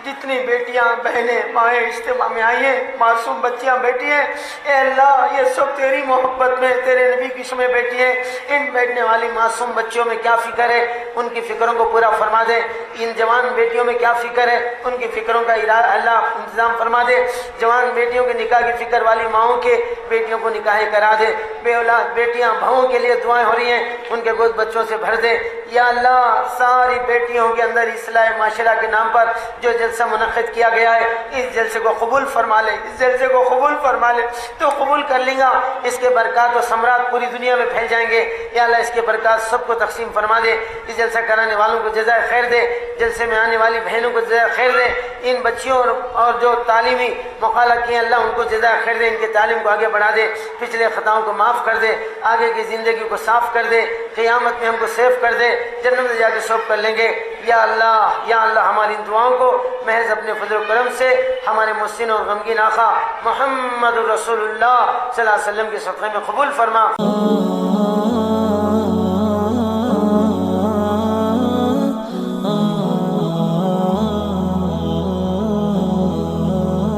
جتنی بیٹیاں بہنیں مائیں اجتماع میں آئی ہیں، معصوم بچیاں بیٹھی ہیں، اے اللہ یہ سب تیری محبت میں، تیرے نبی کی شمع بیٹھی ہیں، ان بیٹھنے والی معصوم بچیوں میں کیا فکر ہے، ان کی فکروں کو پورا فرما دے۔ ان جوان بیٹیوں میں کیا فکر ہے، ان کی فکروں کا اللہ انتظام فرما دے۔ جوان بیٹیوں کے نکاح کی فکر والی ماؤں کے بیٹیوں کو نکاح کرا دے۔ بے اولاد بیٹیاں بہوؤں کے لیے دعائیں ہو رہی ہیں، ان کے گود بچوں سے بھر دے۔ یا اللہ ساری بیٹیوں کے اندر اصلاح معاشرہ کے نام پر جو جلسہ منعقد کیا گیا ہے، اس جلسے کو قبول فرما لے، اس جلسے کو قبول فرما لے، تو قبول کر لیں گا، اس کے برکات و ثمرات پوری دنیا میں پھیل جائیں گے۔ یا اللہ اس کے برکات سب کو تقسیم فرما دے، اس جلسہ کرانے والوں کو جزائے خیر دے، جلسے میں آنے والی بہنوں کو جزائے خیر دے، ان بچیوں اور جو تعلیمی مقالہ کیے اللہ ان کو جزائے خیر دے، ان کی تعلیم کو آگے بڑھا دے، پچھلے خطاؤں کو معاف کر دے، آگے کی زندگی کو صاف کر دے، قیامت میں ہم کو سیف کر دے، جنت میں جا کے شوق کر لیں گے۔ یا اللہ ہماری ان دعاؤں کو محض اپنے فضل و کرم سے ہمارے محسن اور غمگین آقا محمد رسول اللہ صلی اللہ علیہ وسلم کے صدقے میں قبول فرما۔